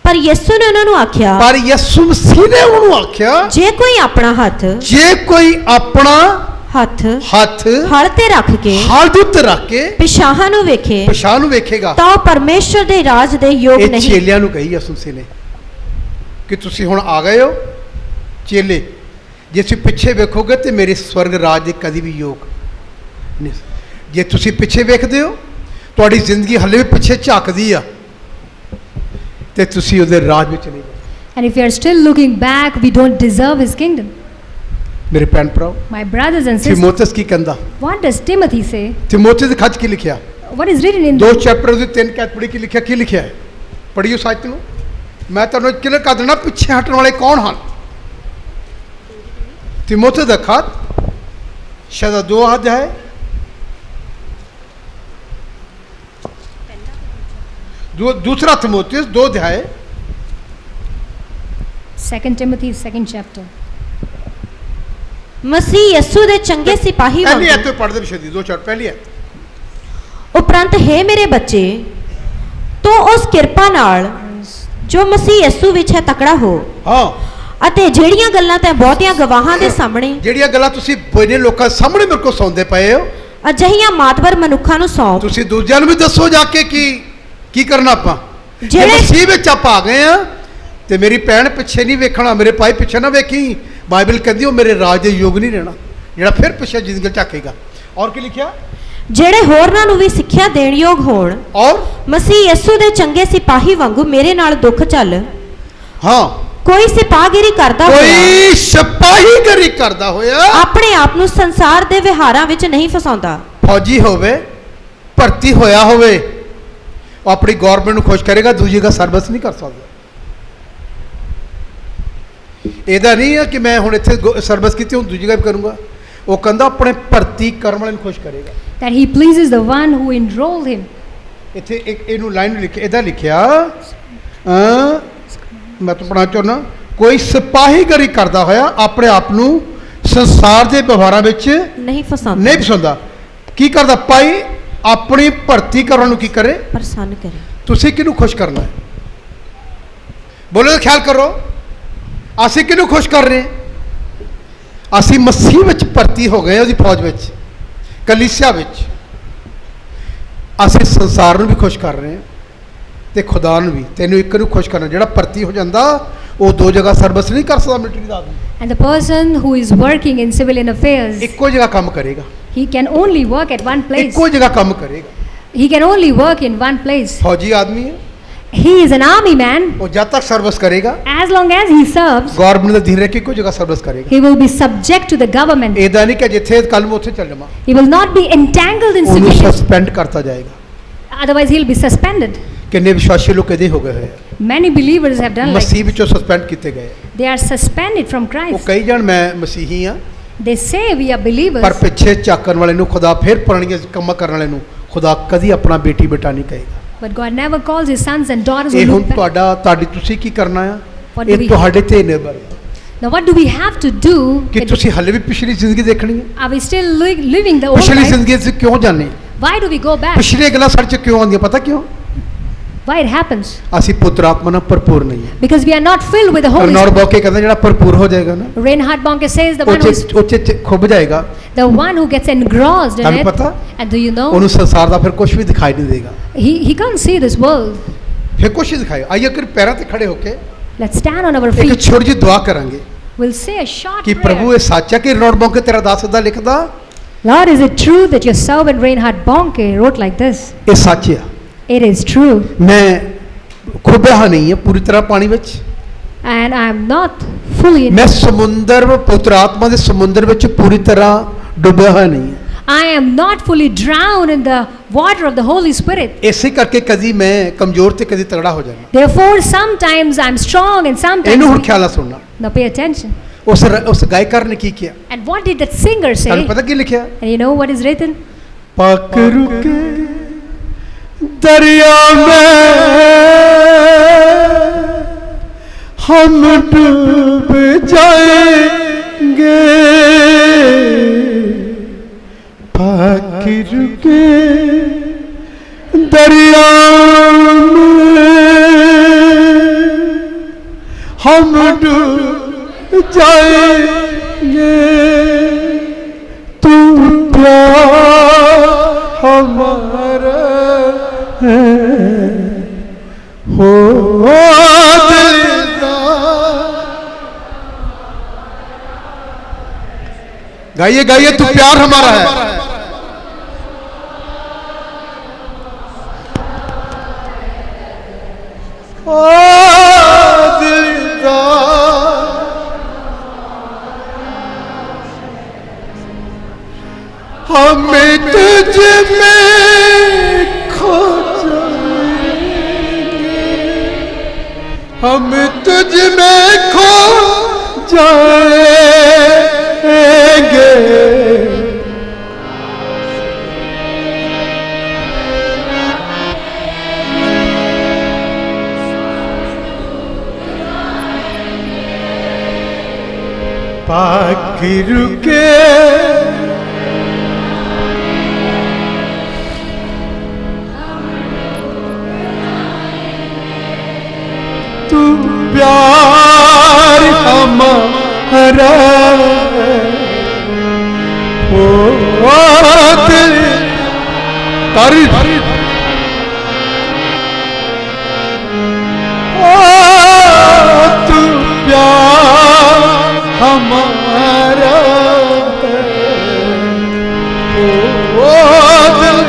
ਪਰ ਯਿਸੂ ਨੇ ਉਹਨਾਂ ਨੂੰ ਆਖਿਆ, ਪਰ ਯਿਸੂ ਮਸੀਹ ਨੇ ਉਹਨੂੰ ਆਖਿਆ, ਜੇ ਕੋਈ ਆਪਣਾ ਹੱਥ ਜੇ ਕੋਈ ਆਪਣਾ ਹੱਥ ਹੱਥ ਹਲ ਤੇ ਰੱਖ ਕੇ ਹਲ ਦੇ ਉੱਤੇ ਰੱਖ ਕੇ ਪਿਛਾਹਾਂ ਨੂੰ ਵੇਖੇ ਪਛਾਣ ਨੂੰ ਵੇਖੇਗਾ, ਤਾਂ ਉਹ ਪਰਮੇਸ਼ਰ ਦੇ ਰਾਜ ਦੇ ਯੋਗ ਇਹ ਨਹੀਂ। ਚੇਲਿਆਂ ਨੂੰ ਕਹੀ ਯਿਸੂ ਮਸੀਹ ਨੇ ਕਿ ਤੁਸੀਂ ਹੁਣ ਆ ਗਏ ਹੋ ਚੇਲੇ, ਜੇ ਤੁਸੀਂ ਪਿੱਛੇ ਵੇਖੋਗੇ ਤੇ ਮੇਰੇ ਸਵਰਗ ਰਾਜ ਦੇ ਕਦੀ ਵੀ ਯੋਗ ਨਹੀਂ। ਜੇ ਤੁਸੀਂ ਪਿੱਛੇ ਵੇਖਦੇ ਹੋ, ਤੁਹਾਡੀ ਜ਼ਿੰਦਗੀ ਹਲੇ ਵੀ ਪਿੱਛੇ ਝਾਕਦੀ ਆ, ਤੇ ਤੁਸੀਂ ਉਹਦੇ ਰਾਜ ਵਿੱਚ ਨਹੀਂ ਜਾਓ। And if you are still looking back, we don't deserve his kingdom. ਮੇਰੇ ਭੈਣ ਭਰਾਓ, My brothers and sisters, ਤਿਮੋਥਸ ਕੀ ਕਹਿੰਦਾ? what does Timothy say? ਤਿਮੋਥਸ ਦੇ ਖੱਤ ਕੀ ਲਿਖਿਆ? What is written in 2 chapter ਦੇ 3 ਕੈਤ ਪੜ੍ਹੀ ਕੀ ਲਿਖਿਆ? ਕੀ ਲਿਖਿਆ ਹੈ? ਪੜ੍ਹੀਓ ਸੱਚ ਨੂੰ। ਮੈਂ ਤੁਹਾਨੂੰ ਕਲੀਅਰ ਕਰ ਦੇਣਾ ਪਿੱਛੇ ਹਟਣ ਵਾਲੇ ਕੌਣ ਹਨ। ਤਿਮੋਥਸ ਦਾ ਖੱਤ ਸ਼ਾਇਦ 2 ਅਧਿਆਇ, दूसरा तिमोथियस 2 अध्याय, 2 Timothy 2nd chapter. ਮਸੀਹ ਯਿਸੂ ਦੇ ਚੰਗੇ ਸਿਪਾਹੀ पहली है ਵਾਂਗੂ तो पढ़ दे विषय 2 चैप्टर पहली है। ਉਪਰੰਤ ਹੈ ਮੇਰੇ ਬੱਚੇ, ਤੂੰ ਉਸ ਕਿਰਪਾ ਨਾਲ ਜੋ ਮਸੀਹ ਯਿਸੂ ਵਿੱਚ ਹੈ ਤਕੜਾ ਹੋ, हाँ ਅਤੇ ਜਿਹੜੀਆਂ ਗੱਲਾਂ ਤੈਂ ਬਹੁਤਿਆਂ ਗਵਾਹਾਂ ਦੇ ਸਾਹਮਣੇ ਜਿਹੜੀਆਂ ਗੱਲਾਂ ਤੁਸੀਂ ਬੜੇ ਲੋਕਾਂ ਸਾਹਮਣੇ ਮੇਰੇ ਕੋਲ ਸੌਂਦੇ ਪਏ ਹੋ, ਅਜਿਹੀਆਂ ਮਾਤਵਰ ਮਨੁੱਖਾਂ ਨੂੰ ਸੌਂਪ, ਤੁਸੀਂ ਦੂਜਿਆਂ ਨੂੰ ਵੀ ਦੱਸੋ ਜਾ ਕੇ ਕੀ ਕਰਨਾ ਆਪਾਂ। ਜੇ ਜਿਹੜੇ- ਮਸੀਹ ਵਿੱਚ ਆਪਾਂ ਆ ਗਏ ਆ ਤੇ ਮੇਰੀ ਭੈਣ ਪਿੱਛੇ ਨਹੀਂ ਵੇਖਣਾ, ਮੇਰੇ ਭਾਈ ਪਿੱਛੇ ਨਾ ਵੇਖੀ। ਬਾਈਬਲ ਕਹਿੰਦੀ ਉਹ ਮੇਰੇ ਰਾਜ ਦੇ ਯੋਗ ਨਹੀਂ ਰਹਿਣਾ, ਜਿਹੜਾ ਫਿਰ ਪਿੱਛੇ ਜ਼ਿੰਦਗੀ ਝਾਕੇਗਾ। ਔਰ ਕੀ ਲਿਖਿਆ? ਜਿਹੜੇ ਹੋਰਨਾਂ ਨੂੰ ਵੀ ਸਿੱਖਿਆ ਦੇਣ ਯੋਗ ਹੋਣ, ਔਰ ਮਸੀਹ ਯਿਸੂ ਦੇ ਚੰਗੇ ਸਿਪਾਹੀ ਵਾਂਗੂ ਮੇਰੇ ਨਾਲ ਦੁੱਖ ਚੱਲ। ਹਾਂ, ਕੋਈ ਸਿਪਾਹਗਿਰੀ ਕਰਦਾ ਹੋਇਆ ਕੋਈ ਸਿਪਾਹੀਗਰੀ ਕਰਦਾ ਹੋਇਆ ਆਪਣੇ ਆਪ ਨੂੰ ਸੰਸਾਰ ਦੇ ਵਿਹਾਰਾਂ ਵਿੱਚ ਨਹੀਂ ਫਸਾਉਂਦਾ। ਫੌਜੀ ਹੋਵੇ, ਭਰਤੀ ਹੋਇਆ ਹੋਵੇ, ਉਹ ਆਪਣੀ ਗਵਰਨਮੈਂਟ ਨੂੰ ਖੁਸ਼ ਕਰੇਗਾ, ਦੂਜੀ ਦਾ ਸਰਵਿਸ ਨਹੀਂ ਕਰ ਸਕਦਾ। ਇਹਦਾ ਨਹੀਂ ਹੈ ਕਿ ਮੈਂ ਹੁਣ ਇੱਥੇ ਸਰਵਿਸ ਕੀਤੀ, ਹੁਣ ਦੂਜੀ ਦਾ ਵੀ ਕਰੂੰਗਾ। ਉਹ ਕਹਿੰਦਾ ਆਪਣੇ ਭਰਤੀ ਕਰਨ ਵਾਲੇ ਨੂੰ ਖੁਸ਼ ਕਰੇਗਾ। That he pleases the one who enrolled him. ਇੱਥੇ ਇੱਕ ਇਹਨੂੰ ਲਾਈਨ ਲਿਖਿਆ, ਇਹਦਾ ਲਿਖਿਆ ਮੈਂ ਤਾਂ ਪੜ੍ਹਨਾ ਚਾਹੁੰਦਾ, ਕੋਈ ਸਿਪਾਹੀਗਰੀ ਕਰਦਾ ਹੋਇਆ ਆਪਣੇ ਆਪ ਨੂੰ ਸੰਸਾਰ ਦੇ ਵਿਵਹਾਰਾਂ ਵਿੱਚ ਨਹੀਂ ਫਸਾਉਂਦਾ, ਨਹੀਂ ਫਸਾਉਂਦਾ। ਕੀ ਕਰਦਾ? ਭਾਈ ਆਪਣੀ ਭਰਤੀ ਕਰਨ ਨੂੰ ਕੀ ਕਰੇ? ਪ੍ਰਸੰਨ ਕਰੇ। ਤੁਸੀਂ ਕਿਹਨੂੰ ਖੁਸ਼ ਕਰਨਾ ਹੈ? ਬੋਲੋ, ਖਿਆਲ ਕਰੋ, ਅਸੀਂ ਕਿਹਨੂੰ ਖੁਸ਼ ਕਰ ਰਹੇ? ਅਸੀਂ ਮਸੀਹ ਵਿੱਚ ਭਰਤੀ ਹੋ ਗਏ, ਉਹਦੀ ਫੌਜ ਵਿੱਚ, ਕਲੀਸਿਆ ਵਿੱਚ। ਅਸੀਂ ਸੰਸਾਰ ਨੂੰ ਵੀ ਖੁਸ਼ ਕਰ ਰਹੇ ਹਾਂ ਤੇ ਖੁਦਾ ਨੂੰ ਵੀ। ਤੈਨੂੰ ਇੱਕ ਨੂੰ ਖੁਸ਼ ਕਰਨਾ। ਜਿਹੜਾ ਭਰਤੀ ਹੋ ਜਾਂਦਾ ਉਹ 2 ਜਗ੍ਹਾ ਸਰਵਿਸ ਨਹੀਂ ਕਰ ਸਕਦਾ military the Aadmi. And the person who is working in civilian affairs, ਇੱਕੋ ਜਗ੍ਹਾ ਕੰਮ ਕਰੇਗਾ, he can only work at one place. ਇੱਕੋ ਜਗ੍ਹਾ ਕੰਮ ਕਰੇਗਾ। He can only work in one place. ਫੌਜੀ ਆਦਮੀ ਹੈ, He is an army man. ਉਹ ਜਦ ਤੱਕ ਸਰਵਿਸ ਕਰੇਗਾ, As long as he serves, government ਦਾ ਅਧੀਨ ਰਹਿ ਕੇ ਇੱਕੋ ਜਗ੍ਹਾ ਸਰਵਿਸ ਕਰੇਗਾ। he will be subject to the government. ਇਹਦਾ ਨਹੀਂ ਕਿ ਜਿੱਥੇ ਕੱਲ ਮੈਂ ਉੱਥੇ ਚੱਲ ਜਾਵਾਂ। He will not be entangled in ਉਹਨੂੰ civilian. ਸਸਪੈਂਡ ਕਰਤਾ ਜਾਏਗਾ। Otherwise, he'll be suspended. ਕਿੰਨੇ ਵਿਸ਼ਵਾਸੀ ਲੋਕ ਇਹਦੇ ਹੋ ਗਏ ਹੋਏ ਆ, Many believers have done like ਮਸੀਹ ਵਿੱਚੋਂ ਸਸਪੈਂਡ ਕੀਤੇ ਗਏ। they are suspended from ਉਹ Christ. ਕਈ ਜਣ ਮੈਂ ਮਸੀਹੀ ਆ, They say we are ਪਰ believers, ਪਿੱਛੇ ਝਾਕਣ ਵਾਲੇ ਨੂੰ ਖੁਦਾ, ਫਿਰ ਪੁਰਾਣੀਆਂ ਕੰਮਾਂ ਕਰਨ ਵਾਲੇ ਨੂੰ ਖੁਦਾ ਕਦੀ ਆਪਣਾ ਬੇਟੀ ਬੇਟਾ ਨਹੀਂ ਕਹੇਗਾ। but God never calls his sons and daughters who ਇਹ ਹੁਣ look back. ਤੁਹਾਡੀ ਤੁਸੀਂ ਕੀ ਕਰਨਾ ਆ, What do ਇਹ we- ਤੁਹਾਡੇ ਤੇ ਨਿਰਭਰ ਹੈ Now, what do we have to do? ਕਿ ਤੁਸੀਂ ਹਲੇ ਵੀ ਪਿਛਲੀ ਜ਼ਿੰਦਗੀ ਦੇਖਣੀ ਹੈ। Are we still living the old ਪਿਛਲੀ life? ਜ਼ਿੰਦਗੀ 'ਚ ਕਿਉਂ ਜਾਂਦੇ? Why do we go back? ਪਿਛਲੀਆਂ ਗੱਲਾਂ ਸਾਡੇ 'ਚ ਕਿਉਂ ਆਉਂਦੀਆਂ? ਪਤਾ ਕਿਉਂ? Why it happens? ਅਸੀਂ ਪੁੱਤਰ ਆਤਮਾ ਨਾਲ ਭਰਪੂਰ ਨਹੀਂ ਹੈ। Because we are not filled with the Holy Arnold Spirit. ਬੌਕੇ ਕਹਿੰਦਾ ਜਿਹੜਾ ਭਰਪੂਰ ਹੋ ਜਾਏਗਾ ਨਾ Reinhard Bonnke says the one who is ਉਹ 'ਚ ਖੁੱਭ ਜਾਏਗਾ, the one who gets engrossed in ਤੁਹਾਨੂੰ it. ਪਤਾ And do you know? ਉਹਨੂੰ ਸੰਸਾਰ ਦਾ ਫਿਰ ਕੁਝ ਵੀ ਦਿਖਾਈ ਨਹੀਂ ਦੇਗਾ, He can't see this world. ਫਿਰ ਕੁਝ ਨਹੀਂ ਦਿਖਾਏਗਾ। ਆਈਏ ਕਰ ਪੈਰਾਂ ਤੇ ਖੜੇ ਹੋ ਕੇ Let's stand on our ਇੱਕ feet. ਛੋਟੀ ਜਿਹੀ ਦੁਆ ਕਰਾਂਗੇ We'll say a short ਕਿ ਪ੍ਰਭੂ prayer. ਇਹ ਸੱਚ ਹੈ ਕਿ ਅਰਨੌਲਡ ਬੌਕੇ ਤੇਰਾ ਦਾਸ ਇਦਾਂ ਲਿਖਦਾ, Lord, is it true that your servant Reinhard Bonnke wrote like this? ਇਹ ਸੱਚ ਹੈ। It is true. ਮੈਂ ਖੁੱਬਿਆ ਨਹੀਂ ਹੈ ਪੂਰੀ ਤਰ੍ਹਾਂ ਪਾਣੀ ਵਿੱਚ, And I am not fully in ਮੈਂ ਸਮੁੰਦਰ ਪੁੱਤਰ ਆਤਮਾ ਦੇ ਸਮੁੰਦਰ ਵਿੱਚ ਪੂਰੀ ਤਰ੍ਹਾਂ ਡੁੱਬਿਆ ਹੋਇਆ ਨਹੀਂ ਹੈ। I am not fully drowned in the water of the Holy Spirit. ਇਸੇ ਕਰਕੇ ਕਦੀ ਮੈਂ ਕਮਜ਼ੋਰ ਤੇ ਕਦੀ ਤਗੜਾ ਹੋ ਜਾਣਾ। Therefore, sometimes I'm strong and sometimes ਇਹਨੂੰ ਹੁਣ weak. ਖਿਆਲ ਨਾਲ ਸੁਣਨਾ। Now pay attention. ਉਸ ਗਾਇਕਾਰ ਨੇ ਕੀ ਕਿਹਾ, And what did that singer say? ਤੁਹਾਨੂੰ ਪਤਾ ਕੀ ਲਿਖਿਆ? And you know what is written? पक रुके दरिया में हम डूब जाएंगे, पक रुके दरिया में हम डूब जाएंगे, तू प्यार हमारा है हो दिलदार। गाइए गाइए, तू प्यार हमारा है। ओ दिलदार, हमें तुझ में खो जाएंगे, हम तुझ में खो जाएंगे, पाक रुके तू प्यार हमारा हो दिल तारीफ तू प्यार हमारा हो दिल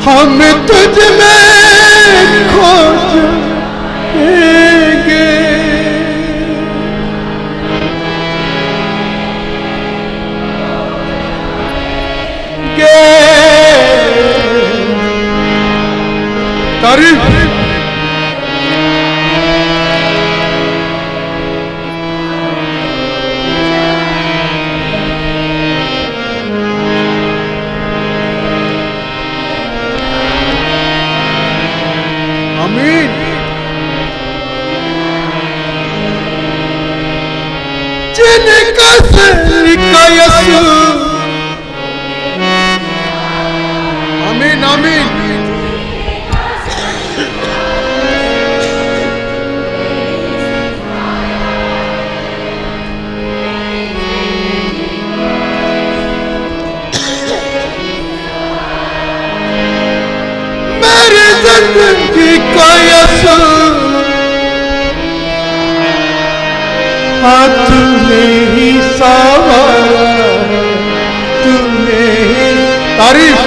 हम तुझ में खो जाएंगे, तारीफ आमीन। जिनका सर का यसू, आमीन आमीन। मेरी जिंदगी का यसू, हाँ तूने ही संवारा, तूने ही तारीफ